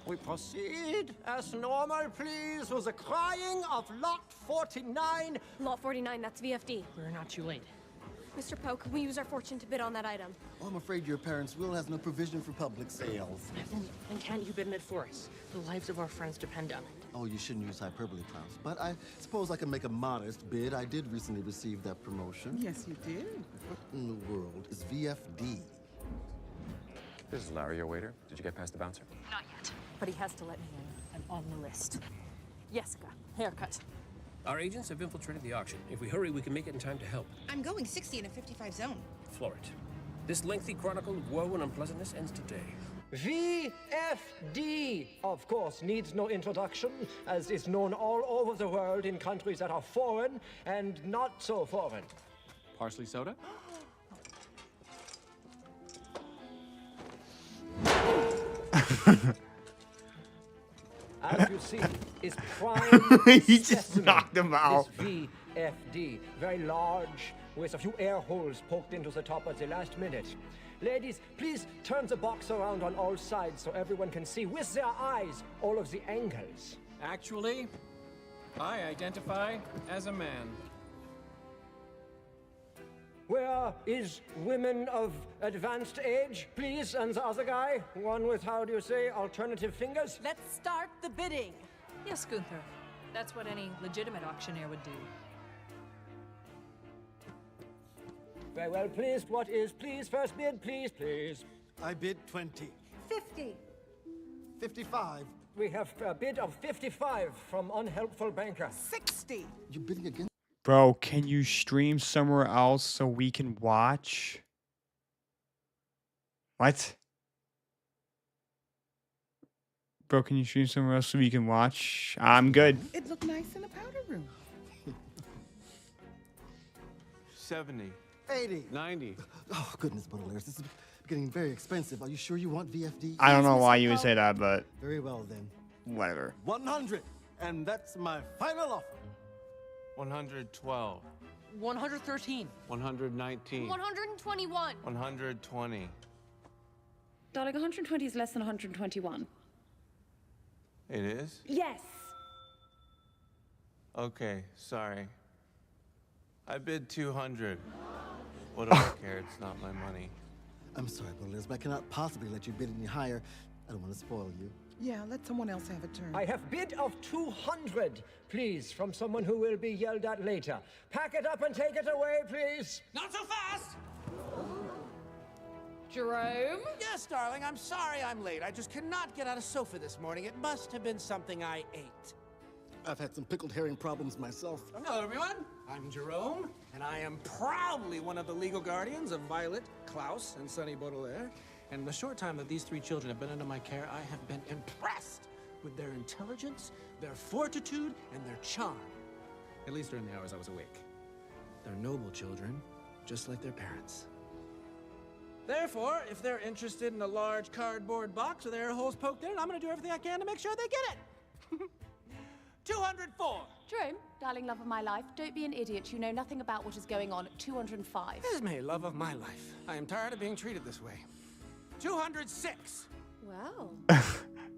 We proceed as normal, please, with the crying of lot 49. Lot 49, that's VFD. We're not too late. Mr. Poe, could we use our fortune to bid on that item? Oh, I'm afraid your parents' will has no provision for public sales. Then can't you bid on it for us? The lives of our friends depend on it. Oh, you shouldn't use hyperbole, Klaus. But I suppose I can make a modest bid. I did recently receive that promotion. Yes, you did. What in the world is VFD? This is Larry, your waiter. Did you get past the bouncer? Not yet. But he has to let me in. I'm on the list. Jessica, haircut. Our agents have infiltrated the auction. If we hurry, we can make it in time to help. I'm going 60 in a 55 zone. Floor it. This lengthy chronicle of woe and unpleasantness ends today. VFD, of course, needs no introduction, as is known all over the world in countries that are foreign and not so foreign. Parsley soda? As you see, is prime He just specimen. knocked him out. Is VFD, very large, with a few air holes poked into the top at the last minute. Ladies, please turn the box around on all sides so everyone can see with their eyes all of the angles. Actually, I identify as a man. Where is women of advanced age, please? And the other guy, one with, how do you say, alternative fingers? Let's start the bidding. Yes, Gunther. That's what any legitimate auctioneer would do. Very well, please. What is, please? First bid, please, please. I bid 20. 50. 55. We have a bid of 55 from unhelpful banker. 60. You're bidding against. Bro, can you stream somewhere else so we can watch? What? Bro, can you stream somewhere else so we can watch? I'm good. It looked nice in the powder room. 70. 80. 90. Oh, goodness, Baudelaire, this is getting very expensive. Are you sure you want VFD? I don't know why you would say that, but Very well, then. whatever. 100. And that's my final offer. 112. 113. 119. 121. 120. Darling, 120 is less than 121. It is? Yes. Okay, sorry. I bid 200. What do I care? It's not my money. I'm sorry, Baudelaire, but I cannot possibly let you bid any higher. I don't want to spoil you. Yeah, let someone else have a turn. I have bid of 200, please, from someone who will be yelled at later. Pack it up and take it away, please. Not so fast! Jerome? Yes, darling, I'm sorry I'm late. I just cannot get out of sofa this morning. It must have been something I ate. I've had some pickled herring problems myself. Hello, everyone. I'm Jerome, and I am proudly one of the legal guardians of Violet, Klaus, and Sonny Baudelaire. And in the short time that these three children have been under my care, I have been impressed with their intelligence, their fortitude, and their charm. At least during the hours I was awake. They're noble children, just like their parents. Therefore, if they're interested in a large cardboard box with air holes poked in it, I'm gonna do everything I can to make sure they get it. 204. Jerome, darling love of my life, don't be an idiot. You know nothing about what is going on at 205. Esme, love of my life. I am tired of being treated this way. 206. Well,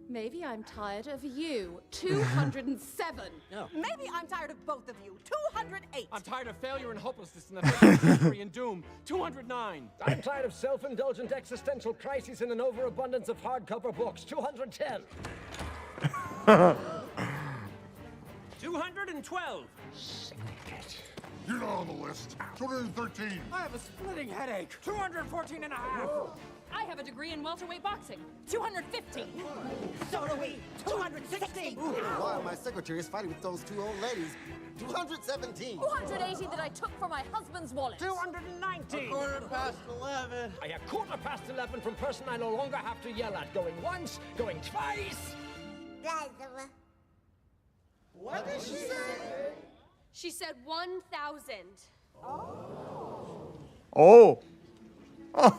maybe I'm tired of you. 207. No. Maybe I'm tired of both of you. 208. I'm tired of failure and hopelessness in the face of misery and doom. 209. I'm tired of self-indulgent existential crises and an overabundance of hardcover books. 210. 212. You're not on the list. 213. I have a splitting headache. 214 and a half. I have a degree in welterweight boxing. 215. So do we. 216. Ooh, why my secretary is fighting with those two old ladies. 217. 280 that I took from my husband's wallet. 290. 11. I have 11:15 from person I no longer have to yell at. Going once, going twice. What did she say? She said 1,000. Oh. How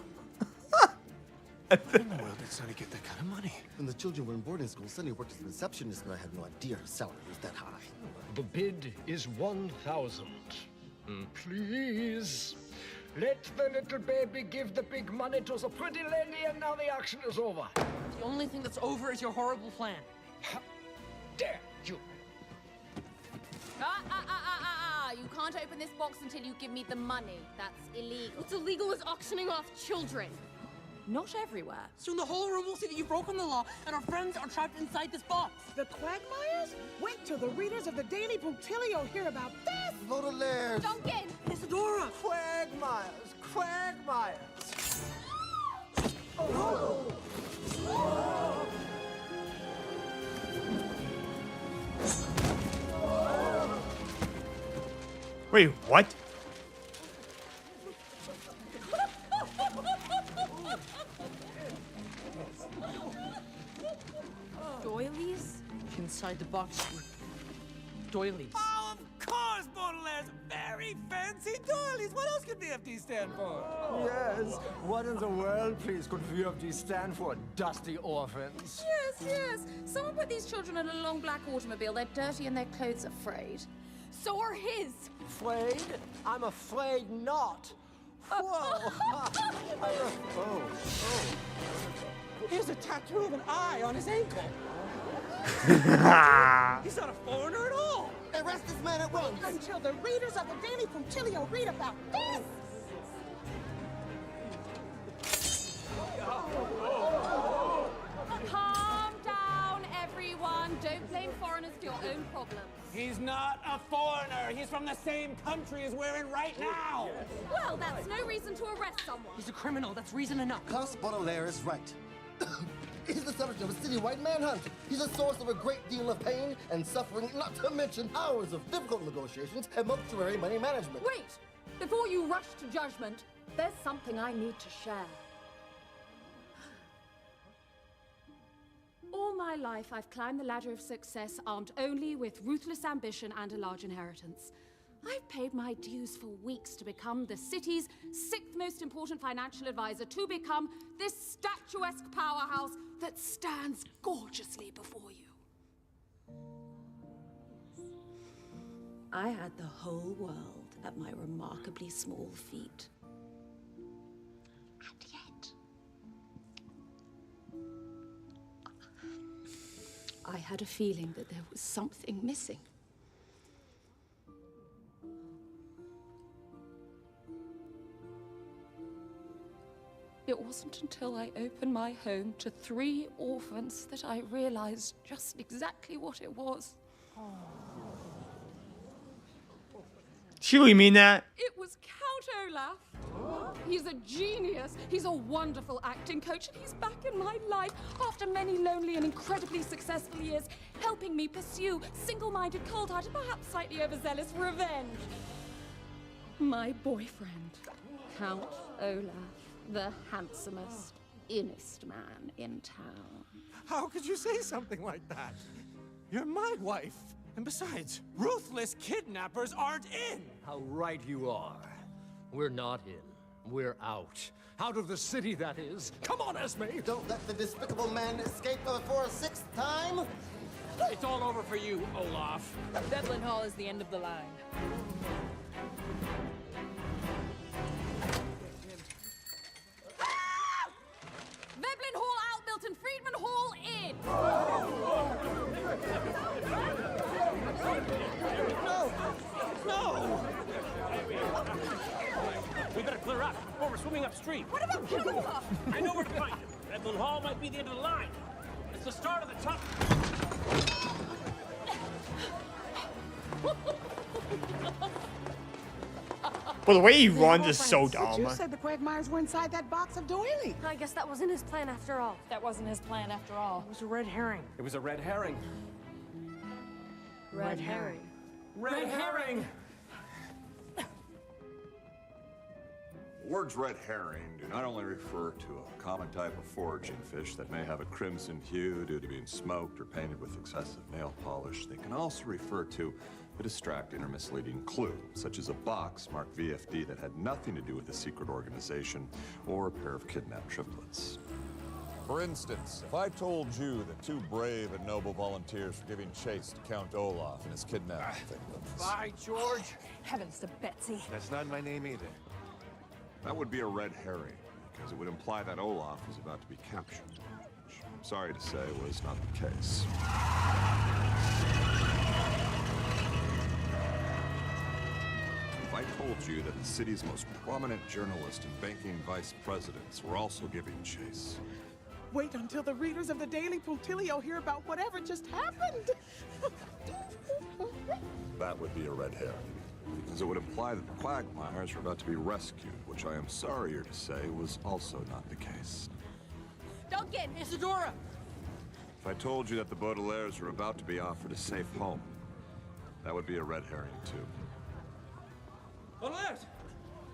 in the world did Sonny get that kind of money? When the children were in boarding school, Sonny worked as a receptionist, but I had no idea her salary was that high. The bid is 1,000. Please. Let the little baby give the big money to the pretty lady, and now the action is over. The only thing that's over is your horrible plan. How dare you? You can't open this box until you give me the money. That's illegal. What's illegal is auctioning off children. Not everywhere. Soon the whole room will see that you've broken the law and our friends are trapped inside this box. The Quagmires? Wait till the readers of the Daily Punctilio hear about this! Baudelaire! Duncan! Isadora! Quagmires! Quagmires! Wait, what? Doilies? Inside the box were doilies. Oh, of course, Baudelaire's very fancy doilies. What else could VFD stand for? Yes. What in the world, please, could VFD stand for? Dusty orphans. Yes. Someone put these children in a long black automobile. They're dirty and their clothes are frayed. So are his. Afraid? I'm afraid not. Whoa! Here's a tattoo of an eye on his ankle. He's not a foreigner at all. Arrest this man at once! Until the readers of the Daily Punctilio read about this! Calm down, everyone. Don't blame foreigners for your own problems. He's not a foreigner. He's from the same country as we're in right now. Well, that's no reason to arrest someone. He's a criminal. That's reason enough. Klaus Baudelaire is right. He's the subject of a citywide manhunt. He's a source of a great deal of pain and suffering, not to mention hours of difficult negotiations and mortuary money management. Wait! Before you rush to judgment, there's something I need to share. All my life, I've climbed the ladder of success armed only with ruthless ambition and a large inheritance. I've paid my dues for weeks to become the city's 6th most important financial advisor, to become this statuesque powerhouse that stands gorgeously before you. I had the whole world at my remarkably small feet. And yet, I had a feeling that there was something missing. It wasn't until I opened my home to 3 orphans that I realized just exactly what it was. She really mean that? It was Count Olaf. He's a genius. He's a wonderful acting coach, and he's back in my life after many lonely and incredibly successful years, helping me pursue single-minded, cold-hearted, perhaps slightly overzealous revenge. My boyfriend, Count Olaf, the handsomest, innest man in town. How could you say something like that? You're my wife. And besides, ruthless kidnappers aren't in. How right you are. We're not in. We're out. Out of the city, that is. Come on, Esme! Don't let the despicable man escape for a 6th time! It's all over for you, Olaf. Veblen Hall is the end of the line. Veblen Hall out, Milton Friedman Hall in! No! We better clear up before we're swimming upstream. What about Count Olaf? I know where to find him. Veblen Hall might be the end of the line. It's the start of the top. Well, the way he The runs is so orphans, but dumb. You said the Quagmires were inside that box of doilies. I guess that wasn't his plan after all. That wasn't his plan after all. It was a red herring. It was a red herring. Red herring. Red herring! The words red herring do not only refer to a common type of foraging fish that may have a crimson hue due to being smoked or painted with excessive nail polish. They can also refer to a distracting or misleading clue, such as a box marked VFD that had nothing to do with a secret organization or a pair of kidnapped triplets. For instance, if I told you that two brave and noble volunteers were giving chase to Count Olaf and his kidnapping victims. Bye, George. Heavens to Betsy. That's not my name either. That would be a red herring, because it would imply that Olaf was about to be captured, which I'm sorry to say was not the case. If I told you that the city's most prominent journalist and banking vice presidents were also giving chase. Wait until the readers of the Daily Puntilio hear about whatever just happened. That would be a red herring, because it would imply that the Quagmires were about to be rescued, which I am sorrier to say was also not the case. Duncan, Isadora! If I told you that the Baudelaires were about to be offered a safe home, that would be a red herring too. Baudelaires!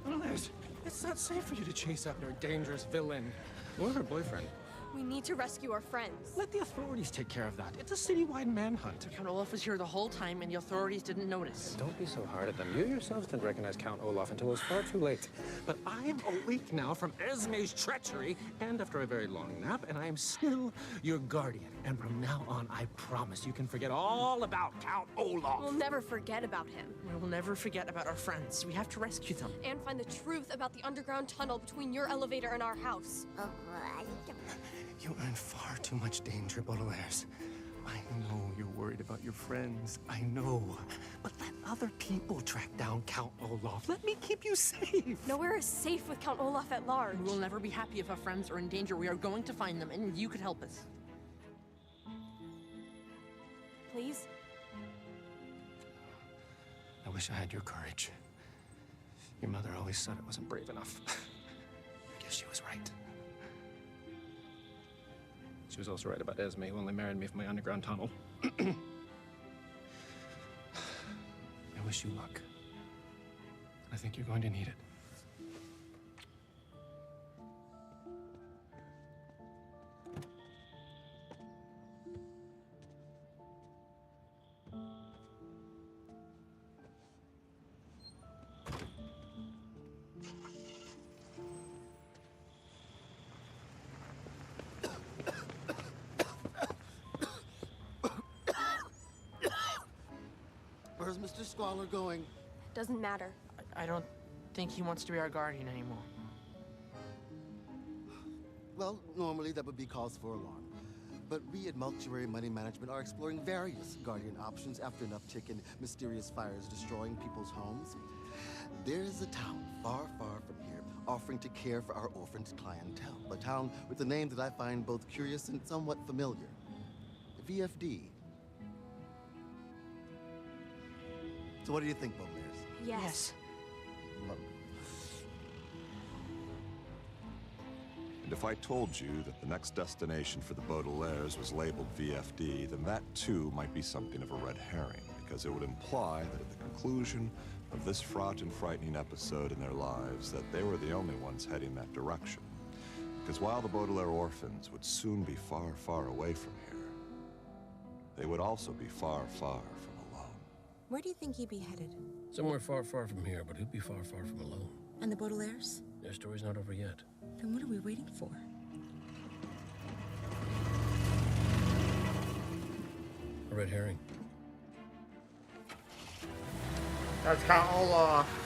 Baudelaires! It's not safe for you to chase after a dangerous villain or her boyfriend. We need to rescue our friends. Let the authorities take care of that. It's a citywide manhunt. Count Olaf was here the whole time and the authorities didn't notice. Don't be so hard at them. You yourselves didn't recognize Count Olaf until it was far too late. But I am awake now from Esme's treachery and after a very long nap, and I am still your guardian. And from now on, I promise you can forget all about Count Olaf. We'll never forget about him. We will never forget about our friends. We have to rescue them. And find the truth about the underground tunnel between your elevator and our house. You are in far too much danger, Baudelaires. I know you're worried about your friends. I know. But let other people track down Count Olaf. Let me keep you safe. Nowhere is safe with Count Olaf at large. We will never be happy if our friends are in danger. We are going to find them, and you could help us. Please? I wish I had your courage. Your mother always said I wasn't brave enough. I guess she was right. She was also right about Esme, who only married me for my underground tunnel. I wish you luck. I think you're going to need it. Where's Mr. Squalor going? Doesn't matter. I don't think he wants to be our guardian anymore. Well, normally that would be cause for alarm. But we at Multuary Money Management are exploring various guardian options after an uptick in mysterious fires destroying people's homes. There is a town far, far from here offering to care for our orphaned clientele. A town with a name that I find both curious and somewhat familiar. VFD. So what do you think, Baudelaires? Yes. Well, And if I told you that the next destination for the Baudelaires was labeled VFD, then that too might be something of a red herring, because it would imply that at the conclusion of this fraught and frightening episode in their lives, that they were the only ones heading that direction. Because while the Baudelaire orphans would soon be far, far away from here, they would also be far, far from alone. Where do you think he'd be headed? Somewhere far, far from here, but he'd be far, far from alone. And the Baudelaires? Their story's not over yet. Then what are we waiting for? A red herring. That's Count Olaf.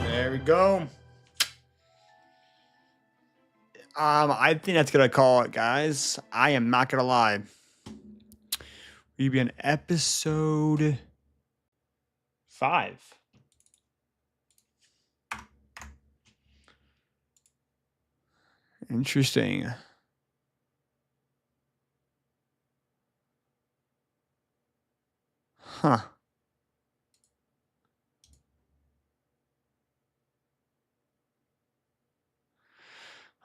There we go. I think that's gonna call it, guys. I am not gonna lie. We'll be on episode 5. Interesting. Huh.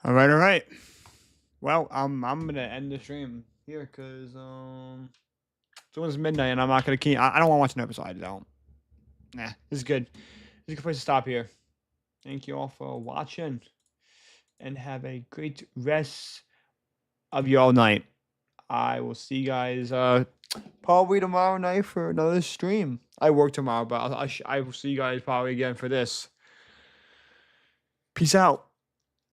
All right, all right. Well, I'm gonna end the stream here because it's almost midnight and I'm not gonna keep. I don't want to watch an episode. I don't. Nah, this is good. This is a good place to stop here. Thank you all for watching, and have a great rest of your night. I will see you guys probably tomorrow night for another stream. I work tomorrow, but I will see you guys probably again for this. Peace out.